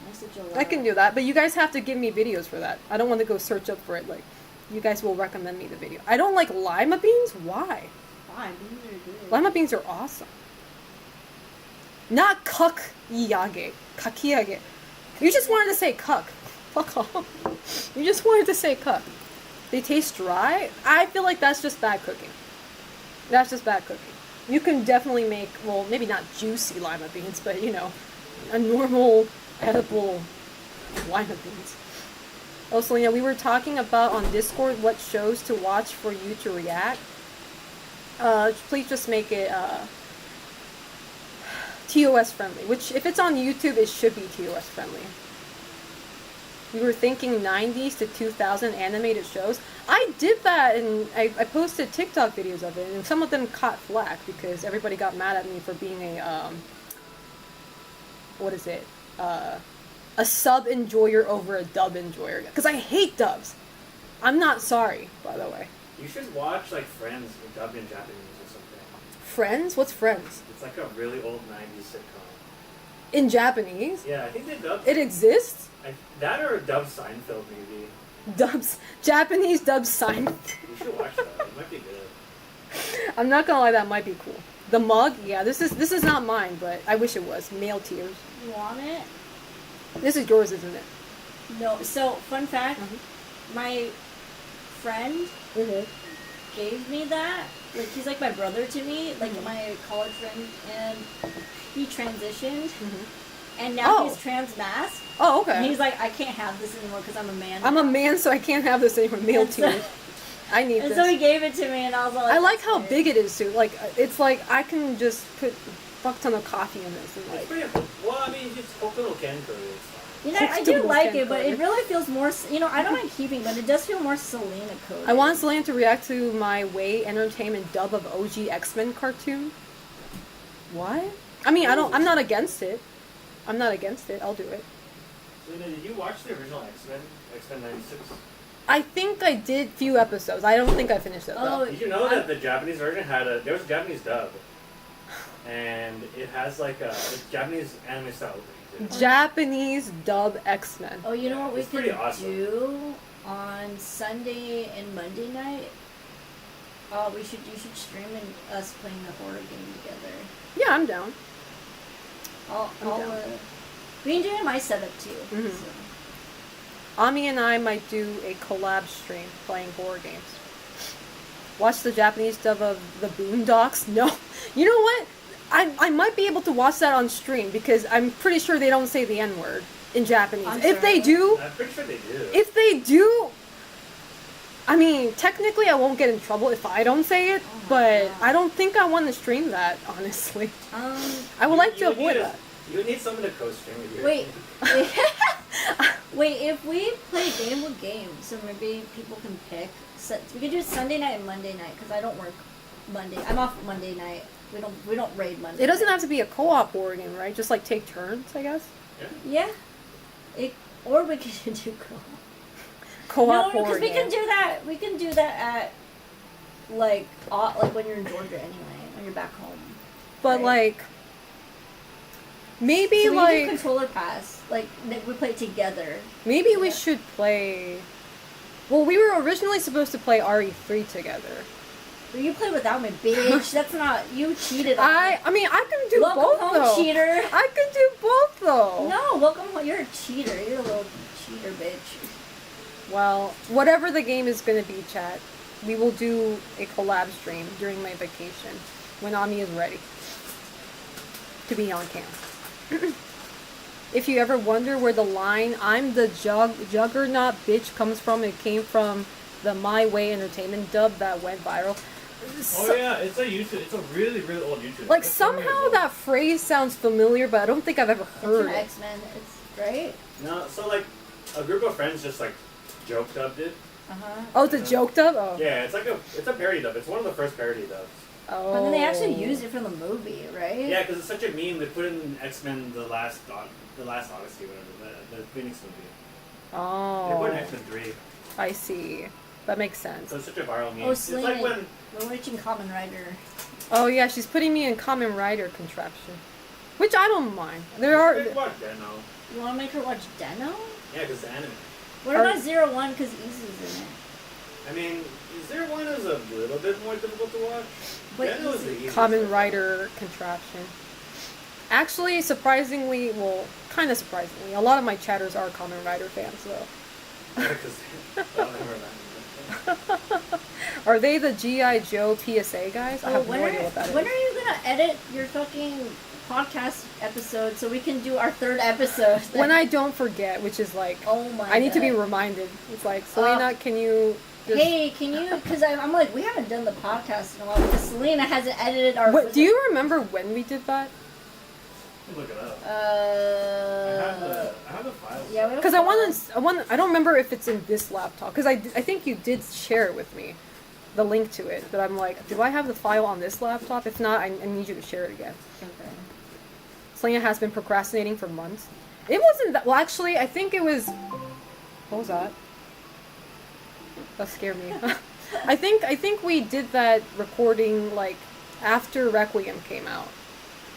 Message I can do that, but you guys have to give me videos for that. I don't want to go search up for it. Like, you guys will recommend me the video. I don't like lima beans. Why? Fine, beans are good. Lima beans are awesome. Not kakiyage. Kakiyage. You just wanted to say cuck. Fuck off. You just wanted to say cuck. They taste dry. I feel like that's just bad cooking. That's just bad cooking. You can definitely make, well, maybe not juicy lima beans, but you know, a normal edible lima beans. Oh, Selena, we were talking about on Discord what shows to watch for you to react. Please just make it TOS friendly, which if it's on YouTube, it should be TOS friendly. We were thinking 90s to 2000 animated shows. I did that, and I posted TikTok videos of it, and some of them caught flack because everybody got mad at me for being a, what is it? A sub enjoyer over a dub enjoyer. Because I hate dubs. I'm not sorry, by the way. You should watch like Friends dubbed in Japanese or something. Friends? What's Friends? It's like a really old 90s sitcom. In Japanese? Yeah, I think they dubbed It exists? that or a dubbed Seinfeld maybe. Dubs. Japanese dub sign. You should watch that. It might be good. I'm not gonna lie, that might be cool. The mug? Yeah, this is not mine, but I wish it was. Male tears. You want it? This is yours, isn't it? No. So, fun fact, my friend Mm-hmm. gave me that. Like, he's like my brother to me, like my college friend, and he transitioned, and now he's trans masked. Oh, okay. And he's like, I can't have this anymore because I'm a man. I'm a man, so I can't have this anymore. Male And so- tears. I need And this. so he gave it to me, and I was like, I like how "That's big it is too. Like it's like I can just put fuck ton of coffee in this and It's like. pretty. Well, I mean, it's Hokuto Ken curry. It's fine. You know, I It's do too like much it, but it info. really feels more. You know, I don't mind keeping, but it does feel more Selena coded. I want Selena to react to my Way Entertainment dub of OG X-Men cartoon. What? I mean, I'm not against it. I'm not against it. I'll do it. Selena, did you watch the original X-Men? X-Men 96? I think I did few episodes. I don't think I finished it though. Oh, Did you know that the Japanese version there was a Japanese dub, and it has like a Japanese anime style opening too. Japanese dub X-Men. Oh, you know what we It's pretty could awesome. do on Sunday and Monday night? Oh, you should stream us playing the horror game together. Yeah, I'm down. I'll down. we can do it in my setup too. Mhm. So. Ami and I might do a collab stream playing horror games. Watch the Japanese dub of the Boondocks? No. You know what? I might be able to watch that on stream because I'm pretty sure they don't say the N-word in Japanese. I'm If they do, I'm pretty sure they do. if they do, I mean, technically I won't get in trouble if I don't say it, Oh my but God. I don't think I want to stream that, honestly. Um, I would like to You avoid need that. You need someone to co-stream with you. wait. Wait, if we play game with game, so maybe people can pick. So we could do Sunday night and Monday night because I don't work Monday. I'm off Monday night. We don't raid Monday. It doesn't night. have to be a co-op horror game, right? Just like take turns, I guess. Yeah. Or we could do co-op. Co-op No, horror because we game. can do that. We can do that at like when you're in Georgia anyway, when you're back home. But right? like, maybe So we like. do controller pass. Like that we play together. Maybe we Yeah. should play. Well, we were originally supposed to play RE3 together. But you play without me, bitch. That's not you cheated. On me. I mean, I can do Welcome both home, though. cheater. I can do both though. No, welcome home. You're a cheater. You're a little cheater, bitch. Well, whatever the game is gonna be, chat, we will do a collab stream during my vacation when Ami is ready to be on cam. If you ever wonder where the line "I'm the juggernaut bitch" comes from, it came from the My Way Entertainment dub that went viral. Oh yeah, it's a YouTube. It's a really really old YouTube. Like It's 4 years somehow old. that phrase sounds familiar, but I don't think I've ever It's heard an it. X-Men. It's great. No, so like a group of friends just like joke dubbed it. Oh, it's a joke dub. Oh. Yeah, it's a parody dub. It's one of the first parody dubs. Oh. But then they actually used it for the movie, right? Yeah, because it's such a meme. They put it in X-Men: The Last Odyssey, whatever, the Phoenix movie. They put it in Oh. X-Men 3. I see. That makes sense. So it's such a viral meme. Oh, It's like Selena, when we're reaching Common Rider. Oh yeah, she's putting me in Kamen Rider contraption, which I don't mind. There are. Watch Deno. You want to make her watch Deno? Yeah, because the anime. What about 01? Because Isu's in it. I mean, 01 is a little bit more difficult to watch. But Deno is the easiest. Kamen Rider contraption. Actually, surprisingly, well, kind of surprisingly, a lot of my chatters are Kamen Rider fans, though. Yeah, because I don't remember that. Are they the G.I. Joe PSA guys? I Oh, have no idea what that is. when are you gonna edit your fucking podcast episode so we can do our third episode? When I don't forget, which is like, Oh my I need to be God. reminded. It's like, Selena, can you just... Hey, can you? Because I'm like, we haven't done the podcast in a while because Selena hasn't edited our. What, do you remember when we did that? Look it up. I have the file. Yeah, we have Because file. I don't remember if it's in this laptop. Because I think you did share it with me, the link to it. But I'm like, do I have the file on this laptop? If not, I need you to share it again. Okay. Selena has been procrastinating for months. It wasn't that. Well, actually, I think it was. What was that? That scared me. I think we did that recording like after Requiem came out,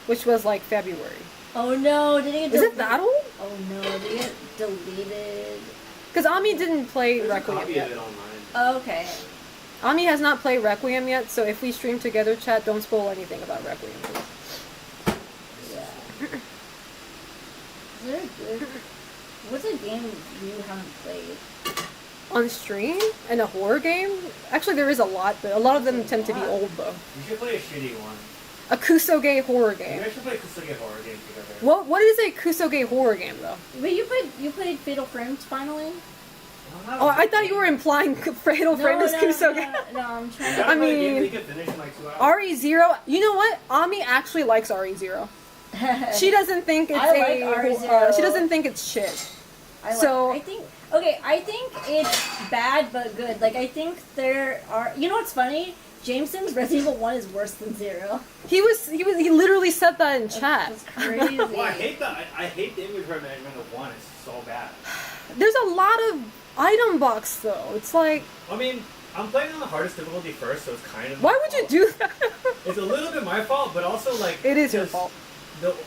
which was like February. Oh no! Did it get Is it that old? Oh no! Did it get deleted? Because Ami didn't play There's a Requiem copy yet. of it online. Oh, okay. Ami has not played Requiem yet, so if we stream together, chat, don't spoil anything about Requiem, please. Yeah. Is there a good? What's a game you haven't played? On stream? And a horror game? Actually, there is a lot, but a lot of them tend to be lot. old, though. You should play a shitty one. A Kusoge horror You game. guys should play Kusuke horror game together. What is a Kusoge horror game, though? Wait, you played Fatal Frames finally? Oh, I thought you were implying Fatal Frame is Kusoge. No, I'm trying That's to. I like a game mean- we could finish in like 2 hours. RE0, you know what? Ami actually likes RE0. She doesn't think it's I like RE0. she doesn't think it's shit. So- I think it's bad but good. Like I think there are. You know what's funny? Jameson's Resident Evil 1 is worse than 0. He literally said that in chat. That's crazy. Well, I hate the inventory management of 1. It's so bad. There's a lot of item box though. It's like, I mean, I'm playing on the hardest difficulty first, so it's kind of. why my would you fault. do that? It's a little bit my fault, but also like. It is your just fault.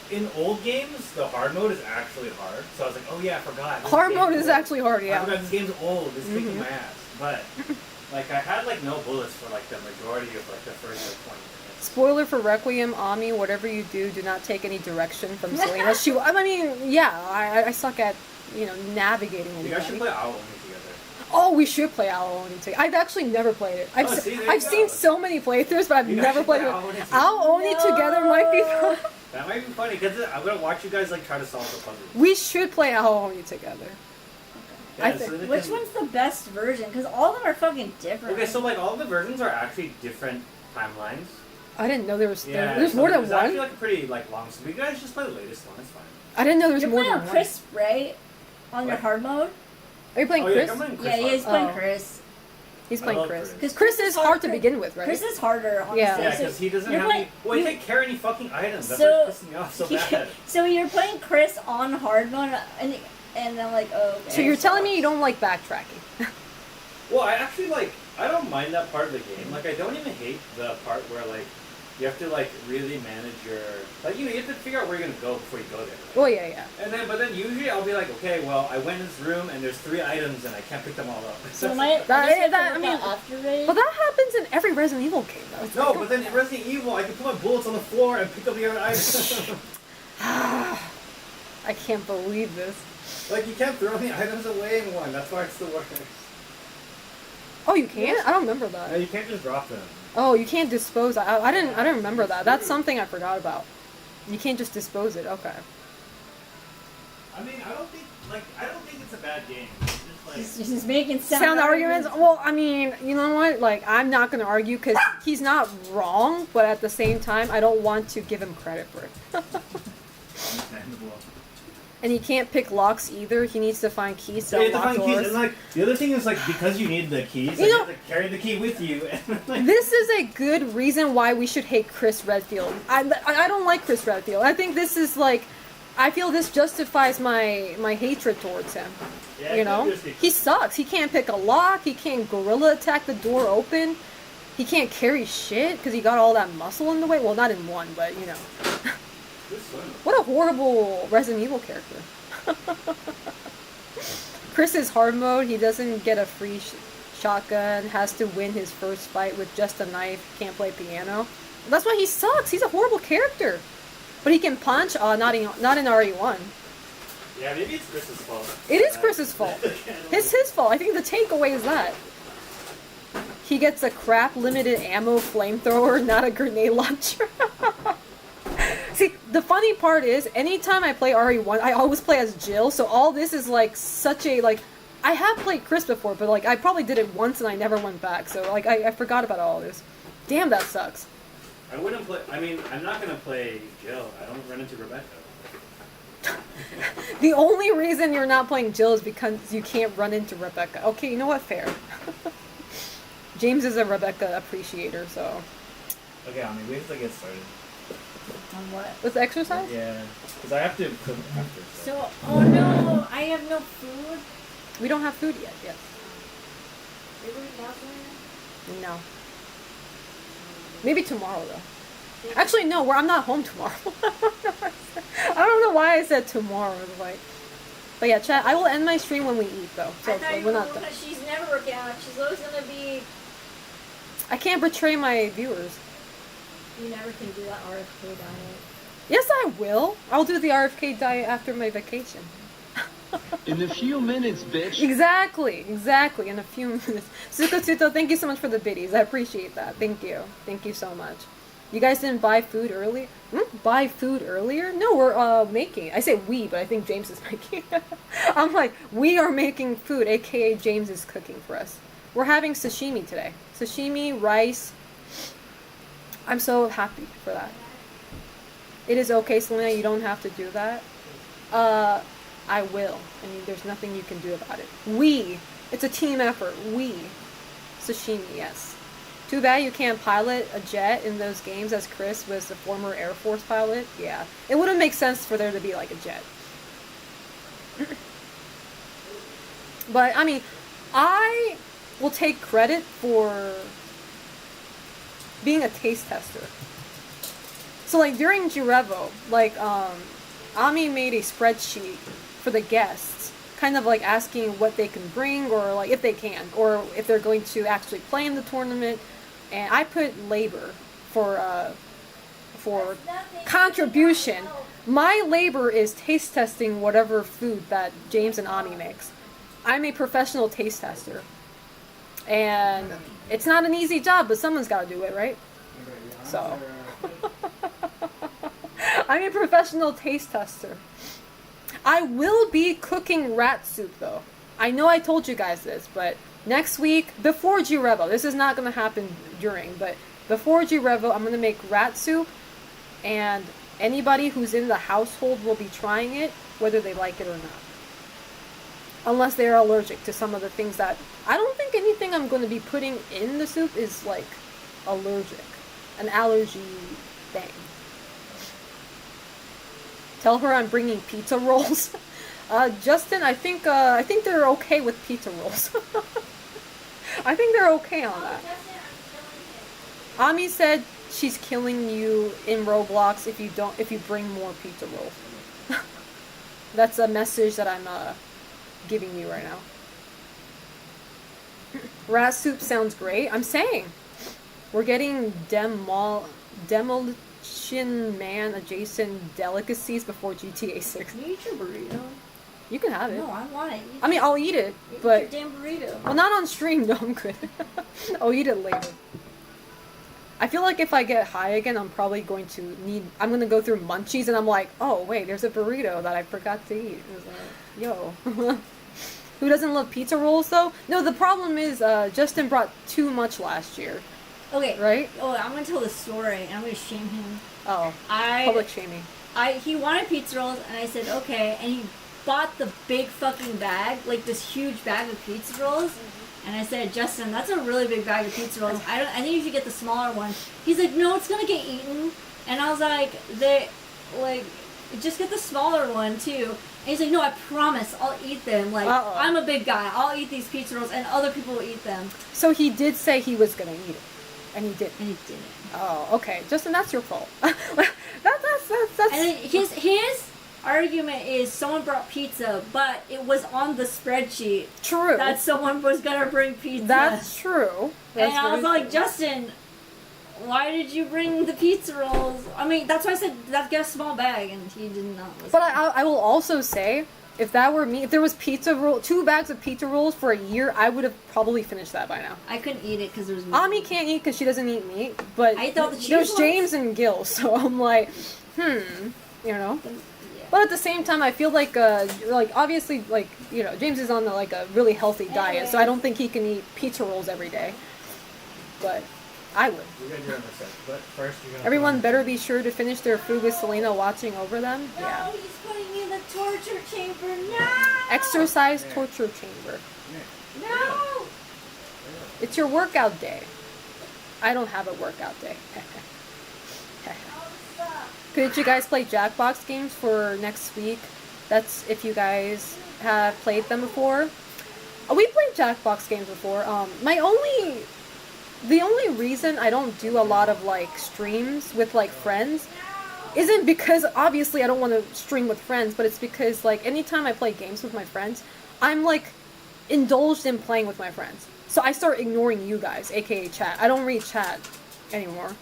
In old games, the hard mode is actually hard. So I was like, oh yeah, I forgot. This Hard game's mode is old. actually hard, I yeah. forgot this game's old. It's kicking Mhm. my ass. But like, I had like no bullets for like the majority of like the first like 20 minutes. Spoiler for Requiem, Ami, whatever you do not take any direction from Selena. I mean, yeah, I suck at, navigating You guys should anything. play Owl only together. Oh, we should play Owl Oni together. I've actually never played it. I've, Oh, see, there I've you seen go. so many playthroughs, but I've You guys never should played play it. Owl Oni together. Owl Oni together might be fun. That might be funny because I'm gonna watch you guys like try to solve the puzzle. We should play Owl Oni together. I so think- they Which can- one's the best version? Because all of them are fucking different. Okay, so like all the versions are actually different timelines. I didn't know there was Yeah, there's so more than It's actually one. like a pretty like long. So you guys just play the latest one. It's fine. I didn't know there was You're more playing than on one. Chris, right? On your What? hard mode? Are you playing Oh, yeah, Chris? I'm playing Chris Yeah, he's Hart. playing Oh. Chris. He's I playing love Chris. Chris. Because Chris is hard to begin with, right? Chris is harder, honestly. Yeah. Yeah, So because he doesn't you're have any. playing- Well, he you- can't carry any fucking items. That's So- what pissing me off so bad. So you're playing Chris on hard mode, and I'm like, oh, okay. So you're telling me you don't like backtracking? Well, I actually like. I don't mind that part of the game. Like, I don't even hate the part where like you have to like really manage your like you have to figure out where you're gonna go before you go there. Right? Well, yeah. But then usually I'll be like, okay, well, I went in this room and there's 3 items and I can't pick them all up. So am I? I mean, after raid? But that happens in every Resident Evil game, though. It's No, like- but then in Resident Evil, I can put my bullets on the floor and pick up the other items. I can't believe this. Like, you can't throw any items away in 1. That's why it's the worst. Oh, you can't? I don't remember No, that. you can't just drop them. Oh, you can't dispose. I didn't remember that. That's something I forgot about. You can't just dispose it. Okay. I mean, I don't think it's a bad game. It's just He's making Sound arguments? Well, I mean, you know what? Like, I'm not gonna argue because he's not wrong, but at the same time, I don't want to give him credit for it. understandable. And he can't pick locks either. He needs to find keys So to you have to unlock find keys, doors. and like the other thing is like because you need the keys, You you, know- have to carry the key with you. And, like, This is a good reason why we should hate Chris Redfield. I don't like Chris Redfield. I think this is like, I feel this justifies my hatred towards him. yeah, You know, he sucks. He can't pick a lock. He can't gorilla attack the door open. he can't carry shit because he got all that muscle in the way. Well, not in one, but you know. Good swim. What a horrible Resident Evil character. Chris's hard mode, he doesn't get a free shotgun, has to win his first fight with just a knife, can't play piano. That's why he sucks. He's a horrible character. But he can punch, not in RE1. Yeah, maybe it's Chris's fault. It is Chris's fault. It's his fault. I think the takeaway is that. He gets a crap limited ammo flamethrower, not a grenade launcher. See, the funny part is, anytime I play RE1, I always play as Jill, so all this is like such a, like, I have played Chris before, but like, I probably did it once and I never went back, so like, I forgot about all this. Damn, that sucks. I wouldn't play, I mean, I'm not gonna play Jill. I don't run into Rebecca. The only reason you're not playing Jill is because you can't run into Rebecca. Okay, you know what? Fair. James is a Rebecca appreciator, so. Okay, I mean, we have to get started. On what? With exercise? Yeah, because I have to cook after. So, oh no, I have no food. We don't have food yet, yes. Did we have something? No. Maybe tomorrow, though. Actually, no, I'm not home tomorrow. I don't know why I said tomorrow. Like, but yeah, chat, I will end my stream when we eat, though. So I thought you we're were not done. because she's never working out. She's always gonna be. I can't betray my viewers. You never can do that RFK diet. Yes, I will. I'll do the RFK diet after my vacation. In a few minutes, bitch. Exactly, in a few minutes. Sukotsuto, thank you so much for the biddies. I appreciate that. Thank you so much. You guys didn't buy food early? Buy food earlier? No, we're making. I say we, but I think James is making. I'm like, we are making food, aka James is cooking for us. We're having sashimi today. Sashimi, rice. I'm so happy for that. It is okay, Selena, you don't have to do that. I will. I mean, there's nothing you can do about it. It's a team effort. Sashimi, yes. Too bad you can't pilot a jet in those games, as Chris was the former Air Force pilot. Yeah. It wouldn't make sense for there to be like a jet. But, I mean, I will take credit for being a taste tester. So, like, during Jirevo, like, Ami made a spreadsheet for the guests, kind of like asking what they can bring, or like if they can, or if they're going to actually play in the tournament. And I put labor for contribution. My labor is taste testing whatever food that James and Ami makes. I'm a professional taste tester. And it's not an easy job, but someone's got to do it, right? So, I'm a professional taste tester. I will be cooking rat soup, though. I know I told you guys this, but next week, before G-Revo, this is not going to happen during, but before G-Revo, I'm going to make rat soup, and anybody who's in the household will be trying it, whether they like it or not. Unless they're allergic to some of the things that... I don't think anything I'm going to be putting in the soup is, like, allergic. An allergy thing. Tell her I'm bringing pizza rolls. Justin, I think they're okay with pizza rolls. I think they're okay on that. Ami said she's killing you in Roblox if you bring more pizza rolls. That's a message that I'm giving you right now. Rat soup sounds great. I'm saying we're getting Demolition Man adjacent delicacies before GTA 6. Can you eat your burrito? You can have it. No, I want it. I mean, I'll eat it, but Eat your damn burrito. well, not on stream. No, I'm good. I'll eat it later. I feel like if I get high again, I'm probably going to I'm going to go through munchies, and I'm like, oh wait, there's a burrito that I forgot to eat. It was like, yo. Who doesn't love pizza rolls though? No, the problem is Justin brought too much last year. Okay. Right? Oh, I'm gonna tell the story, and I'm gonna shame him. Oh. Public shaming. He wanted pizza rolls, and I said okay, and he bought the big fucking bag, like this huge bag of pizza rolls. Mm-hmm. And I said, Justin, that's a really big bag of pizza rolls. I think you should get the smaller one. He's like, no, it's gonna get eaten. And I was like, just get the smaller one too. And he's like, no, I promise, I'll eat them. Like, I'm a big guy. I'll eat these pizza rolls, and other people will eat them. So he did say he was gonna eat it. And he did. And he didn't. Oh, okay. Justin, that's your fault. that's And then his argument is someone brought pizza, but it was on the spreadsheet true. that someone was gonna bring pizza. That's true. That's and I was very like, true. Justin, why did you bring the pizza rolls? I mean, that's why I said that get a small bag, and he did not listen. But I will also say, if that were me, if there was 2 bags of pizza rolls for a year, I would have probably finished that by now. I couldn't eat it because there was meat. Ami can't eat because she doesn't eat meat, but I thought the cheese there's ones- James and Gil, so I'm like, you know. Yeah. But at the same time, I feel like obviously, like, you know, James is on like a really healthy diet, so I don't think he can eat pizza rolls every day. But I would. You're gonna do it in a sec, but first you're gonna. Everyone better be sure to finish their food with Selena watching over them. No, Yeah. he's putting me in the torture chamber. No! Exercise torture chamber. No! It's your workout day. I don't have a workout day. Could you guys play Jackbox games for next week? That's if you guys have played them before. We played Jackbox games before. The only reason I don't do a lot of like streams with like friends isn't because obviously I don't want to stream with friends, but it's because like anytime I play games with my friends, I'm like indulged in playing with my friends. So I start ignoring you guys, aka chat. I don't read chat anymore.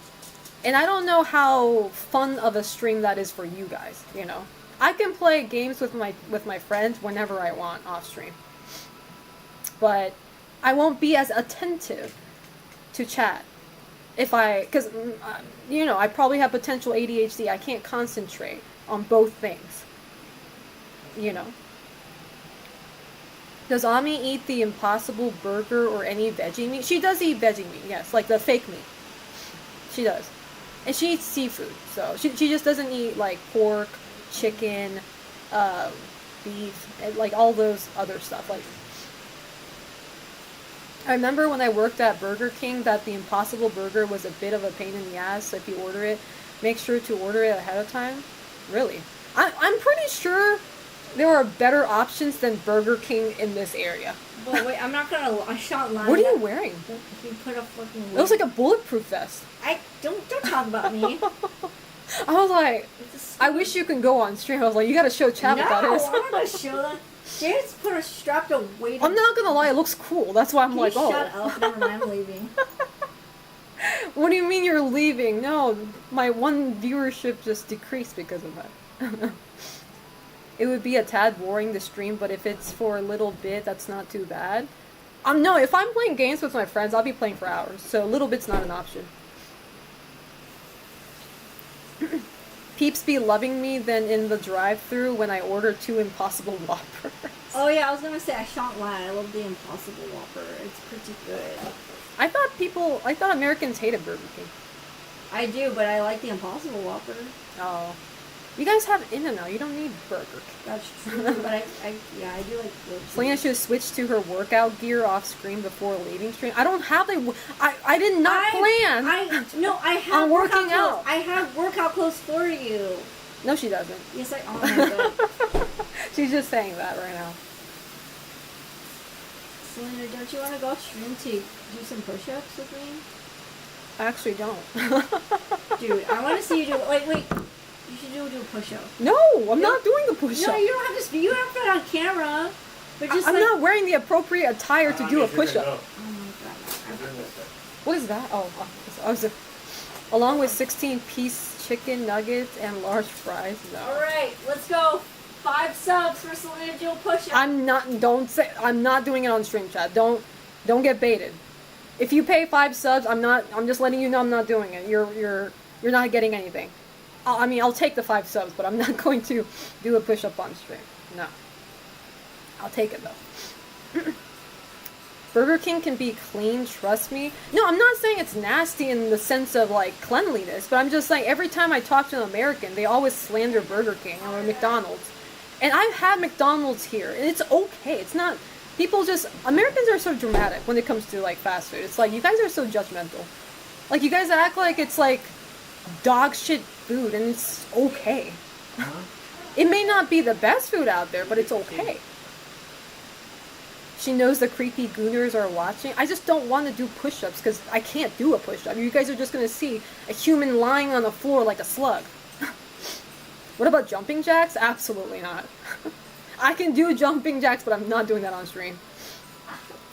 And I don't know how fun of a stream that is for you guys, you know. I can play games with my friends whenever I want off stream. But I won't be as attentive to chat because you know, I probably have potential ADHD. I can't concentrate on both things, you know. Does Ami eat the Impossible Burger or any veggie meat? She does eat veggie meat, yes, like the fake meat. She does. And she eats seafood, so she just doesn't eat like pork, chicken, beef, and like all those other stuff. Like, I remember when I worked at Burger King that the Impossible Burger was a bit of a pain in the ass. So if you order it, make sure to order it ahead of time. Really, I'm pretty sure there are better options than Burger King in this area. But wait, I'm not gonna. I shot line. What are you wearing? He put a fucking. It looks like a bulletproof vest. I don't talk about me. I was like, I wish you could go on stream. I was like, you gotta show chat what that No, is. I'm not gonna show that. James put a strap to weight. I'm not gonna lie, it looks cool. That's why I'm Can like, you oh. shut up? Never mind, I'm leaving. What do you mean you're leaving? No, my one viewership just decreased because of that. It would be a tad boring to stream, but if it's for a little bit, that's not too bad. No, if I'm playing games with my friends, I'll be playing for hours, so a little bit's not an option. Peeps be loving me then in the drive-thru when I order 2 Impossible Whoppers. Oh yeah, I was gonna say I shan't lie. I love the Impossible Whopper. It's pretty good. I thought Americans hated Burger King. I do, but I like the Impossible Whopper. Oh. You guys have In-N-Out. You don't need Burger King. That's true, but I do like Burger King. Selena should switch to her workout gear off screen before leaving stream. I don't have I did not plan I have on working workout out. clothes. I have workout clothes for you. No, she doesn't. Yes, oh my god. She's just saying that right now. Selena, don't you want to go off stream to do some push-ups with me? I actually don't. Dude, I want to see you do. Wait. You should do a push-up. No, I'm not doing the push-up. No, you don't have to. You have to put it on camera. But just I'm like, not wearing the appropriate attire to do a push-up. Oh my god. What is that? Oh, I was along with 16-piece chicken nuggets and large fries. No. All right, let's go. 5 subs for Selena Jewel push-up. I'm not doing it on stream chat. Don't get baited. If you pay 5 subs, I'm just letting you know I'm not doing it. You're not getting anything. I'll take the 5 subs, but I'm not going to do a push-up on stream. No. I'll take it though. Burger King can be clean, trust me. No, I'm not saying it's nasty in the sense of like cleanliness, but I'm just saying every time I talk to an American, they always slander Burger King or McDonald's. And I've had McDonald's here, and it's okay. It's not, Americans are so dramatic when it comes to like fast food. It's like, you guys are so judgmental. Like, you guys act like it's like dog shit food, and it's okay. It may not be the best food out there, but it's okay. She knows the creepy gooners are watching. I just don't want to do push-ups because I can't do a push-up. You guys are just going to see a human lying on the floor like a slug. What about jumping jacks? Absolutely not. I can do jumping jacks, but I'm not doing that on stream.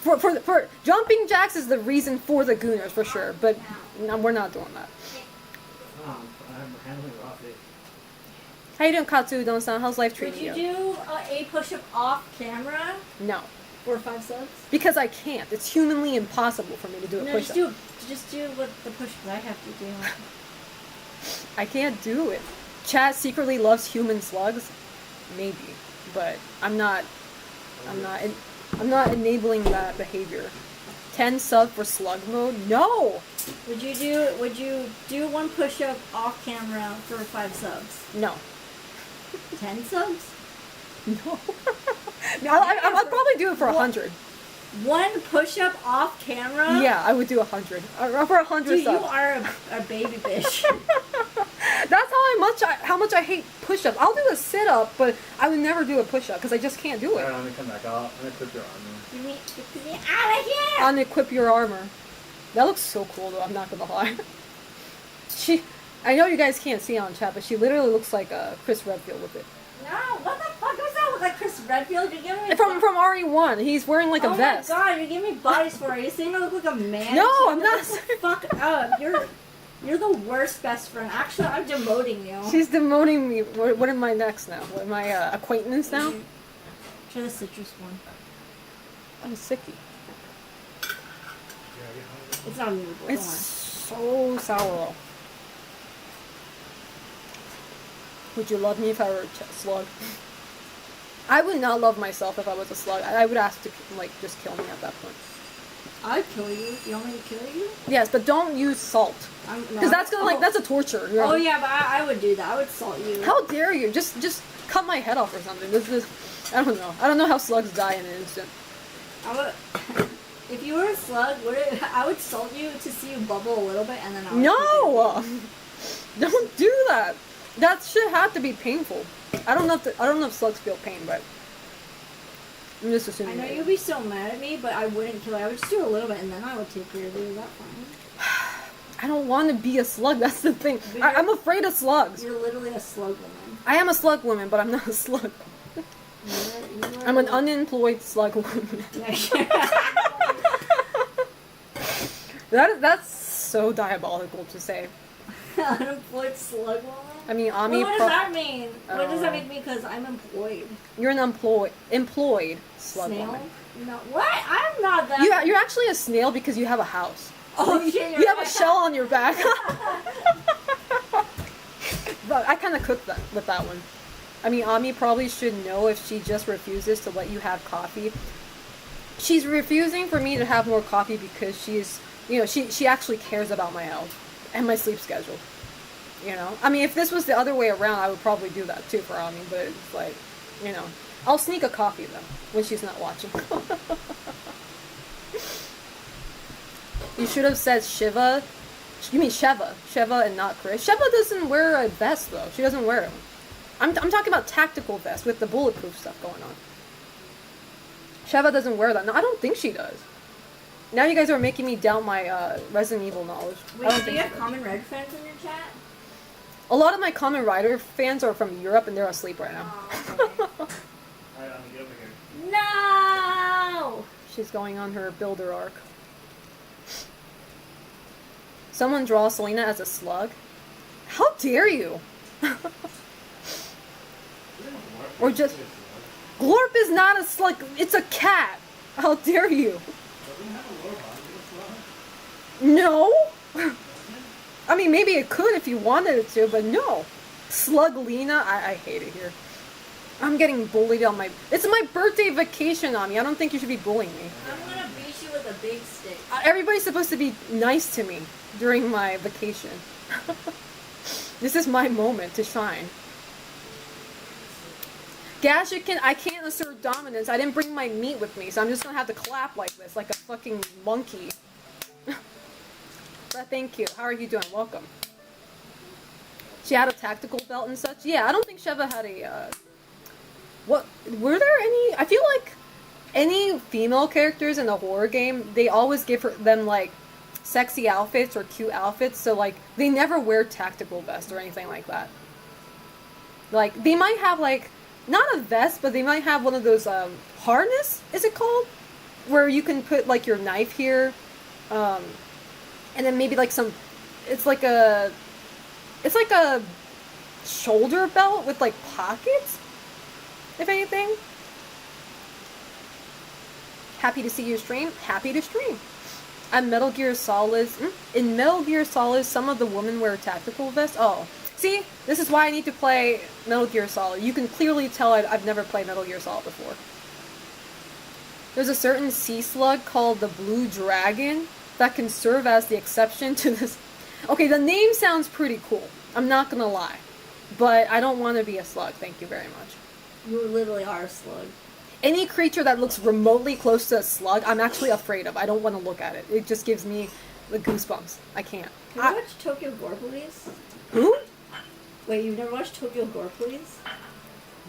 For jumping jacks is the reason for the gooners, for sure. But no, we're not doing that. I'm handling Rafi. How you doing, Katsu Don-san? How's life Would treating you you? do a push-up off camera No. for 5 subs? Because I can't. It's humanly impossible for me to do a No, push-up. just do what the push-ups I have to do. I can't do it. Chad secretly loves human slugs, maybe, but I'm not enabling that behavior. 10 sub for slug mode? No, Would you do 1 push-up off camera for 5 subs? no, 10 subs? no. I'll probably do it for 100. 1 push-up off camera? Yeah, I would do 100. For 100 Dude, you subs. are a baby bitch. That's how much I hate push-ups. I'll do a sit-up, but I would never do a push-up because I just can't do it. Alright, I'm gonna come back. I'm gonna equip your armor. Get me out of here! Unequip your armor. That looks so cool, though. I'm not gonna lie. I know you guys can't see on chat, but she literally looks like Chris Redfield with it. No, what the fuck does that look like, Chris Redfield? You're giving me From RE1, he's wearing like a vest. Oh my god, you're giving me bodies for it. You saying I look like a man? No, I'm not. Fuck up. You're the worst best friend. Actually, I'm demoting you. She's demoting me. What am I next now? What am I, acquaintance now? Try the citrus one. I'm sicky. It's not even. It's so sour. Would you love me if I were a slug? I would not love myself if I was a slug. I would ask to, like, just kill me at that point. I'd kill you. You want me to kill you? Yes, but don't use salt. Because that's gonna, like, that's a torture. Oh yeah, but I would do that. I would salt you. How dare you? Just cut my head off or something. This is, I don't know. I don't know how slugs die in an instant. I would. If you were a slug, I would salt you to see you bubble a little bit, and then I would. No! Don't do that. That should have to be painful. I don't know if slugs feel pain, but I'm just assuming. I know you'd be so mad at me, but I wouldn't kill you. I would just do a little bit, and then I would take care of you. Is that fine? I don't want to be a slug. That's the thing. I'm afraid of slugs. You're literally a slug woman. I am a slug woman, but I'm not a slug. I'm an unemployed slug woman. That's so diabolical to say. Unemployed slug woman? I mean, Ami. What does that mean? What does that make me? Because I'm employed. You're an employed slug Snail? woman. No, what? I'm not that. You're actually a snail because you have a house. Oh shit! You have a shell on your back. But I kind of cooked that with that one. I mean, Ami probably should know if she just refuses to let you have coffee. She's refusing for me to have more coffee because she's, she actually cares about my health and my sleep schedule. I mean, if this was the other way around, I would probably do that too for Ami, but it's like, I'll sneak a coffee though when she's not watching. You should have said Shiva. You mean Sheva. Sheva and not Chris. Sheva doesn't wear a vest though. She doesn't wear it. I'm talking about tactical vest with the bulletproof stuff going on. Sheva doesn't wear that. No, I don't think she does. Now you guys are making me doubt my Resident Evil knowledge. Wait, do you have Kamen Rider fans in your chat? A lot of my Kamen Rider fans are from Europe and they're asleep right now. Oh, okay. Alright, I'm gonna get over here. No! She's going on her builder arc. Someone draw Selena as a slug? How dare you? Or just... Glorp is not a slug. It's a cat. How dare you? No. I mean, maybe it could if you wanted it to, but no. Slug Lena, I hate it here. I'm getting bullied on my... It's my birthday vacation on me. I don't think you should be bullying me. I'm gonna beat you with a big stick. Everybody's supposed to be nice to me during my vacation. This is my moment to shine. Gashikin, I can't assert dominance. I didn't bring my meat with me, so I'm just gonna have to clap like this, like a fucking monkey. But thank you. How are you doing? Welcome. She had a tactical belt and such. Yeah, I don't think Sheva had a. What were there any? I feel like any female characters in a horror game, they always give them like sexy outfits or cute outfits. So like they never wear tactical vests or anything like that. Like they might have like not a vest, but they might have one of those harness. Is it called? Where you can put like your knife here, and then maybe like some. It's like a shoulder belt with like pockets. If anything. Happy to see you stream. Happy to stream. In Metal Gear Solid, some of the women wear tactical vests. Oh, see, this is why I need to play Metal Gear Solid. You can clearly tell I've never played Metal Gear Solid before. There's a certain sea slug called the Blue Dragon that can serve as the exception to this. Okay, the name sounds pretty cool. I'm not gonna lie, but I don't want to be a slug. Thank you very much. You literally are a slug. Any creature that looks remotely close to a slug, I'm actually afraid of. I don't want to look at it. It just gives me the goosebumps. I can't. Have you watched Tokyo Gore Police? Who? Wait, you've never watched Tokyo Gore Police?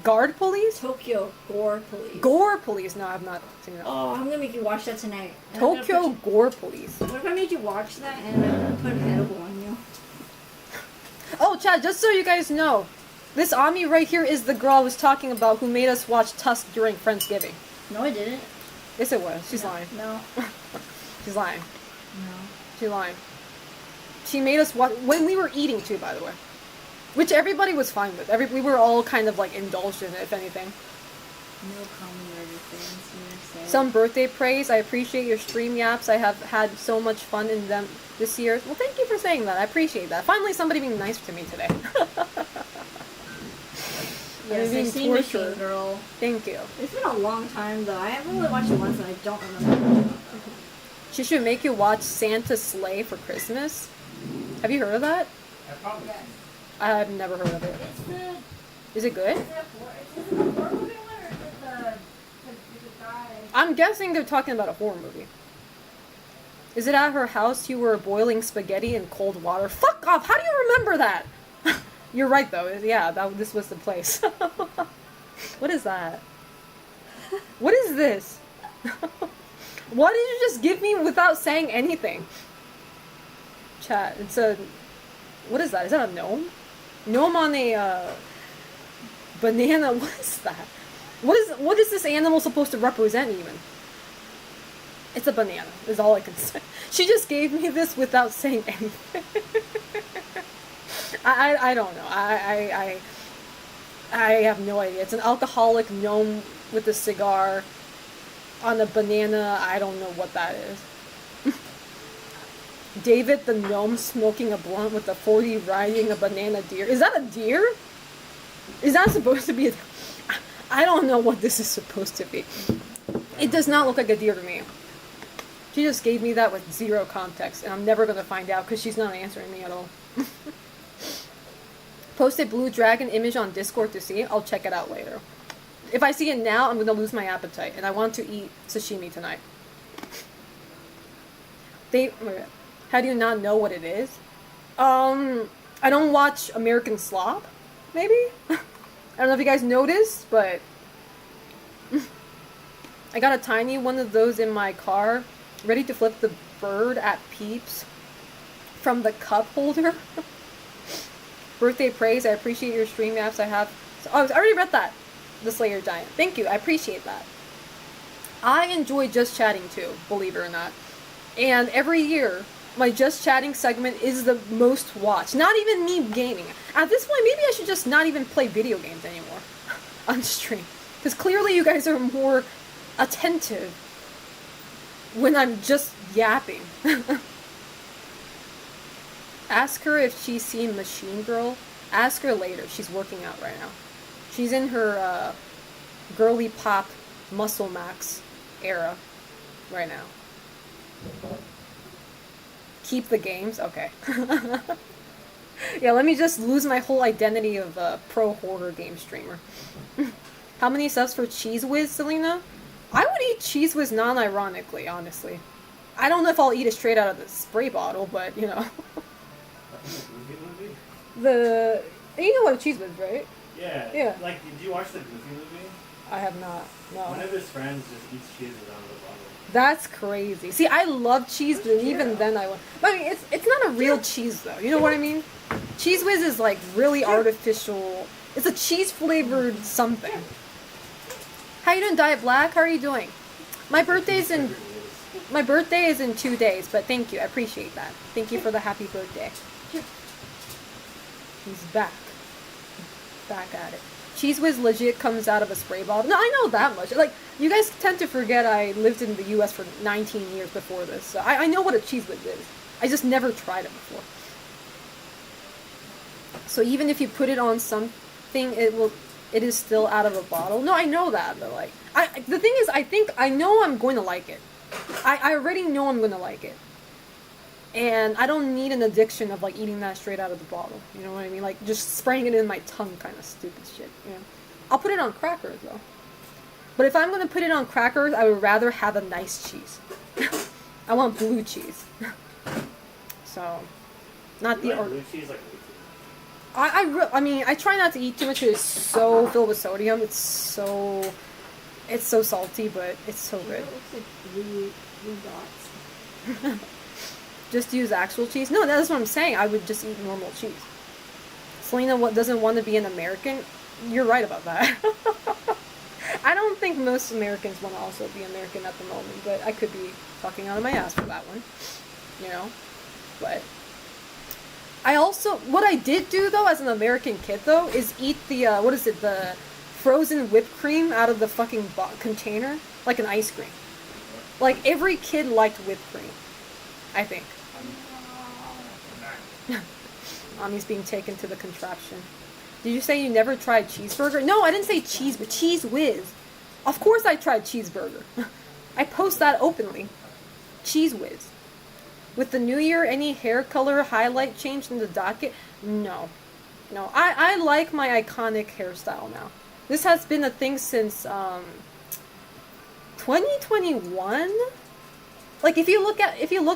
Guard Police? Tokyo Gore Police. Gore Police? No, I've not seen that. Oh, I'm gonna make you watch that tonight. And Tokyo Gore Police. What if I made you watch that and I'm gonna put an edible on you? Oh, Chad, just so you guys know, this Ami right here is the girl I was talking about who made us watch Tusk during Friendsgiving. No, I didn't. Yes, it was. She's lying. No. She's lying. No. She's lying. She made us watch when we were eating too, by the way, which everybody was fine with. We were all kind of like indulged in it, if anything. No comedy things. Some birthday praise. I appreciate your stream yaps. I have had so much fun in them this year. Well, thank you for saying that. I appreciate that. Finally, somebody being nice to me today. Yes, I've seen Machine Girl. Thank you. It's been a long time though. I haven't really watched it once and I don't remember. She should make you watch Santa Slay for Christmas. Have you heard of that? I probably. Yes. I've never heard of it. It's the... Is it good? Is it the horror movie one or is it the guy? I'm guessing they're talking about a horror movie. Is it at her house you were boiling spaghetti in cold water? Fuck off! How do you remember that? You're right though. Yeah, this was the place. What is that? What is this? What did you just give me without saying anything? Chat, it's a... What is that? Is that a gnome? Gnome on a, banana? What is that? What is this animal supposed to represent even? It's a banana, is all I can say. She just gave me this without saying anything. I don't know. I have no idea. It's an alcoholic gnome with a cigar on a banana. I don't know what that is. David the gnome smoking a blunt with a 40 riding a banana deer. Is that a deer? Is that supposed to be a... I don't know what this is supposed to be. It does not look like a deer to me. She just gave me that with zero context, and I'm never going to find out because she's not answering me at all. Posted Blue Dragon image on Discord to see. I'll check it out later. If I see it now, I'm going to lose my appetite, and I want to eat sashimi tonight. How do you not know what it is? I don't watch American Slop, maybe? I don't know if you guys noticed, but... I got a tiny one of those in my car, ready to flip the bird at Peeps from the cup holder. Birthday praise, I appreciate your stream apps. I already read that. The Slayer Giant. Thank you, I appreciate that. I enjoy Just Chatting too, believe it or not. And every year, my Just Chatting segment is the most watched. Not even me gaming. At this point, maybe I should just not even play video games anymore on stream. Because clearly you guys are more attentive when I'm just yapping. Ask her if she's seen Machine Girl. Ask her later. She's working out right now. She's in her girly pop Muscle Max era right now. Keep the games? Okay. Yeah, let me just lose my whole identity of a pro horror game streamer. How many subs for Cheese Whiz, Selena? I would eat Cheese Whiz non-ironically, honestly. I don't know if I'll eat it straight out of the spray bottle, but, you know. You know what a Cheese Whiz, right? Yeah. Yeah. Like, did you watch the Goofy movie? I have not. No. One of his friends just eats cheese out of the bottle. That's crazy. See, I love cheese, but even then I went. I mean, it's not a real cheese though. You know what I mean? Cheese Whiz is like really artificial. It's a cheese flavored something. How you doing, Diet Black? How are you doing? My birthday is in 2 days, but thank you. I appreciate that. Thank you for the happy birthday. He's back. Back at it. Cheese Whiz legit comes out of a spray bottle. No, I know that much. Like, you guys tend to forget I lived in the US for 19 years before this. So I know what a Cheese Whiz is. I just never tried it before. So even if you put it on something, it is still out of a bottle. No, I know that, but like, the thing is, I know I'm going to like it. I already know I'm going to like it. And I don't need an addiction of like eating that straight out of the bottle. You know what I mean? Like just spraying it in my tongue, kind of stupid shit. You know? I'll put it on crackers though. But if I'm going to put it on crackers, I would rather have a nice cheese. I want blue cheese. So, not the... blue cheese like I mean, I try not to eat too much because it's so filled with sodium. It's so salty, but it's so good. It looks like blue dots. Just use actual cheese? No, that's what I'm saying. I would just eat normal cheese. Selena doesn't want to be an American? You're right about that. I don't think most Americans want to also be American at the moment, but I could be talking out of my ass for that one. You know? But what I did do though as an American kid though is eat the the frozen whipped cream out of the fucking container like an ice cream. Like every kid liked whipped cream, I think. Ami's being taken to the contraption. Did you say you never tried cheeseburger? No, I didn't say cheese, but Cheese Whiz. Of course I tried cheeseburger. I post that openly. Cheese Whiz. With the new year, any hair color highlight change in the docket? No. No, I like my iconic hairstyle now. This has been a thing since 2021. Like if you look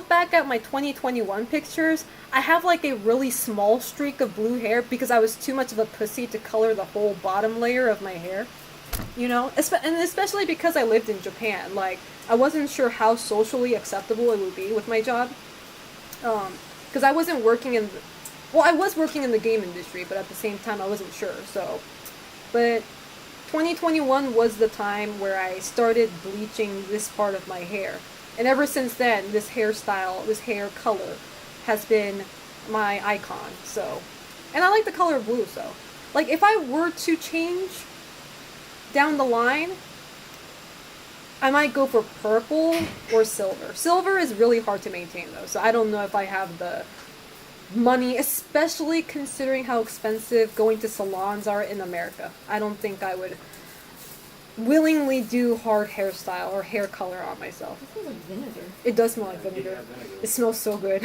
back at my 2021 pictures, I have like a really small streak of blue hair because I was too much of a pussy to color the whole bottom layer of my hair. You know, and especially because I lived in Japan, like I wasn't sure how socially acceptable it would be with my job. Because I wasn't working I was working in the game industry, but at the same time I wasn't sure. So, but 2021 was the time where I started bleaching this part of my hair. And ever since then, this hairstyle, this hair color, has been my icon, so. And I like the color blue, so. Like, if I were to change down the line, I might go for purple or silver. Silver is really hard to maintain, though, so I don't know if I have the money, especially considering how expensive going to salons are in America. I don't think I would willingly do hard hairstyle or hair color on myself. It smells like vinegar. It does smell like vinegar. Yeah, vinegar. It smells so good.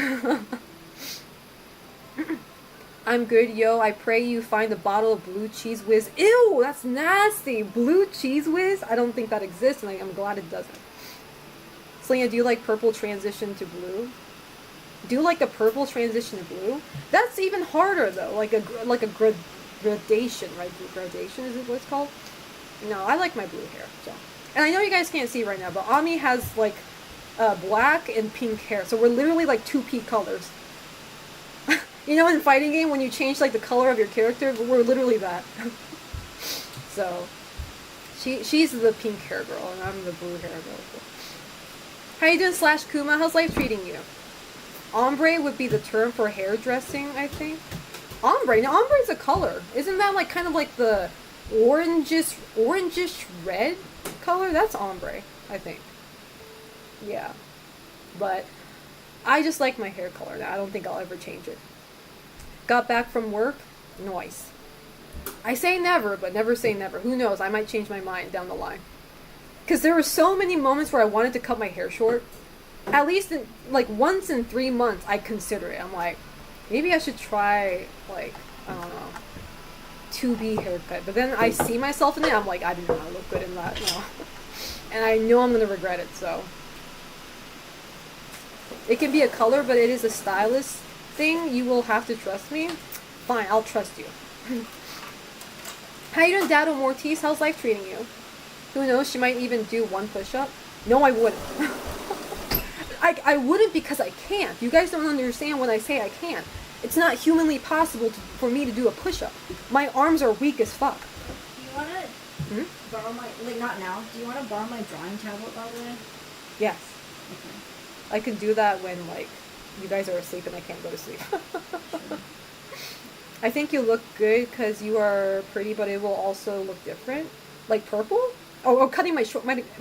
I'm good, yo. I pray you find a bottle of blue Cheese Whiz. Ew, that's nasty. Blue Cheese Whiz? I don't think that exists, and I'm glad it doesn't. Selena, do you like purple transition to blue? Do you like a purple transition to blue? That's even harder, though. Like a gradation, right? Gradation is what it's called? No, I like my blue hair, so. And I know you guys can't see right now, but Ami has, like, black and pink hair. So we're literally, like, 2P colors. You know, in fighting game, when you change, like, the color of your character, we're literally that. So, she's the pink hair girl, and I'm the blue hair girl. How you doing, Slash Kuma? How's life treating you? Ombre would be the term for hairdressing, I think. Ombre? No, ombre is a color. Isn't that, like, kind of like the orangish red color? That's ombre, I think. Yeah. But I just like my hair color now. I don't think I'll ever change it. Got back from work? Nice. I say never, but never say never. Who knows? I might change my mind down the line. Because there were so many moments where I wanted to cut my hair short. At least, once in 3 months, I consider it. I'm like, maybe I should try, like, I don't know, 2B haircut. But then I see myself in it, I'm like, I do not look good in that, no. And I know I'm going to regret it, so. It can be a color, but it is a stylist thing. You will have to trust me. Fine, I'll trust you. How you doing, Dado Mortis? How's life treating you? Who knows? She might even do one push-up. No, I wouldn't. I wouldn't because I can't. You guys don't understand when I say I can't. It's not humanly possible for me to do a push-up. My arms are weak as fuck. Do you wanna borrow my not now? Do you wanna borrow my drawing tablet by the way? Yes. Okay. I can do that when you guys are asleep and I can't go to sleep. I think you look good because you are pretty, but it will also look different. Like purple? Oh, cutting my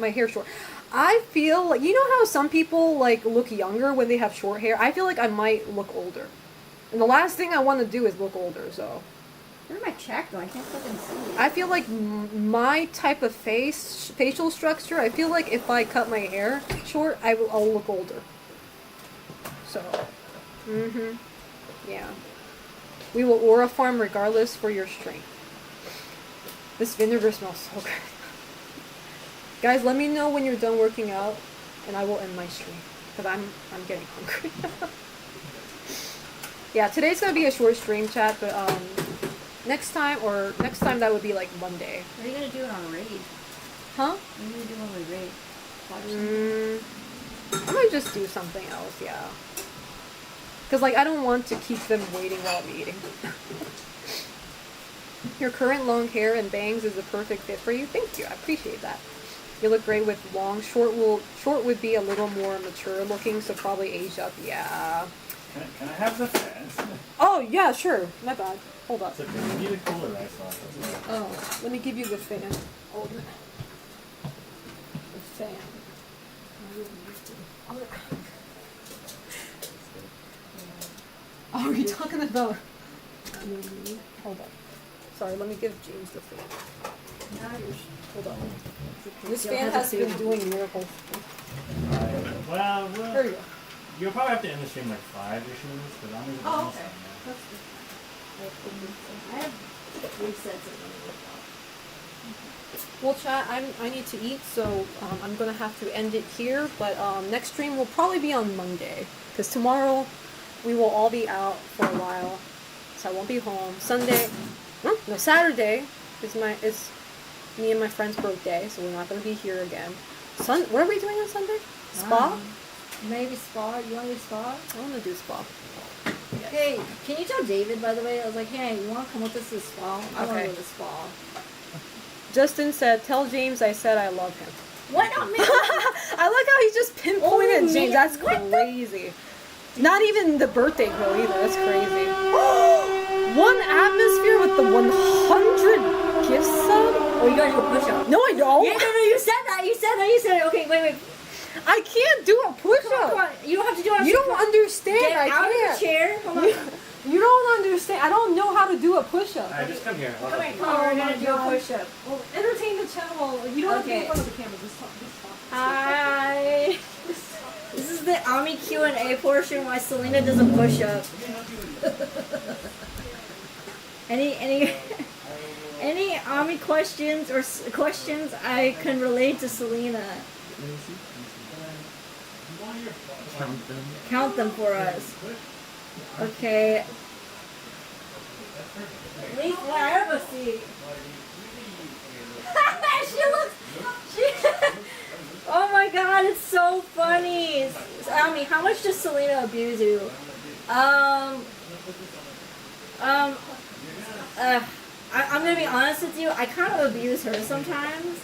hair short. I feel like, you know how some people look younger when they have short hair? I feel like I might look older. And the last thing I want to do is look older, so. Where's my check though? I can't fucking see it. I feel like my type of facial structure, I feel like if I cut my hair short, I'll look older. So, yeah. We will aura farm regardless for your strength. This vinegar smells so good. Guys, let me know when you're done working out, and I will end my stream, because I'm getting hungry. Yeah, today's gonna be a short stream, chat, but next time that would be like Monday. What are you gonna do on a raid? Huh? What are you gonna do on a raid? Watch something? I might just do something else, yeah. Because I don't want to keep them waiting while I'm eating. Your current long hair and bangs is the perfect fit for you. Thank you, I appreciate that. You look great with long. Short would be a little more mature looking, so probably age up. Yeah. Can I have the fan? Oh yeah, sure. My bad. Hold up. It's okay. You need a cooler ice on. Oh, let me give you the fan. Oh, the fan. Oh, are you talking about? Hold up. Sorry, let me give James the fan. Hold on. This fan has been doing miracles. Well, There you go. you'll probably have to end the stream like 5-ish minutes, but I'm gonna Oh, okay. That's good. I have 3 sets of them. Well, chat, I need to eat, so I'm gonna have to end it here. But next stream will probably be on Monday, because tomorrow we will all be out for a while, so I won't be home. Saturday is me and my friend's birthday, so we're not gonna be here again. What are we doing on Sunday? Spa? Maybe spa. You want to do spa? I want to do spa. Yes. Hey, can you tell David, by the way? I was like, hey, you want to come with us to the spa? I want to Okay. go to the spa. Justin said, "Tell James I said I love him." Why not me? I like how he just pinpointed Oh, James. man. That's What crazy. Not even the birthday girl either. That's crazy. One atmosphere with the 100 gift sub? Oh, you gotta do a push-up. No, I don't. Yeah, no, you said that. You said that. Okay, wait. I can't do a push Come up. on. You don't have to do it. You don't understand. Get I out can't. of the chair. Hold on. You don't understand. I don't know how to do a push up. Alright, just come here. I'll Come help here, you. come on. We're Oh gonna my do God. a push-up. Well, entertain the channel. You don't have to be Okay. in front of the camera. Just talk. Hi. This is the Ami Q&A portion while Selena does a push-up. Any Ami questions or questions I can relate to Selena? Count them for us. Okay. At least one I have a seat. Oh my god, it's so funny. Ami, how much does Selena abuse you? I'm gonna be honest with you, I kind of abuse her sometimes.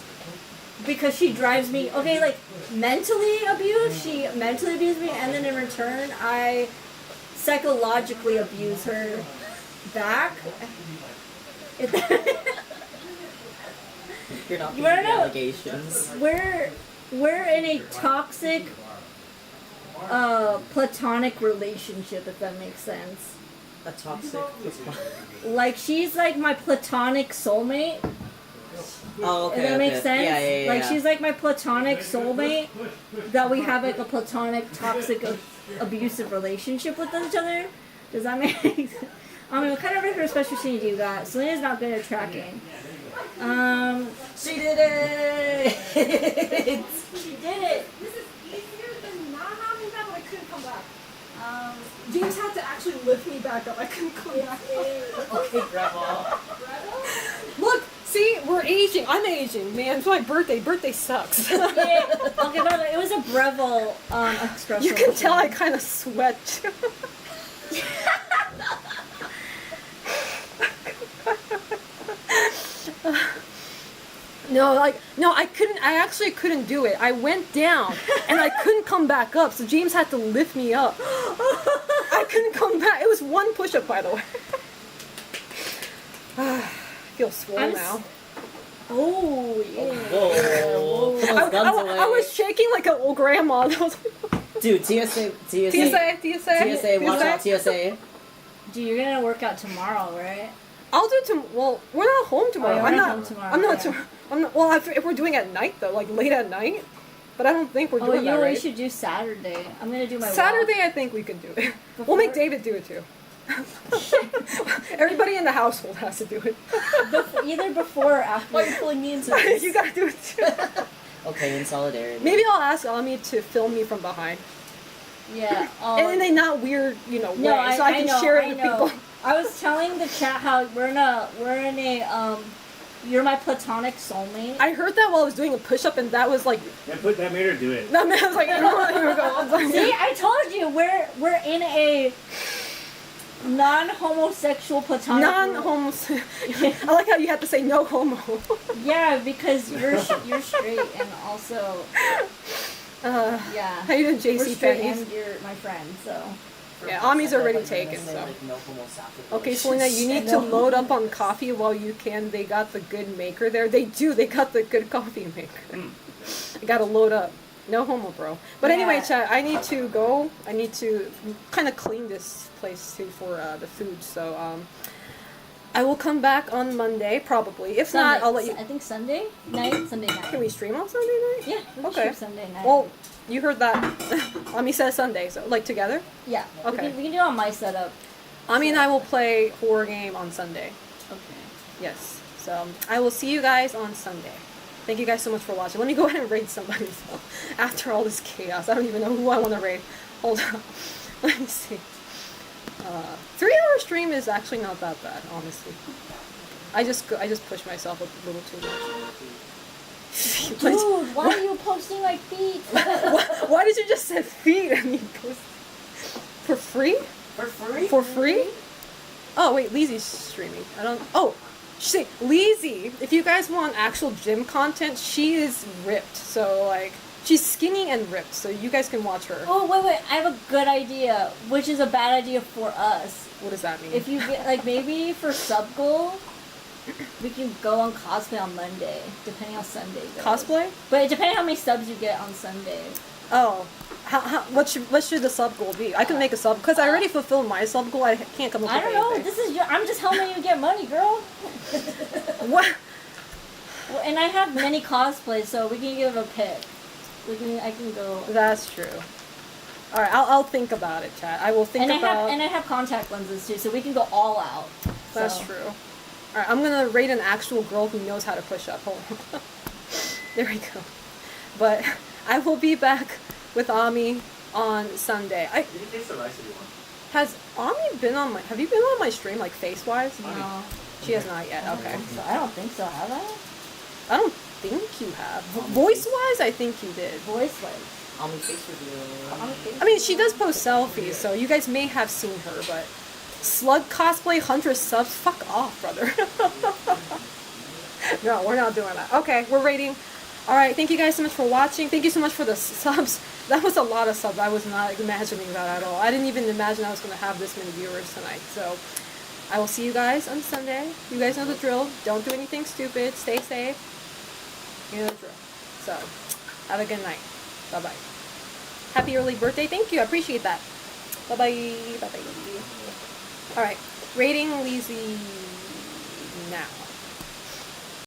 Because she drives me, mentally abuse, she mentally abused me, and then in return, I psychologically abuse her back. You're not You making wanna know- allegations. We're in a toxic, platonic relationship, if that makes sense. A toxic. Like, she's like my platonic soulmate. Oh, okay. Does that make sense? Yeah. Like, she's like my platonic soulmate that we have like a platonic, toxic, abusive relationship with each other. Does that make sense? I mean, what kind of regular special do you got? Selena's not good at tracking. She did it! She did it! This is easier than not having that, but I couldn't come back. James had to actually lift me back up. I couldn't come back. Okay, Grandma. Look, See, we're aging. I'm aging, man. It's my birthday. Birthday sucks. Yeah. Okay, by the way, it was a Breville espresso. You can tell I machine. kind of sweat. No, I couldn't. I actually couldn't do it. I went down and I couldn't come back up. So James had to lift me up. I couldn't come back. It was one push-up, by the way. I feel swole I'm now. Oh yeah. Whoa. Put those guns away. I was shaking like an old grandma. I was like, Dude, TSA. TSA, Watch out, TSA. Dude, you're gonna work out tomorrow, right? I'll do it well, we're not home tomorrow. Oh, I'm you're not not home tomorrow, I'm not. yeah. I'm not. Well, if we're doing it at night though, like late at night. But I don't think we're Oh, doing you that know what right. we should do Saturday? I'm gonna do my Saturday, I think we can do it. We'll make David do it too. Everybody in the household has to do it. either before or after. Why are you pulling me into this? You gotta do it too. Okay, in solidarity. Maybe I'll ask Ami to film me from behind, Yeah. and in a not weird, way, No, so I can share it with people. I was telling the chat how we're in a you're my platonic soulmate. I heard that while I was doing a push-up, and that was like, Yeah, that made her do it. that man was like, I don't want to go. I was like, See, I told you we're in a non-homosexual platonic. non-homo. I like how you have to say no homo. Yeah, because you're straight and also yeah. How you doing, We're JC straight Pennies? and you're my friend, so. Yeah, Ami's already taken, so. Okay, Selena, you need to load up on coffee while you can. They got the good maker there. They do. They got the good coffee maker. You gotta load up. No homo, bro. But anyway, Yeah. chat, I need to go. I need to kind of clean this place too for the food. So I will come back on Monday probably. If not, I'll let you. I think Sunday night. Sunday night. Can we stream on Sunday night? Yeah. we can Okay. stream Sunday night. Well, you heard that. Ami says Sunday, so like together. yeah. okay. We can do it on my setup. Ami and I will play horror game on Sunday. Okay. Yes. So I will see you guys on Sunday. Thank you guys so much for watching. Let me go ahead and raid somebody though. After all this chaos, I don't even know who I want to raid. Hold on. Let me see. 3-hour stream is actually not that bad, honestly. I just push myself a little too much. Dude, why are you posting my feet? Why did you just say feet and you post for free? For free? For free? Oh wait, Leezy's streaming. I don't. Oh, she Leezy. If you guys want actual gym content, she is ripped. So like, she's skinny and ripped. So you guys can watch her. Oh wait, I have a good idea, which is a bad idea for us. What does that mean? If you get like maybe for sub goal, we can go on cosplay on Monday, depending on Sunday goes. Cosplay? But depending on how many subs you get on Sunday. Oh, what should the sub goal be? I can make a sub because I already fulfilled my sub goal. I can't come up I with don't know. anything. This is I'm just helping you get money, girl. What? Well, and I have many cosplays, so we can give a pick. I can go. That's true. All right, I'll think about it, chat. I will think about. I have contact lenses too, so we can go all out. That's So. true. All right, I'm gonna rate an actual girl who knows how to push up. Hold on. There we go. But I will be back with Ami on Sunday. You can taste the rice if you want. Has Ami been on my? Have you been on my stream like face wise? No, She has not yet. Okay. so I don't think so. Have I? I don't think you have. Voice wise, I think you did. Voice like. On the face reveal. I mean, she does post selfies, so you guys may have seen her, but Slug cosplay Huntress subs, fuck off, brother. No, we're not doing that. Okay, we're rating. Alright, thank you guys so much for watching. Thank you so much for the subs. That was a lot of subs. I was not imagining that at all. I didn't even imagine I was going to have this many viewers tonight. So, I will see you guys on Sunday. You guys know the drill. Don't do anything stupid. Stay safe. You know the drill. So, have a good night. Bye-bye. Happy early birthday. Thank you. I appreciate that. Bye-bye. Bye-bye. Alright. Rating Leezy now.